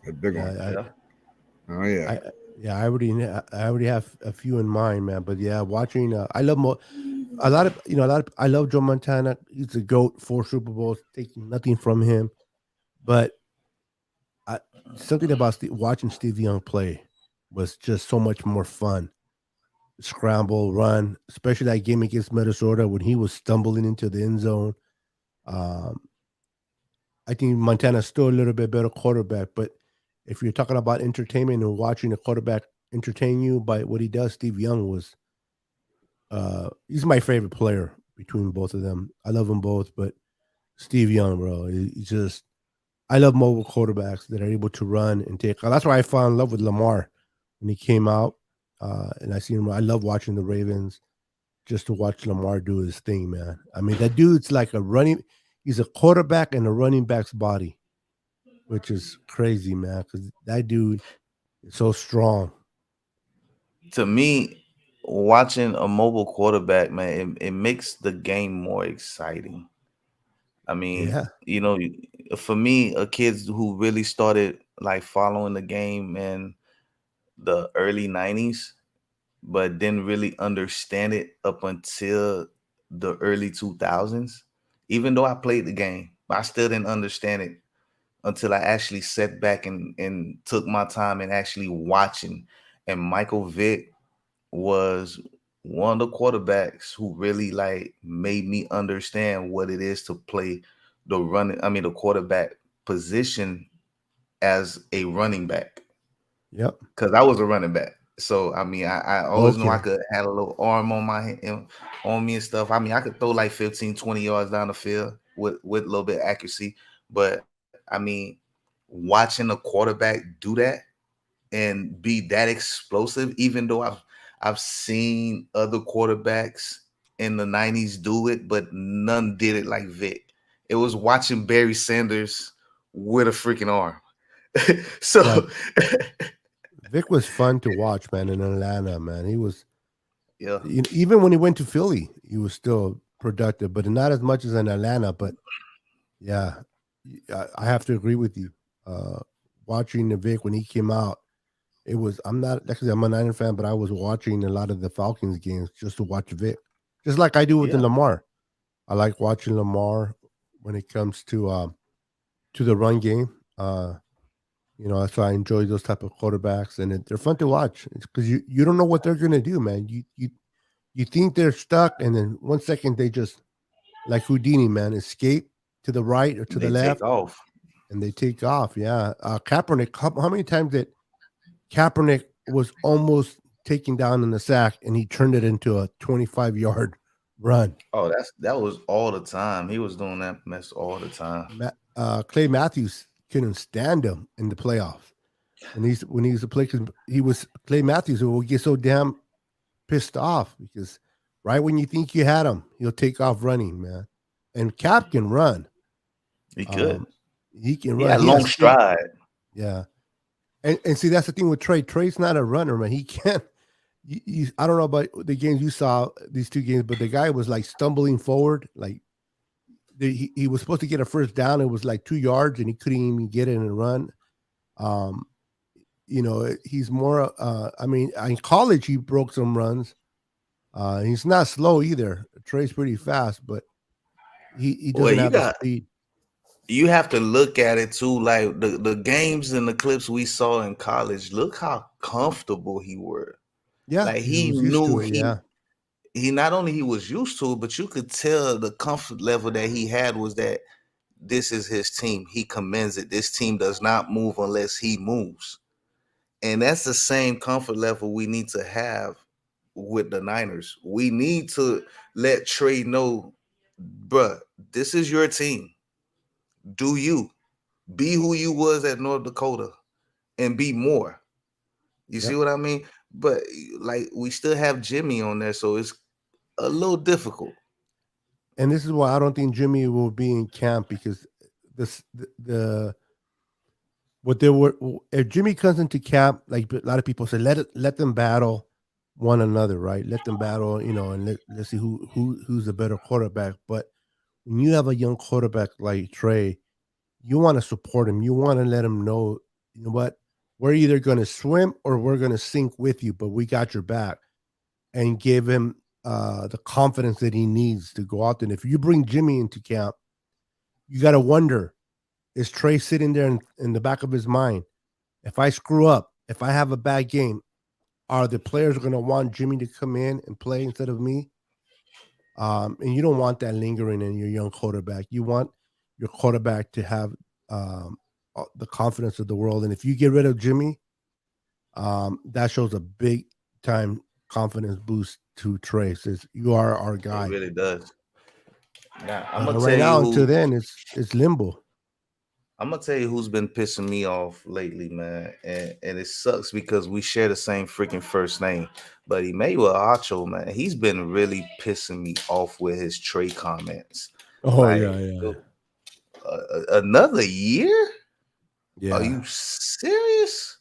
A big one. Oh yeah. I already have a few in mind, man. But yeah, watching, I love I love Joe Montana. He's the GOAT, 4 Super Bowls, taking nothing from him. But something about watching Steve Young play was just so much more fun. Scramble, run, especially that game against Minnesota when he was stumbling into the end zone. I think Montana's still a little bit better quarterback, but if you're talking about entertainment and watching a quarterback entertain you by what he does, Steve Young was he's my favorite player between both of them. I love them both, but Steve Young, bro, he's just, I love mobile quarterbacks that are able to run and take. That's why I fell in love with Lamar when he came out. And I see him. I love watching the Ravens just to watch Lamar do his thing, man. I mean, that dude's like he's a quarterback in a running back's body, which is crazy, man, because that dude is so strong. To me, watching a mobile quarterback, man, it makes the game more exciting. I mean, for me, a kids who really started like following the game in the early 90s, but didn't really understand it up until the early 2000s. Even though I played the game, I still didn't understand it until I actually sat back and took my time and actually watching. And Michael Vick was one of the quarterbacks who really like made me understand what it is to play the quarterback position as a running back. Yep. Because I was a running back. So I mean, I always knew I could have a little arm on me and stuff. I mean, I could throw like 15, 20 yards down the field with a little bit of accuracy. But I mean, watching a quarterback do that and be that explosive, even though I've seen other quarterbacks in the 90s do it, but none did it like Vic. It was watching Barry Sanders with a freaking arm. So Vic was fun to watch, man, in Atlanta, man. He was, even when he went to Philly, he was still productive, but not as much as in Atlanta. But yeah, I have to agree with you. Watching the Vic when he came out, it was, I'm a Niner fan, but I was watching a lot of the Falcons games just to watch Vic, just like I do with the Lamar. I like watching Lamar when it comes to the run game. That's why I enjoy those type of quarterbacks, and they're fun to watch. It's because you don't know what they're gonna do, man. You think they're stuck, and then 1 second they just, like Houdini, man, escape to the right or to the left, and they take off. Yeah, Kaepernick. How many times that Kaepernick was almost taken down in the sack, and he turned it into a 25-yard run? Oh, that was all the time. He was doing that mess all the time. Clay Matthews couldn't stand him in the playoffs. when he used to play, because he was Clay Matthews, who will get so damn pissed off because right when you think you had him, he'll take off running, man. And Cap can run. He could. He can He run. had long stride. Yeah. And see, that's the thing with Trey. Trey's not a runner, man. He can't. I don't know about the games you saw, these two games, but the guy was like stumbling forward. Like he was supposed to get a first down. It was like 2 yards and he couldn't even get it and run. He's more, I mean, in college, he broke some runs. He's not slow either. Trey's pretty fast, but he doesn't have the speed. You have to look at it too, like the games and the clips we saw in college. Look how comfortable he were. Yeah, like he knew he not only he was used to it, but you could tell the comfort level that he had was that this is his team. He commends it. This team does not move unless he moves, and that's the same comfort level we need to have with the Niners. We need to let Trey know, bruh, this is your team. Do you be who you was at North Dakota and be more? You see what I mean? But like we still have Jimmy on there, so it's a little difficult. And this is why I don't think Jimmy will be in camp, because what they were, if Jimmy comes into camp, like a lot of people say, let them battle one another, right? Let them battle, and let's see who's the better quarterback. But when you have a young quarterback like Trey, you want to support him. You want to let him know, you know what, we're either going to swim or we're going to sink with you, but we got your back, and give him the confidence that he needs to go out there. And if you bring Jimmy into camp, you got to wonder, is Trey sitting there in the back of his mind? If I screw up, if I have a bad game, are the players going to want Jimmy to come in and play instead of me? And you don't want that lingering in your young quarterback. You want your quarterback to have the confidence of the world. And if you get rid of Jimmy, that shows a big time confidence boost to Trey. Says, you are our guy. It really does. Now, I'm gonna right now until then it's limbo. I'm gonna tell you who's been pissing me off lately, man, and it sucks because we share the same freaking first name. But Emmanuel Acho, man, he's been really pissing me off with his Trey comments. Oh, like, yeah. Another year? Yeah. Are you serious?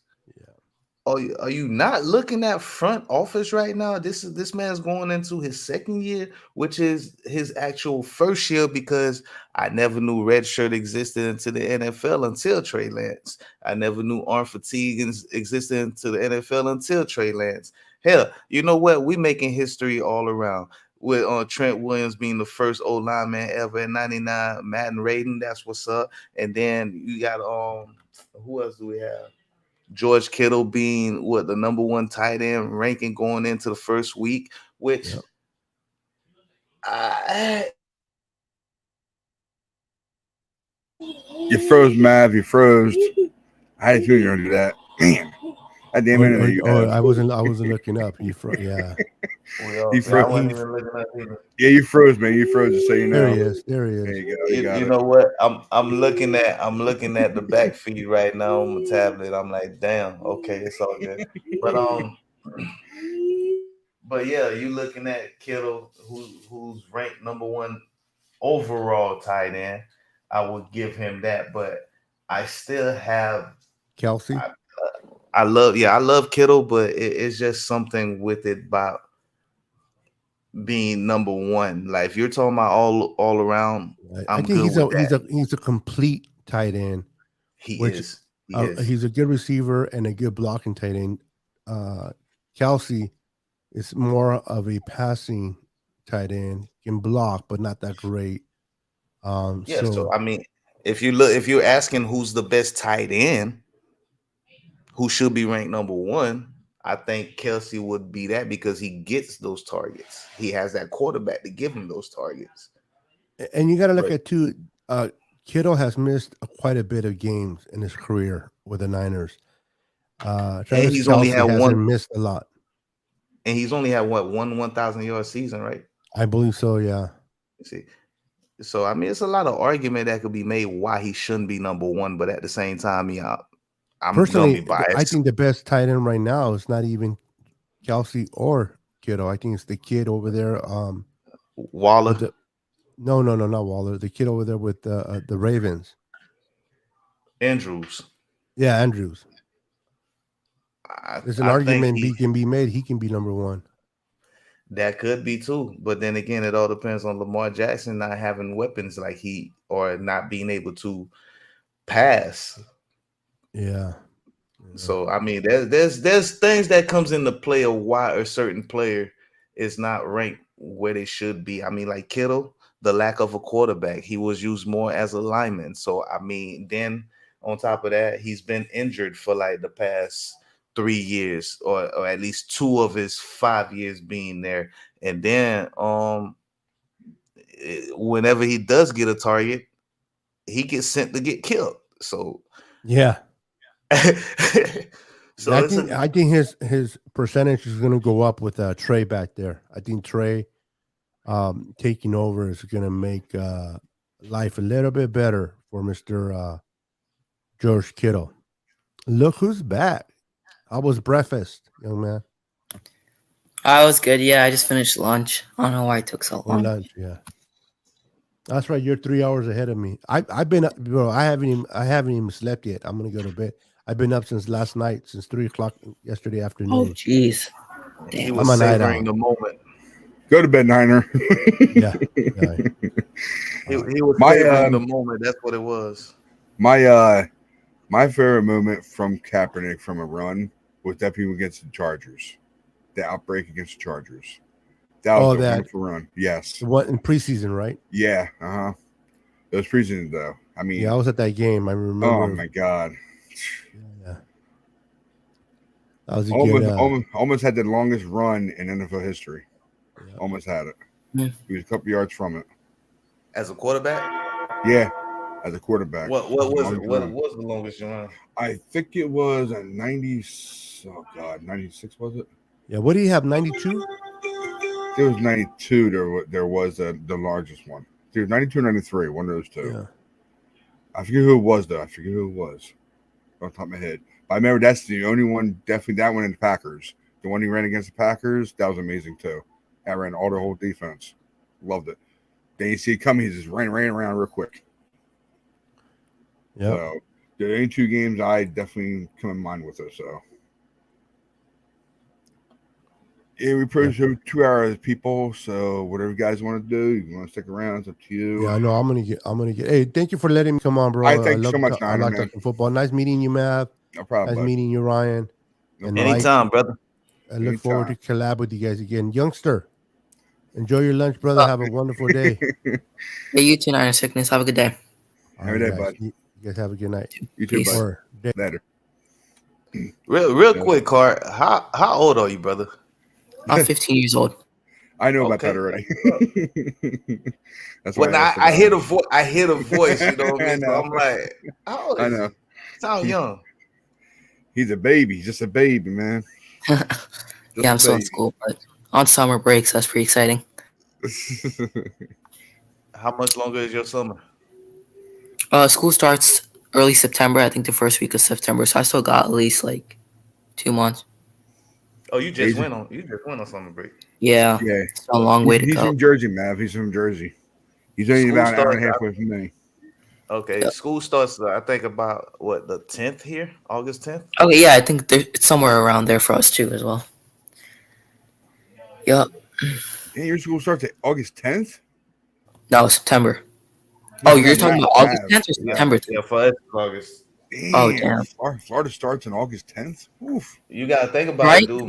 Are you not looking at front office right now? This man's going into his second year, which is his actual first year, because I never knew red shirt existed into the NFL until Trey Lance. I never knew arm fatigue existed into the NFL until Trey Lance. Hell, you know what? We making history all around with Trent Williams being the first old lineman ever in '99. Madden rating, that's what's up. And then you got who else do we have? George Kittle being the number one tight end ranking going into the first week, which you froze, Mav. You froze. I didn't think you were gonna do that, man. I damn it! I wasn't looking up. You froze. Yeah. You froze. Yeah, you froze, man. You froze. Just so you know. There he is. There you go. You know what? I'm looking at the back feed right now on my tablet. I'm like, damn. Okay, it's all good. But yeah, you looking at Kittle, who's ranked number one overall tight end. I would give him that, but I still have Kelsey. I love Kittle, but it's just something with it about being number one. Like if you're talking about all around, I think he's a complete tight end. He's a good receiver and a good blocking tight end. Kelsey is more of a passing tight end, can block, but not that great. So I mean, if you're asking who's the best tight end, who should be ranked number one, I think Kelsey would be that, because he gets those targets. He has that quarterback to give him those targets. And you got to look at too. Kittle has missed quite a bit of games in his career with the Niners. He's only had one. Missed a lot. And he's only had one 1,000-yard season, right? I believe so. Yeah. See, so I mean, it's a lot of argument that could be made why he shouldn't be number one, but at the same time, I'm Personally, gonna be biased. I think the best tight end right now is not even Kelsey or Kittle. I think it's the kid over there. Waller. No, not Waller. The kid over there with the Ravens. Andrews. Yeah, Andrews. There's an argument can be made. He can be number one. That could be too, but then again, it all depends on Lamar Jackson not having weapons like he or not being able to pass. Yeah. So I mean, there's things that comes into play of why a certain player is not ranked where they should be. I mean, like Kittle, the lack of a quarterback, he was used more as a lineman. So I mean, then on top of that, he's been injured for like the past 3 years, or at least 2 of his 5 years being there. And then whenever he does get a target, he gets sent to get killed. So yeah. So I think his percentage is going to go up with Trey back there. I think Trey taking over is going to make life a little bit better for Mr. George Kittle. Look who's back. How was breakfast, young man? I was good. Yeah, I just finished lunch. I don't know why it took so Or long. lunch, yeah. That's right. You're 3 hours ahead of me. I've been up, bro. I haven't even slept yet. I'm gonna go to bed. I've been up since last night, since 3:00 yesterday afternoon. Oh, jeez. He was savoring the moment. Go to bed, Niner. Yeah. He was savoring the moment. That's what it was. My favorite moment from Kaepernick from a run was definitely against the Chargers. The outbreak against the Chargers. That was a wonderful run. Yes. What in preseason, right? Yeah. It was preseason though. I mean, yeah, I was at that game. I remember. Oh my God. Yeah. That was almost had the longest run in NFL history. Yeah. Almost had it. Yeah. He was a couple yards from it. As a quarterback? Yeah. As a quarterback. What was it? What was the longest run? I think it was a 90. Oh God, 96 was it? Yeah. What do you have? 92? It was 92. There was the largest one. It was 92 or 93. One of those two. Yeah. I forget who it was though. Off the top of my head. But I remember that's the only one. Definitely that one in the Packers. The one he ran against the Packers. That was amazing too. I ran all the whole defense. Loved it. Then you see it coming. He just ran around real quick. Yeah. So the only 2 games I definitely come in mind with it. So yeah, we pretty sure 2 hours, people. So whatever you guys want to do, you want to stick around, it's up to you. Yeah, I know. I'm gonna get. Hey, thank you for letting me come on, bro. I thank you so much, I like talking football. Nice meeting you, Mav. No problem. Nice meeting you, Ryan. No and anytime, Mike. Brother. I look forward to collab with you guys again. Youngster, enjoy your lunch, brother. Have a wonderful day. Hey, you too, Niner Sickness. Have a good day. Have a good day, bud. You guys have a good night. You too, bud. Later. Real quick, Cart. How old are you, brother? I'm 15 years old. I know about that already. That's why I hear the voice. I hear the voice. You know what I mean? So I'm like, how old is I know. Sound young. He's a baby. He's just a baby, man. Yeah, I'm still in school, but on summer breaks, that's pretty exciting. How much longer is your summer? School starts early September. I think the first week of September. So I still got at least like 2 months. Oh, you just went on summer break. Yeah. It's a long way to go. He's from Jersey, Mav. He's from Jersey. He's only about an hour and a half away from me. Okay, yep. School starts, I think, about the 10th here, August 10th. Okay, yeah, I think it's somewhere around there for us too as well. Yep. And your school starts at August 10th? No, September. Oh, you're talking about August 10th or September 10th? Yeah, for us, August. Damn, oh, damn. Florida starts on August 10th? Oof. You got to think about it, dude.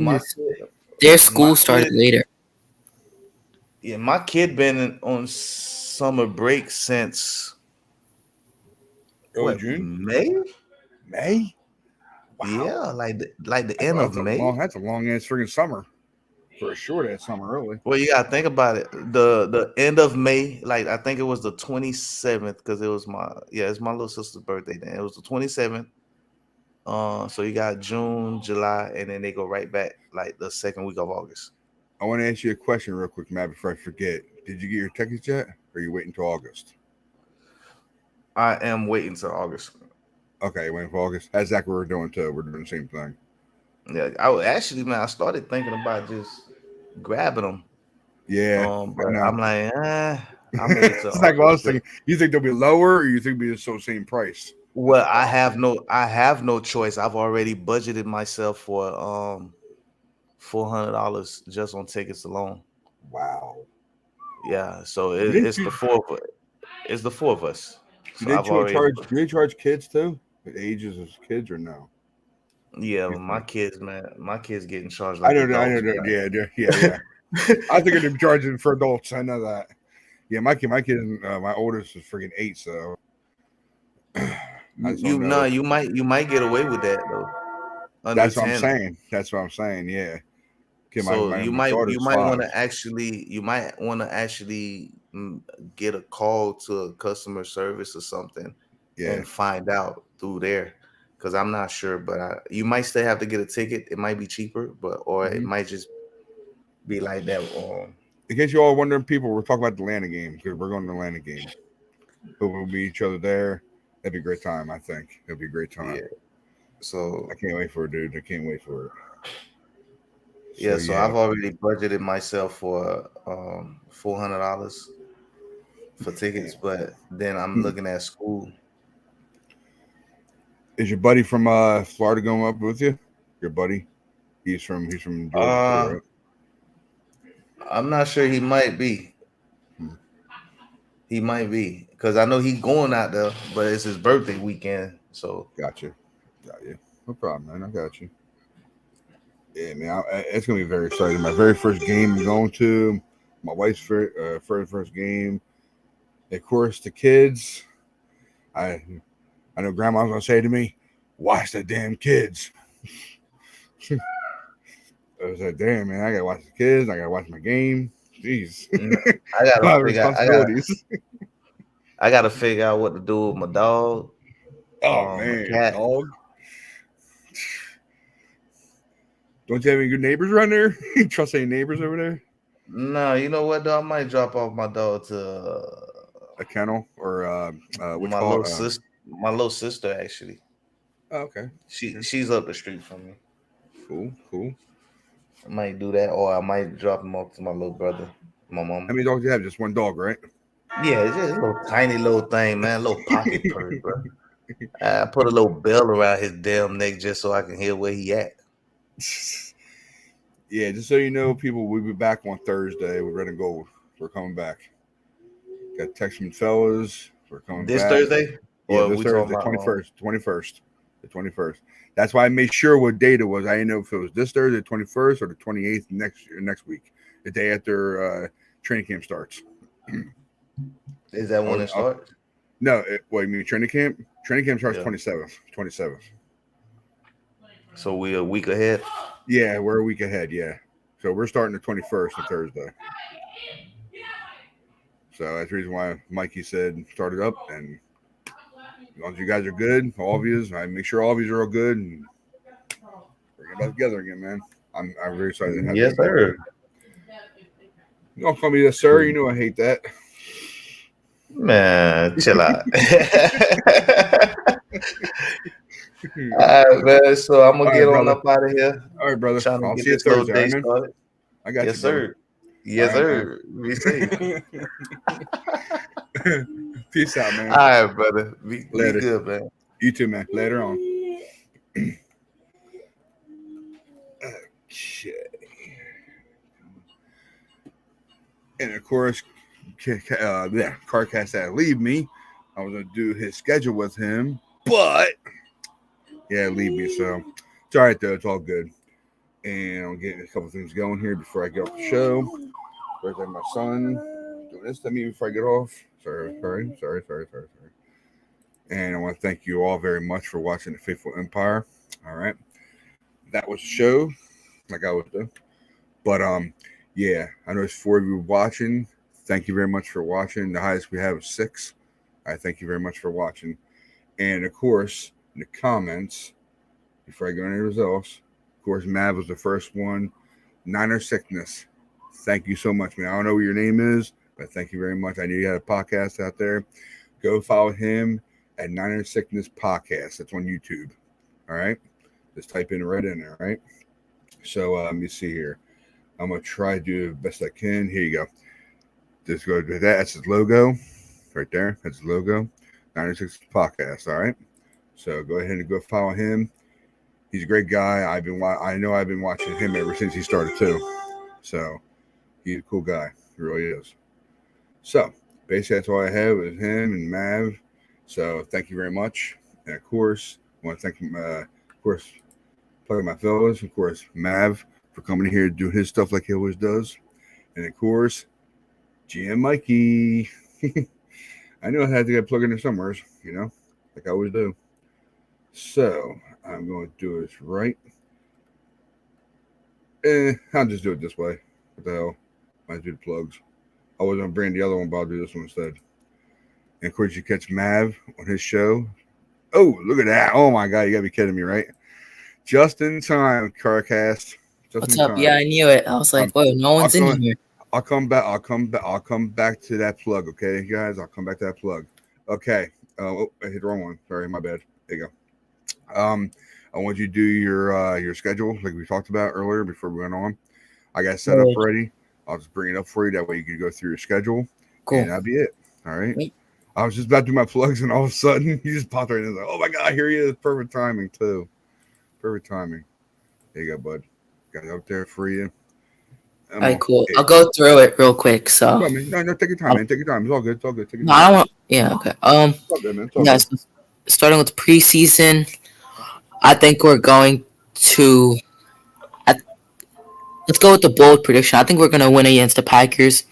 Their school started later. Yeah, my kid been on summer break since June? May? Wow. Yeah, like the end of May. That's a long ass freaking summer. For a short ass summer, really. Well, you gotta think about it. The end of May, like I think it was the 27th, because it was it's my little sister's birthday. Then it was the 27th. So you got June, July, and then they go right back like the second week of August. I want to ask you a question real quick, Matt, before I forget. Did you get your tickets yet, or are you waiting until August? I am waiting till August. Okay, waiting for August. That's exactly what we're doing too. We're doing the same thing. Yeah, I started thinking about just grabbing them. Yeah, But no. I'm like, I'm ready to. It's like what I was thinking. You think they'll be lower, or you think they'll be the same price? Well, I have no choice. I've already budgeted myself for $400 just on tickets alone. Wow. Yeah, so it's the four of it's the four of us. Do So they I've already charge kids too? The ages of kids or no? my kids getting charged I like know, adults. yeah. I think they're charging for adults. I know that. Yeah, my oldest is freaking 8, so You might get away with that though. Under that's what I'm 10. saying. That's what I'm saying. Yeah. Okay, So my you might daughter's 5. want to actually get a call to a customer service or something and find out through there, because I'm not sure, but you might still have to get a ticket. It might be cheaper, or it might just be like that. In case you all wondering, people, we're talking about the Atlanta game because we're going to the Atlanta game. We'll meet each other there. That'd be a great time. I think it'll be a great time. Yeah. So I can't wait for it, dude. I can't wait for it. So I've already budgeted myself for $400 for tickets, but then I'm looking at school. Is your buddy from Florida going up with you? Your buddy? He's from Georgia too, right? I'm not sure. He might be. He might be, because I know he's going out there, but it's his birthday weekend. So got you. No problem, man. I got you. Yeah, man. It's gonna be very exciting. My very first game I'm going to. My wife's first game. Of course, the kids. I know Grandma's gonna say to me, "Watch the damn kids." I was like, "Damn, man! I gotta watch the kids. I gotta watch my game." Jeez, I gotta figure out what to do with my dog. Oh man, cat. Dog. Don't you have any good neighbors around there? You trust any neighbors over there? No, you know what though? I might drop off my dog to a kennel or my little sister. My little sister, actually. Oh, okay. She's up the street from me. Cool. I might do that, or I might drop him off to my little brother, my mom. How many dogs do you have? Just one dog, right? Yeah, it's just a little tiny little thing, man. A little pocket purse, bro. I put a little bell around his damn neck just so I can hear where he at. Yeah, just so you know, people, we'll be back on Thursday with Red and Gold. We're coming back. Got Texman fellas. We're coming this back. Thursday? Yeah, this Thursday, 21st. That's why I made sure what date it was. I didn't know if it was this Thursday, 21st, or the 28th next week, the day after training camp starts. Is that when it starts? No, you mean training camp? Training camp starts 27th. So we're a week ahead? Yeah, we're a week ahead, yeah. So we're starting the 21st on Thursday. So that's the reason why Mikey said start it up, and as long as you guys are good, all of you, I make sure all of you are all good, and we're getting back together again, man. I'm very excited to have yes, sir. You don't call me yes, sir. You know I hate that. Man, chill out. All right, man. So I'm gonna get on up out of here. All right, brother. I'll see you Thursday. I got you, sir. Yes, sir. Be safe. Peace out, man. All right, brother. Be good, man. You too, man. Later on. Okay. And of course, Carcast had to leave me. I was gonna do his schedule with him, but leave me. So it's all right though. It's all good. And I'm getting a couple things going here before I get off the show. Where's my son doing this to me before I get off? Sorry. And I want to thank you all very much for watching The Faithful Empire. All right. That was the show, like I always do. But I know there's 4 of you watching. Thank you very much for watching. The highest we have is 6. I thank you very much for watching. And of course, in the comments, before I go into the results, of course, Mav was the first one. Niner Sickness. Thank you so much, man. I don't know what your name is, but thank you very much. I knew you had a podcast out there. Go follow him at Niner Sickness Podcast. That's on YouTube. All right. Just type in right in there. All right. So let me see here. I'm going to try to do the best I can. Here you go. Just go to that. That's his logo right there. That's his logo. 96 Podcast. All right. So go ahead and go follow him. He's a great guy. I've been watching him ever since he started too. So he's a cool guy. He really is. So basically that's all I have with him and Mav. So thank you very much. And of course, I want to thank him, of course, plugging my fellows, of course, Mav for coming here to do his stuff like he always does. And of course, GM Mikey. I knew I had to get plugged in there somewhere, like I always do. So I'm going to do this right. I'll just do it this way. What the hell? Might do the plugs. I was going to bring the other one, but I'll do this one instead. And of course, you catch Mav on his show. Oh, look at that. Oh my God, you got to be kidding me, right? Just in time, CarCast. What's up? Yeah, I knew it. I was like, whoa, no one's in here. I'll come back to that plug, okay, guys? I'll come back to that plug. Okay. I hit the wrong one. Sorry, my bad. There you go. I want you to do your schedule like we talked about earlier before we went on. I got it set up ready. I'll just bring it up for you. That way you can go through your schedule. Cool. And that'll be it. All right. Wait. I was just about to do my plugs, and all of a sudden, you just popped right in. Like, oh my God, here he is. Perfect timing, too. Perfect timing. There you go, bud. Got it up there for you. All right, cool. I'll go through it real quick. So no, take your time, man. Take your time. It's all good. It's all good. Take your time. No, I don't want. Yeah, okay. It's all good, man. It's all good. Starting with preseason, I think we're going to. Let's go with the bold prediction. I think we're going to win against the Packers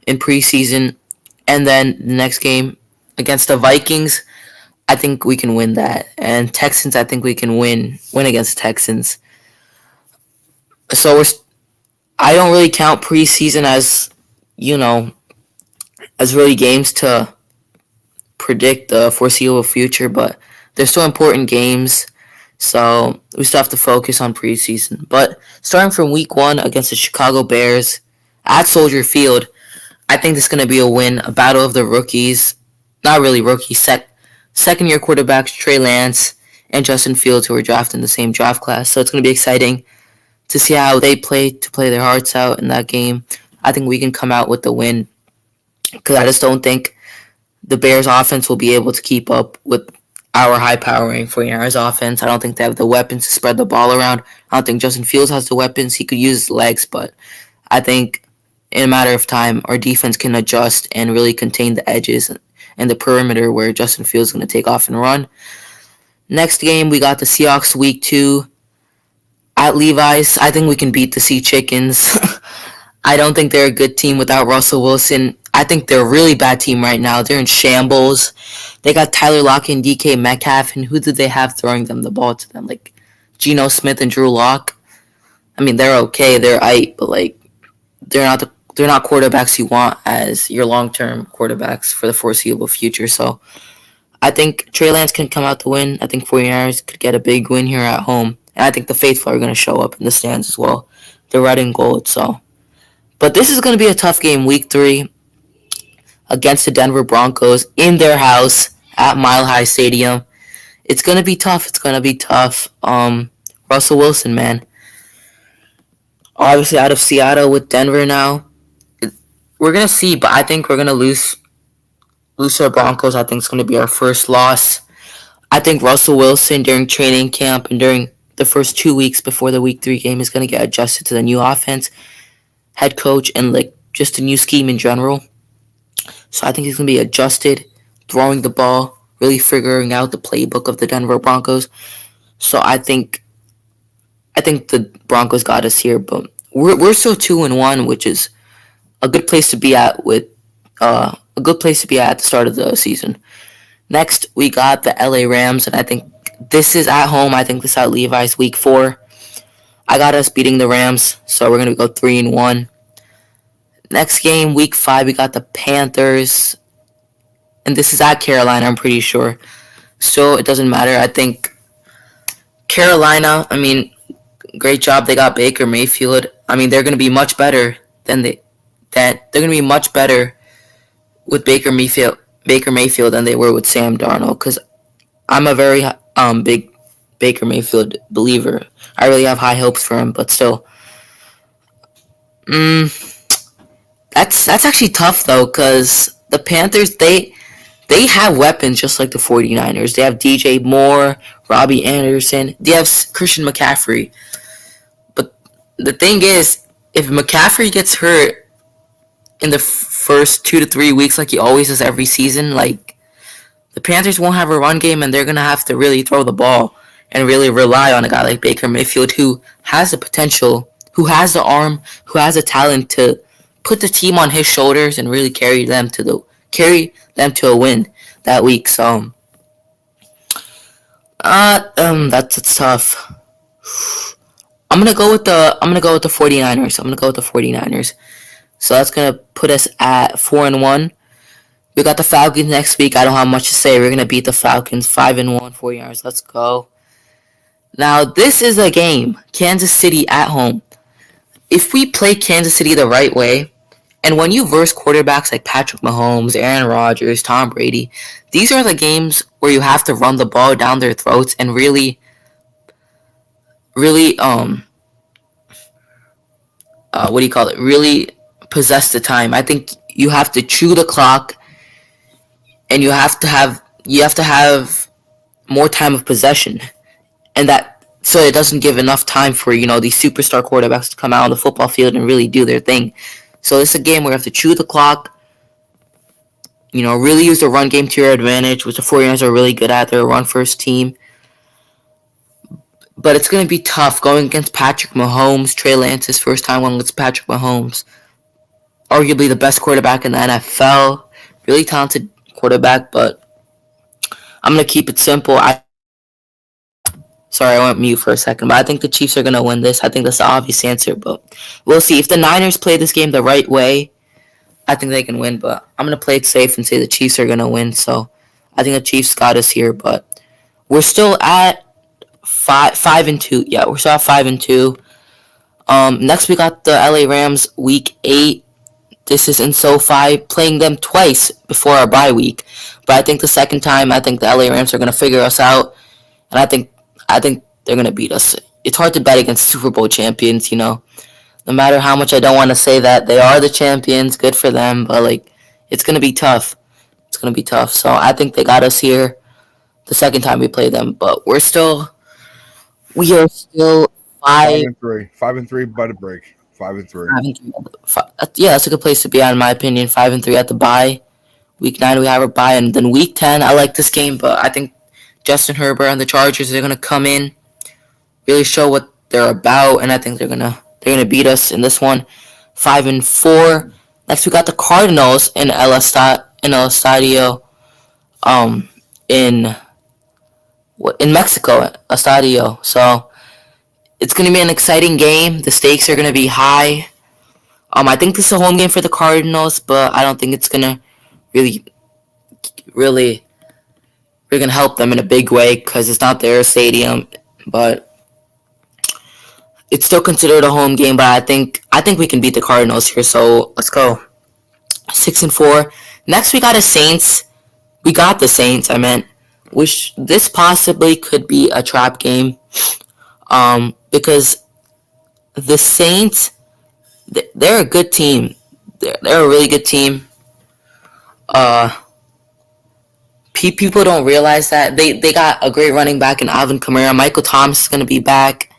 in preseason, and then the next game against the Vikings, I think we can win that. And Texans, I think we can win against the Texans. So I don't really count preseason as, as really games to predict the foreseeable future, but they're still important games. So we still have to focus on preseason. But starting from week 1 against the Chicago Bears at Soldier Field, I think this is going to be a win, a battle of the rookies. Not really rookies, second-year quarterbacks, Trey Lance and Justin Fields, who were drafted in the same draft class. So it's going to be exciting to see how they play their hearts out in that game. I think we can come out with the win because I just don't think the Bears offense will be able to keep up with our high-powering 49ers offense. I don't think they have the weapons to spread the ball around. I don't think Justin Fields has the weapons. He could use his legs, but I think in a matter of time, our defense can adjust and really contain the edges and the perimeter where Justin Fields is going to take off and run. Next game, we got the Seahawks week 2 at Levi's. I think we can beat the Sea Chickens. I don't think they're a good team without Russell Wilson. I think they're a really bad team right now. They're in shambles. They got Tyler Lockett and DK Metcalf, and who did they have throwing them the ball to them? Like Geno Smith and Drew Lock. I mean, they're okay. They're but they're not quarterbacks you want as your long-term quarterbacks for the foreseeable future. So I think Trey Lance can come out to win. I think 49ers could get a big win here at home. And I think the faithful are going to show up in the stands as well. They're red and gold. But this is going to be a tough game, week 3, against the Denver Broncos in their house at Mile High Stadium. It's going to be tough. Russell Wilson, man. Obviously out of Seattle with Denver now. We're going to see, but I think we're going to lose to the Broncos. I think it's going to be our first loss. I think Russell Wilson during training camp and during the first 2 weeks before the week 3 game is going to get adjusted to the new offense, head coach, and just a new scheme in general. So I think he's going to be adjusted, throwing the ball, really figuring out the playbook of the Denver Broncos. So I think the Broncos got us here, but we're still 2-1, which is a good place to be at at the start of the season. Next, we got the LA Rams, and I think this is at home. I think this is at Levi's week 4. I got us beating the Rams, so we're going to go 3-1. Next game, week 5, we got the Panthers, and this is at Carolina, I'm pretty sure. So it doesn't matter. I think Carolina, great job. They got Baker Mayfield. They're going to be much better they're going to be much better with Baker Mayfield Baker Mayfield than they were with Sam Darnold, because I'm a very big Baker Mayfield believer. I really have high hopes for him, but still. That's actually tough, though, because the Panthers, they have weapons just like the 49ers. They have DJ Moore, Robbie Anderson. They have Christian McCaffrey. But the thing is, if McCaffrey gets hurt in the first 2 to 3 weeks like he always does every season, like, the Panthers won't have a run game, and they're going to have to really throw the ball and really rely on a guy like Baker Mayfield, who has the potential, who has the arm, who has the talent to put the team on his shoulders and really carry them to a win that week. So that's tough. I'm gonna go with the 49ers. So that's gonna put us at 4-1. We got the Falcons next week. I don't have much to say. We're gonna beat the Falcons 5-1, 49ers. Let's go. Now this is a game. Kansas City at home. If we play Kansas City the right way, and when you verse quarterbacks like Patrick Mahomes, Aaron Rodgers, Tom Brady, these are the games where you have to run the ball down their throats and really possess the time. I think you have to chew the clock, and you have to have more time of possession, and that so it doesn't give enough time for these superstar quarterbacks to come out on the football field and really do their thing. So it's a game where you have to chew the clock, really use the run game to your advantage, which the 49ers are really good at. They're a run-first team. But it's going to be tough going against Patrick Mahomes. Trey Lance's first time going against Patrick Mahomes. Arguably the best quarterback in the NFL. Really talented quarterback, but I'm going to keep it simple. Sorry, I went mute for a second, but I think the Chiefs are going to win this. I think that's the obvious answer, but we'll see. If the Niners play this game the right way, I think they can win, but I'm going to play it safe and say the Chiefs are going to win, so I think the Chiefs got us here, but we're still at 5-2. Yeah, we're still at 5-2. Next we got the LA Rams Week 8. This is in SoFi, playing them twice before our bye week, but I think the second time, I think the LA Rams are going to figure us out, and I think they're going to beat us. It's hard to bet against Super Bowl champions, No matter how much I don't want to say that they are the champions, good for them, but, it's going to be tough. It's going to be tough. So I think they got us here the second time we play them, but we are still 5-3. 5-3 by the break. 5-3. Yeah, that's a good place to be at, in my opinion. 5-3 at the bye. Week 9 we have our bye, and then Week 10 I like this game, but I think Justin Herbert and the Chargers, they're gonna come in, really show what they're about, and I think they're gonna beat us in this one. 5-4. Next we got the Cardinals in El Estadio, in Mexico, Estadio. So it's gonna be an exciting game. The stakes are gonna be high. I think this is a home game for the Cardinals, but I don't think it's gonna really we're going to help them in a big way because it's not their stadium, but it's still considered a home game. But I think we can beat the Cardinals here, so let's go. 6-4. Next, we got the Saints. Which this possibly could be a trap game, because the Saints, they're a good team. They're a really good team. People don't realize that they got a great running back in Alvin Kamara. Michael Thomas is going to be back.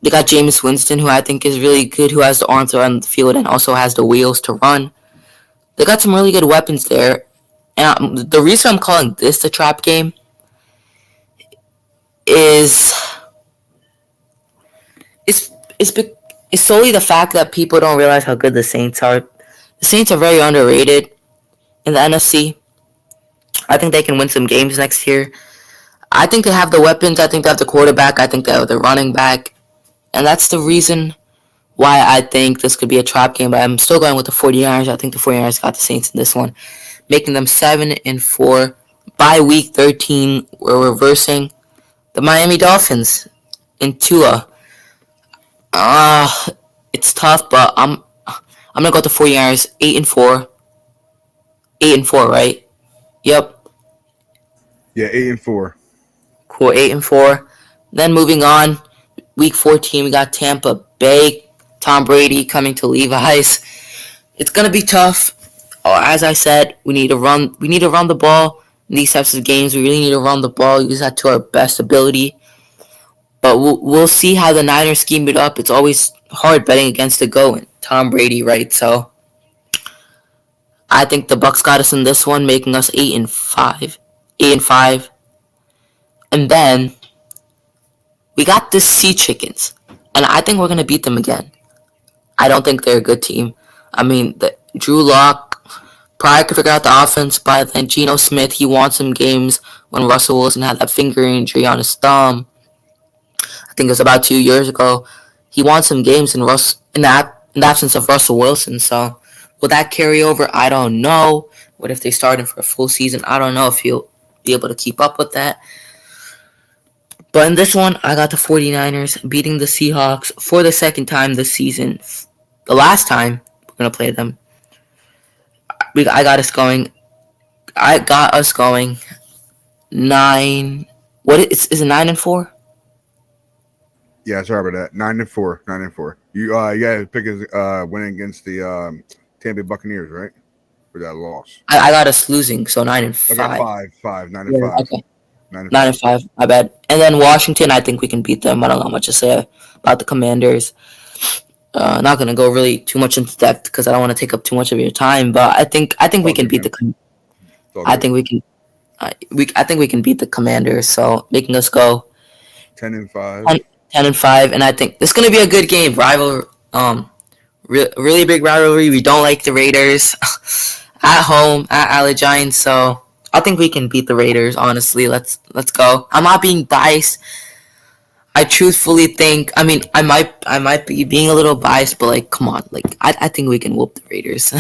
They got Jameis Winston, who I think is really good, who has the arm to run the field and also has the wheels to run. They got some really good weapons there. And the reason I'm calling this the trap game is solely the fact that people don't realize how good the Saints are. The Saints are very underrated in the NFC. I think they can win some games next year. I think they have the weapons. I think they have the quarterback. I think they have the running back. And that's the reason why I think this could be a trap game. But I'm still going with the 49ers. I think the 49ers got the Saints in this one, making them 7-4. By week 13, we're reversing the Miami Dolphins in Tua. It's tough, but I'm gonna go with the 49ers. 8-4. 8-4, right? Yep. Yeah, 8-4. Cool. 8-4. Then moving on, week 14, we got Tampa Bay. Tom Brady coming to Levi's. It's gonna be tough. As I said, we need to run. We need to run the ball in these types of games. We really need to run the ball. Use that to our best ability. But we'll see how the Niners scheme it up. It's always hard betting against the GOAT and Tom Brady, right? So I think the Bucks got us in this one, making us 8-5, 8-5, and then we got the Sea Chickens, and I think we're gonna beat them again. I don't think they're a good team. I mean, Drew Lock probably could figure out the offense, but then Geno Smith, he won some games when Russell Wilson had that finger injury on his thumb. I think it was about 2 years ago. He won some games in the absence of Russell Wilson. So will that carry over? I don't know. What if they start him for a full season? I don't know if he'll be able to keep up with that. But in this one, I got the 49ers beating the Seahawks for the second time this season. The last time we're going to play them, I got us going 9. Is it 9-4? Yeah, sorry about that. 9-4. 9-4. You gotta pick his winning against the Tampa Bay Buccaneers, right? For that loss. I got us losing, so 9-5. Okay, 5. 9-5. Okay. 9-5. My bad. And then Washington, I think we can beat them. I don't know much to say about the Commanders. Not gonna go really too much into depth because I don't want to take up too much of your time. But I think we can beat the. I think we can. I think we can beat the Commanders. So making us go 10-5. 10-5, and I think this is gonna be a good game. Really big rivalry. We don't like the Raiders at home at Allegiant, so I think we can beat the Raiders. Honestly, let's go. I'm not being biased. I truthfully think. I mean, I might be being a little biased, but like, come on, like I think we can whoop the Raiders.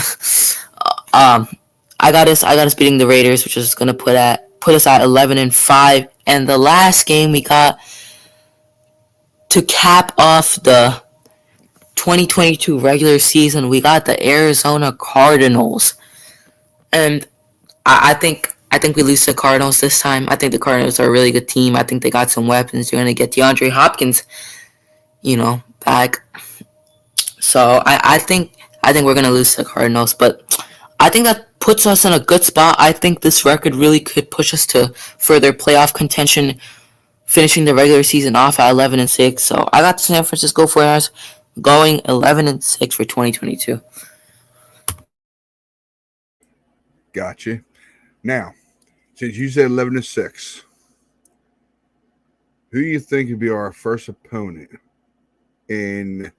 I got us beating the Raiders, which is gonna put us at 11-5, and the last game we got to cap off the 2022 regular season, we got the Arizona Cardinals, and I think we lose to the Cardinals this time. I think the Cardinals are a really good team. I think they got some weapons. They're gonna get DeAndre Hopkins, back. So I think we're gonna lose to the Cardinals, but I think that puts us in a good spot. I think this record really could push us to further playoff contention, finishing the regular season off at 11-6. So I got the San Francisco 49ers going 11-6 for 2022. Gotcha. Now, since you said 11-6, who do you think would be our first opponent? In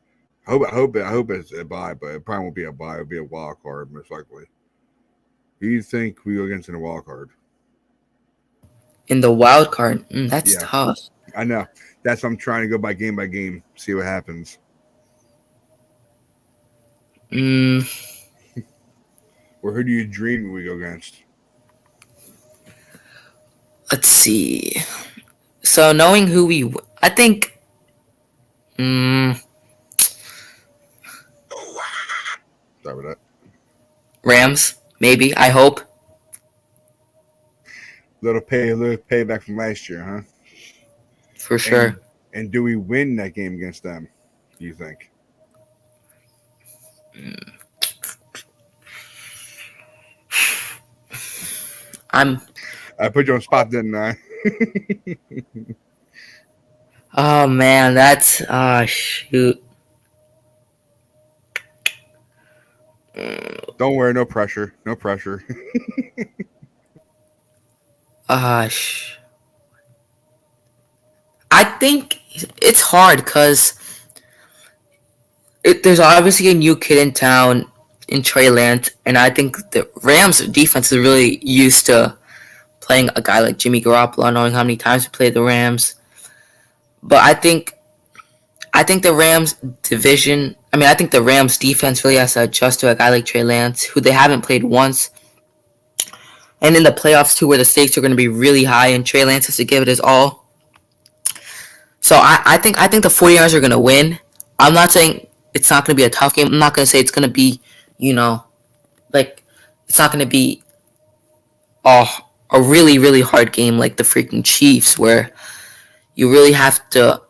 I hope it's a bye, but it probably won't be a bye. It'll be a wild card most likely. Who do you think we go against in a wild card? In the wild card, that's tough. I know. That's why I'm trying to go by game, see what happens. Or who do you dream we go against? Let's see. So knowing who I think. Sorry about that. Rams, maybe. I hope. Little payback from last year, huh? For sure. And do we win that game against them? Do you think? I put you on the spot, didn't I? Oh man, that's shoot. Don't worry, no pressure. No pressure. I think it's hard because there's obviously a new kid in town in Trey Lance, and I think the Rams defense is really used to playing a guy like Jimmy Garoppolo, knowing how many times we played the Rams. But I think the Rams division. I think the Rams defense really has to adjust to a guy like Trey Lance, who they haven't played once. And in the playoffs too, where the stakes are going to be really high, and Trey Lance has to give it his all. So I think the 49ers are going to win. I'm not saying it's not going to be a tough game. I'm not going to say it's going to be, it's not going to be a really, really hard game like the freaking Chiefs, where you really have to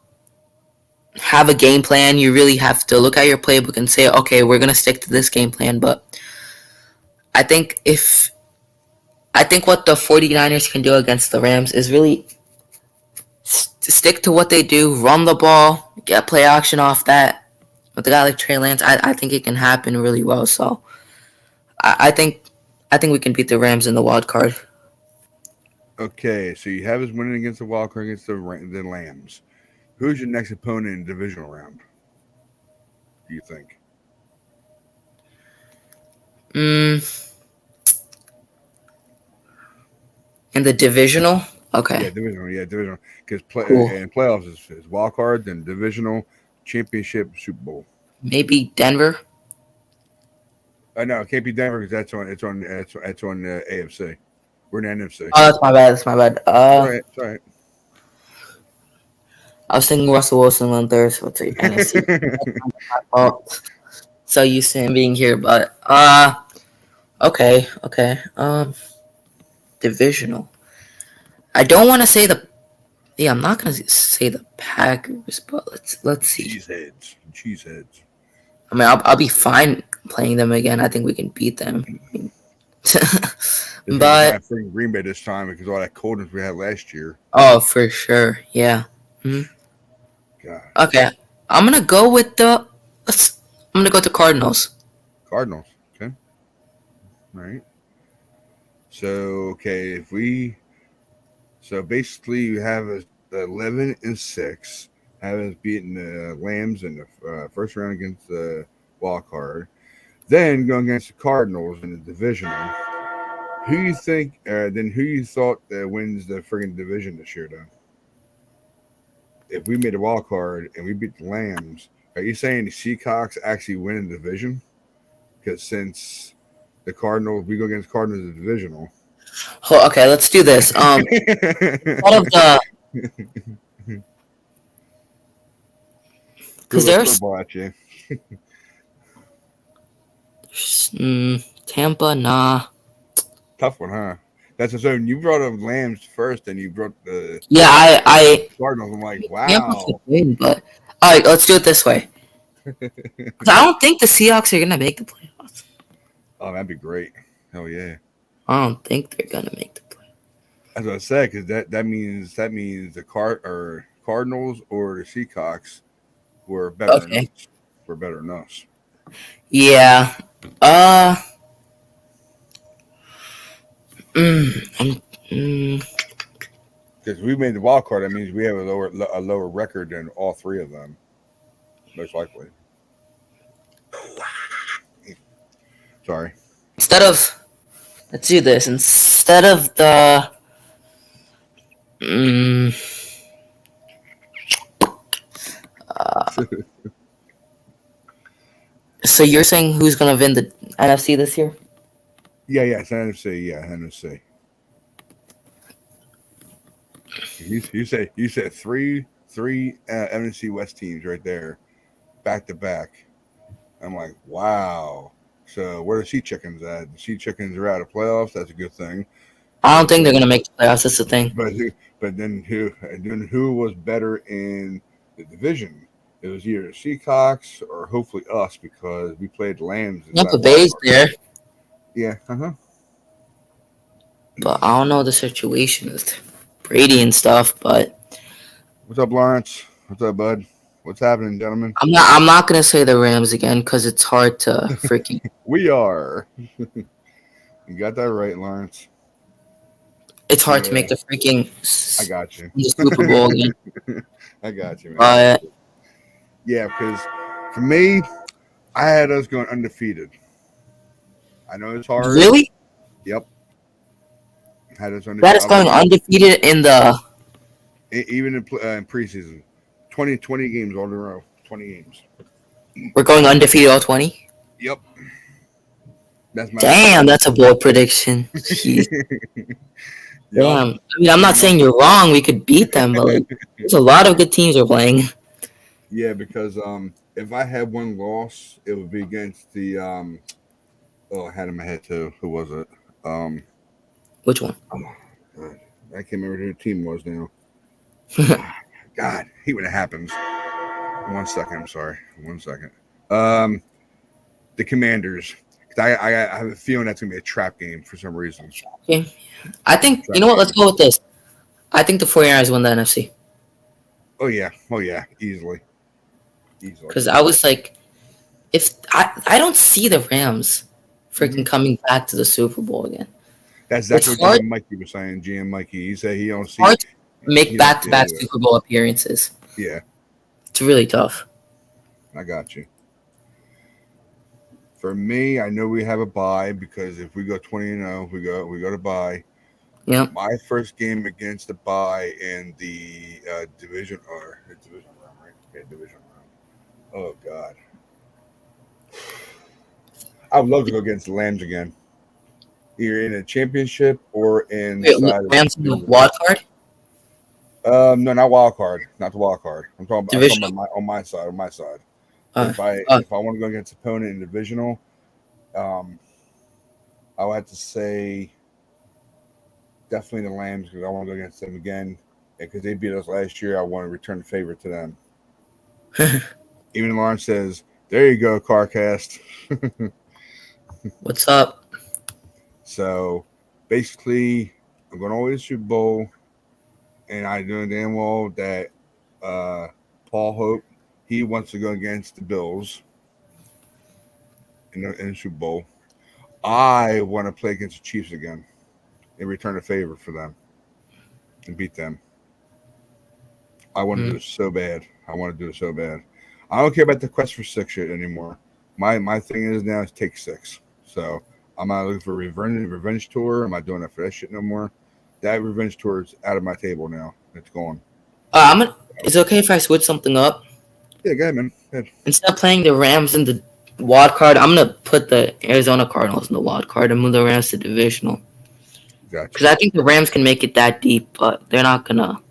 have a game plan. You really have to look at your playbook and say, okay, we're gonna stick to this game plan. But I think what the 49ers can do against the Rams is really stick to what they do, run the ball, get play action off that. With a guy like Trey Lance, I think it can happen really well. So I think we can beat the Rams in the wild card. Okay, so you have us winning against the wild card against the Lambs. Who's your next opponent in the divisional round? Do you think? In the divisional? Okay. Yeah, divisional. Because Cool. and playoffs is wild card, then divisional, championship, Super Bowl. Maybe Denver. No, it can't be Denver because it's on AFC. We're in the NFC. Oh, that's my bad. It's all right. I was thinking Russell Wilson on Thursday. What's the NFC? So used to him being here, but okay. Divisional. I don't want to say I'm not gonna say the Packers, but let's see. Cheeseheads. I mean, I'll be fine playing them again. I think we can beat them. But Green Bay this time because all that coldness we had last year. Oh, for sure, yeah. God. Okay, I'm gonna go with Cardinals. Cardinals. Okay. All right. So basically you have us 11-6, have us beating the Lambs in the first round against the wild card, then going against the Cardinals in the divisional. Who you think? Then who you thought wins the friggin' division this year, though? If we made a wild card and we beat the Lambs, are you saying the Seahawks actually win the division? Because since the Cardinals, we go against Cardinals in the divisional. Oh, okay, let's do this. All of the because there's Tampa, nah. Tough one, huh? That's so. You brought up Lambs first, and you brought the I Cardinals. I'm like, wow. Tampa should win, but all right, let's do it this way. I don't think the Seahawks are gonna make the playoffs. Oh, that'd be great. Hell yeah. I don't think they're gonna make the playoffs. As I said, because that means the Cardinals or the Seahawks were better than us. Were better than us. Yeah. Because we made the wild card, that means we have a lower record than all three of them, most likely. Sorry. Let's do this. Instead of the so you're saying who's gonna win the NFC this year? Yeah, it's NFC. Yeah, NFC. You said three NFC West teams right there, back to back. I'm like, wow. So where the Sea Chickens at? The Sea Chickens are out of playoffs. That's a good thing. I don't think they're gonna make the playoffs. That's the thing. But then who was better in the division? It was either the Seahawks or hopefully us because we played the Lambs. Tampa Bay's there. Yeah. But I don't know the situation with Brady and stuff. But what's up, Lawrence? What's up, bud? What's happening, gentlemen? I'm not gonna say the Rams again because it's hard to freaking. We are. You got that right, Lawrence. It's hard to make the freaking. I got you. The Super Bowl again. I got you, man. Yeah, because for me, I had us going undefeated. I know it's hard. Really? Yep. Had us undefeated. That is going undefeated in the. Even in preseason. 20 games all in a row. 20 games. We're going undefeated all 20? Yep. Damn, that's a bold prediction. Jeez. Damn. I mean, I'm not saying you're wrong. We could beat them, but like, there's a lot of good teams we're playing. Yeah, because if I had one loss, it would be against the I had in my head too. Who was it? Which one? God, I can't remember who the team was now. God, I hate when it happens. 1 second. I'm sorry. 1 second. The Commanders. I have a feeling that's gonna be a trap game for some reason. Okay. I think you know what. Let's go with this. I think the 49ers win the NFC. Oh yeah, easily. Because I was like, if I don't see the Rams freaking coming back to the Super Bowl again. That's exactly what GM Mikey was saying. GM Mikey, he said he don't see. Hard to make back-to-back Super Bowl appearances. Yeah, it's really tough. I got you. For me, I know we have a bye because if we go 20-0, we go to bye. Yeah. My first game against the bye in the division round, right? Yeah, division round. Oh God, I would love to go against the Lambs again, either in a championship or inside. Rams in the wild card. No, not wild card, not the wild card. I'm talking about on my side. If I want to go against an opponent in divisional, I would have to say definitely the Lambs because I want to go against them again. Because they beat us last year, I want to return the favor to them. Even Lawrence says, "There you go, CarCast." What's up? So basically, I'm going to win the Super Bowl, and I know damn well that Paul Hope he wants to go against the Bills in the Super Bowl. I want to play against the Chiefs again and return a favor for them and beat them. I want to do it so bad. I don't care about the quest for 6 shit anymore. My thing is now is take 6. So I'm not looking for a revenge tour. I'm not doing that for that shit no more. That revenge tour is out of my table now. It's gone. Is it okay if I switch something up? Yeah, go ahead, man. Go ahead. Instead of playing the Rams in the wild card, I'm gonna put the Arizona Cardinals in the wild card and move the Rams to divisional. Gotcha. Because I think the Rams can make it that deep, but they're not gonna.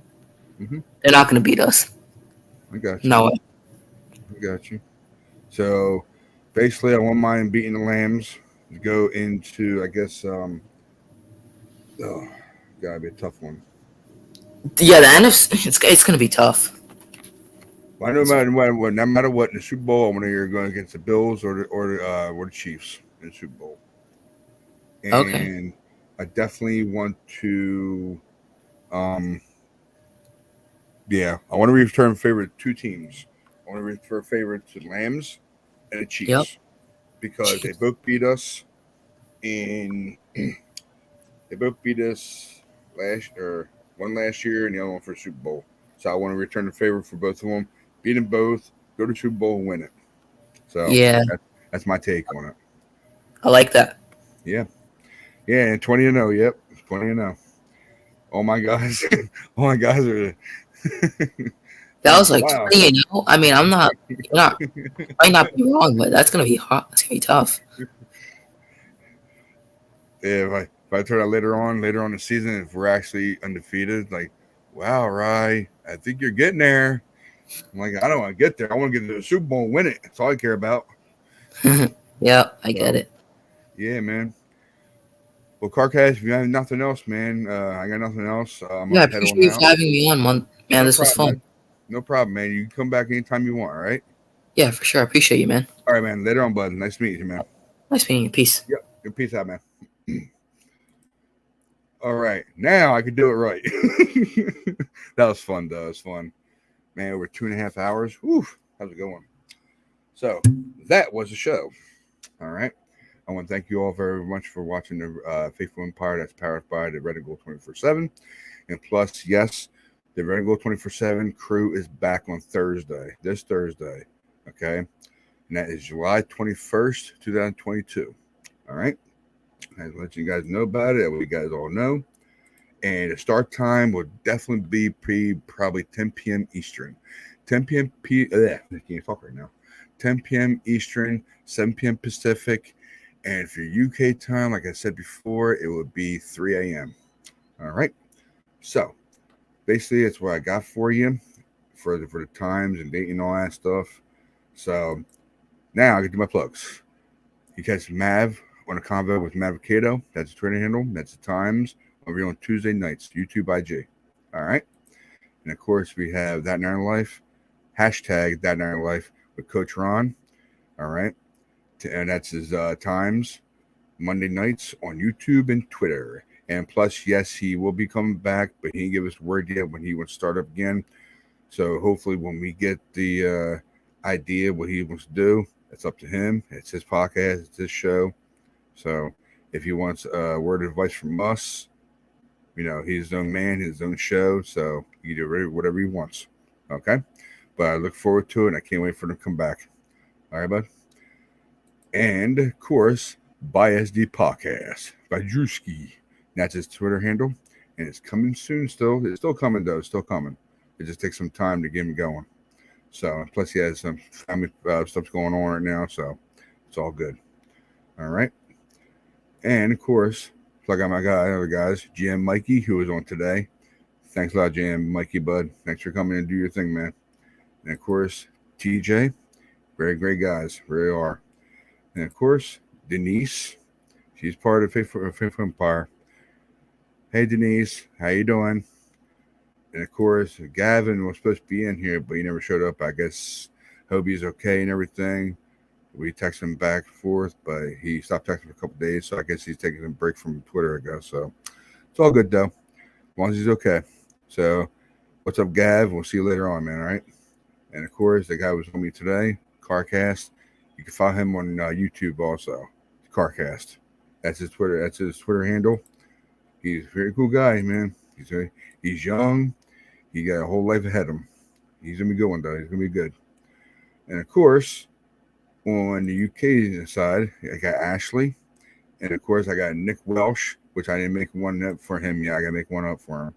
They're not gonna beat us. I got you. No way. I got you. So basically, I won't mind beating the Lambs to go into, I guess, gotta be a tough one. Yeah, the NFC, it's gonna be tough. Well, no matter what, in the Super Bowl, I want to hear going against the Bills or the Chiefs in the Super Bowl. And okay. I definitely want to, I want to return favorite 2 teams. I want to return favorite to the Lambs and the Chiefs because they both beat us one last year and the other one for the Super Bowl. So I want to return the favor for both of them, beat them both, go to Super Bowl and win it. So that's my take on it. I like that. Yeah, and 20-0. Yep, 20-0. All my guys are. That was like 20-0. I mean, I'm not. Might not be wrong, but that's gonna be hot. That's gonna be tough. Yeah, if I turn out later on in the season, if we're actually undefeated, like, wow, Rye, I think you're getting there. I'm like, I don't want to get there. I want to get to the Super Bowl and win it. That's all I care about. Yeah, I get it. Yeah, man. Well, CarCast, if you have nothing else, man, I got nothing else. I appreciate you having me on, man. This was fun. Man. No problem, man. You can come back anytime you want, all right? Yeah, for sure. I appreciate you, man. All right, man. Later on, bud. Nice to meet you, man. Nice meeting you. Peace. Yep. Peace out, man. All right. Now I can do it right. That was fun, though. It was fun. Man, over 2.5 hours. Whew. How's it going? So that was the show. All right. I want to thank you all very much for watching the Faithful Empire that's powered by the Red and Gold 24/7. And plus, yes, the Red and Gold 24/7 crew is back on this Thursday. Okay. And that is July 21st, 2022. All right. I'll let you guys know about it. We guys all know. And the start time will definitely be probably 10 p.m. Eastern. 10 p.m. I can't talk right now. 10 p.m. Eastern, 7 p.m. Pacific. And for UK time, like I said before, it would be 3 a.m. All right. So basically, that's what I got for you for the times and date and all that stuff. So now I can do my plugs. You catch Mav on a convo with Mavocado. That's the Twitter handle. That's the times. Over on Tuesday nights, YouTube IG. All right. And of course, we have That Night in Life, hashtag That Night in Life with Coach Ron. All right. And that's his times, Monday nights on YouTube and Twitter. And plus, yes, he will be coming back, but he didn't give us word yet when he wants to start up again. So hopefully when we get the idea what he wants to do, it's up to him. It's his podcast. It's his show. So if he wants a word of advice from us, you know, he's his own man, his own show. So he can do whatever he wants. Okay. But I look forward to it. And I can't wait for him to come back. All right, bud. And of course, by SD Podcast by Drewski. That's his Twitter handle. And it's coming soon still. It's still coming, though. It's still coming. It just takes some time to get him going. So, plus he has some family stuff going on right now. So, it's all good. All right. And, of course, plug out my other guys, GM Mikey, who was on today. Thanks a lot, GM Mikey, bud. Thanks for coming and do your thing, man. And, of course, TJ. Very great guys. Really are. And, of course, Denise. She's part of Faithful Empire. Hey, Denise. How you doing? And, of course, Gavin was supposed to be in here, but he never showed up. I guess hope he's okay and everything. We texted him back and forth, but he stopped texting for a couple days, so I guess he's taking a break from Twitter, I guess. So it's all good, though, as long as he's okay. So what's up, Gav? We'll see you later on, man, all right? And, of course, the guy was with me today, CarCast. You can follow him on YouTube also, CarCast. That's his Twitter handle. He's a very cool guy, man. He's young. He got a whole life ahead of him. He's going to be good one, though. He's going to be good. And, of course, on the UK side, I got Ashley. And, of course, I got Nick Welsh, which I didn't make one up for him yet. I got to make one up for him.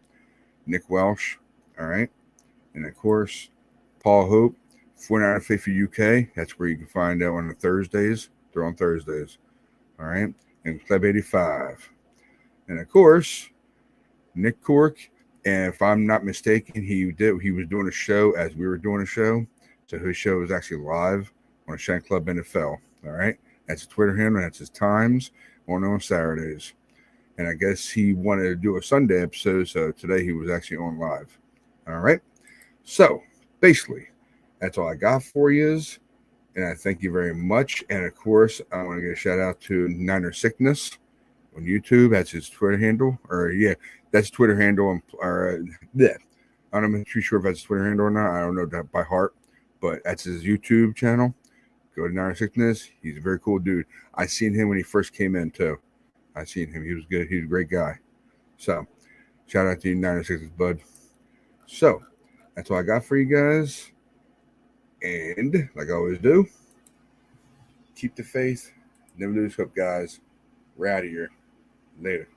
Nick Welsh. All right. And, of course, Paul Hope, 49 Faith for UK. That's where you can find out on the Thursdays. They're on Thursdays. All right. And Club 85. And, of course, Nick Cork. And if I'm not mistaken, he was doing a show as we were doing a show. So his show was actually live on Shank Club NFL. All right. That's his Twitter handle. That's his times on Saturdays. And I guess he wanted to do a Sunday episode. So today he was actually on live. All right. So basically, that's all I got for you. And I thank you very much. And of course, I want to give a shout out to Niner Sickness on YouTube. That's his Twitter handle. That's Twitter handle. I'm not too sure if that's his Twitter handle or not. I don't know that by heart. But that's his YouTube channel. Go to Niner Sickness. He's a very cool dude. I seen him when he first came in, too. I seen him. He was good. He's a great guy. So, shout out to you, Niner Sickness, bud. So, that's all I got for you guys. And, like I always do, keep the faith. Never lose hope, guys. We're out of here. Later.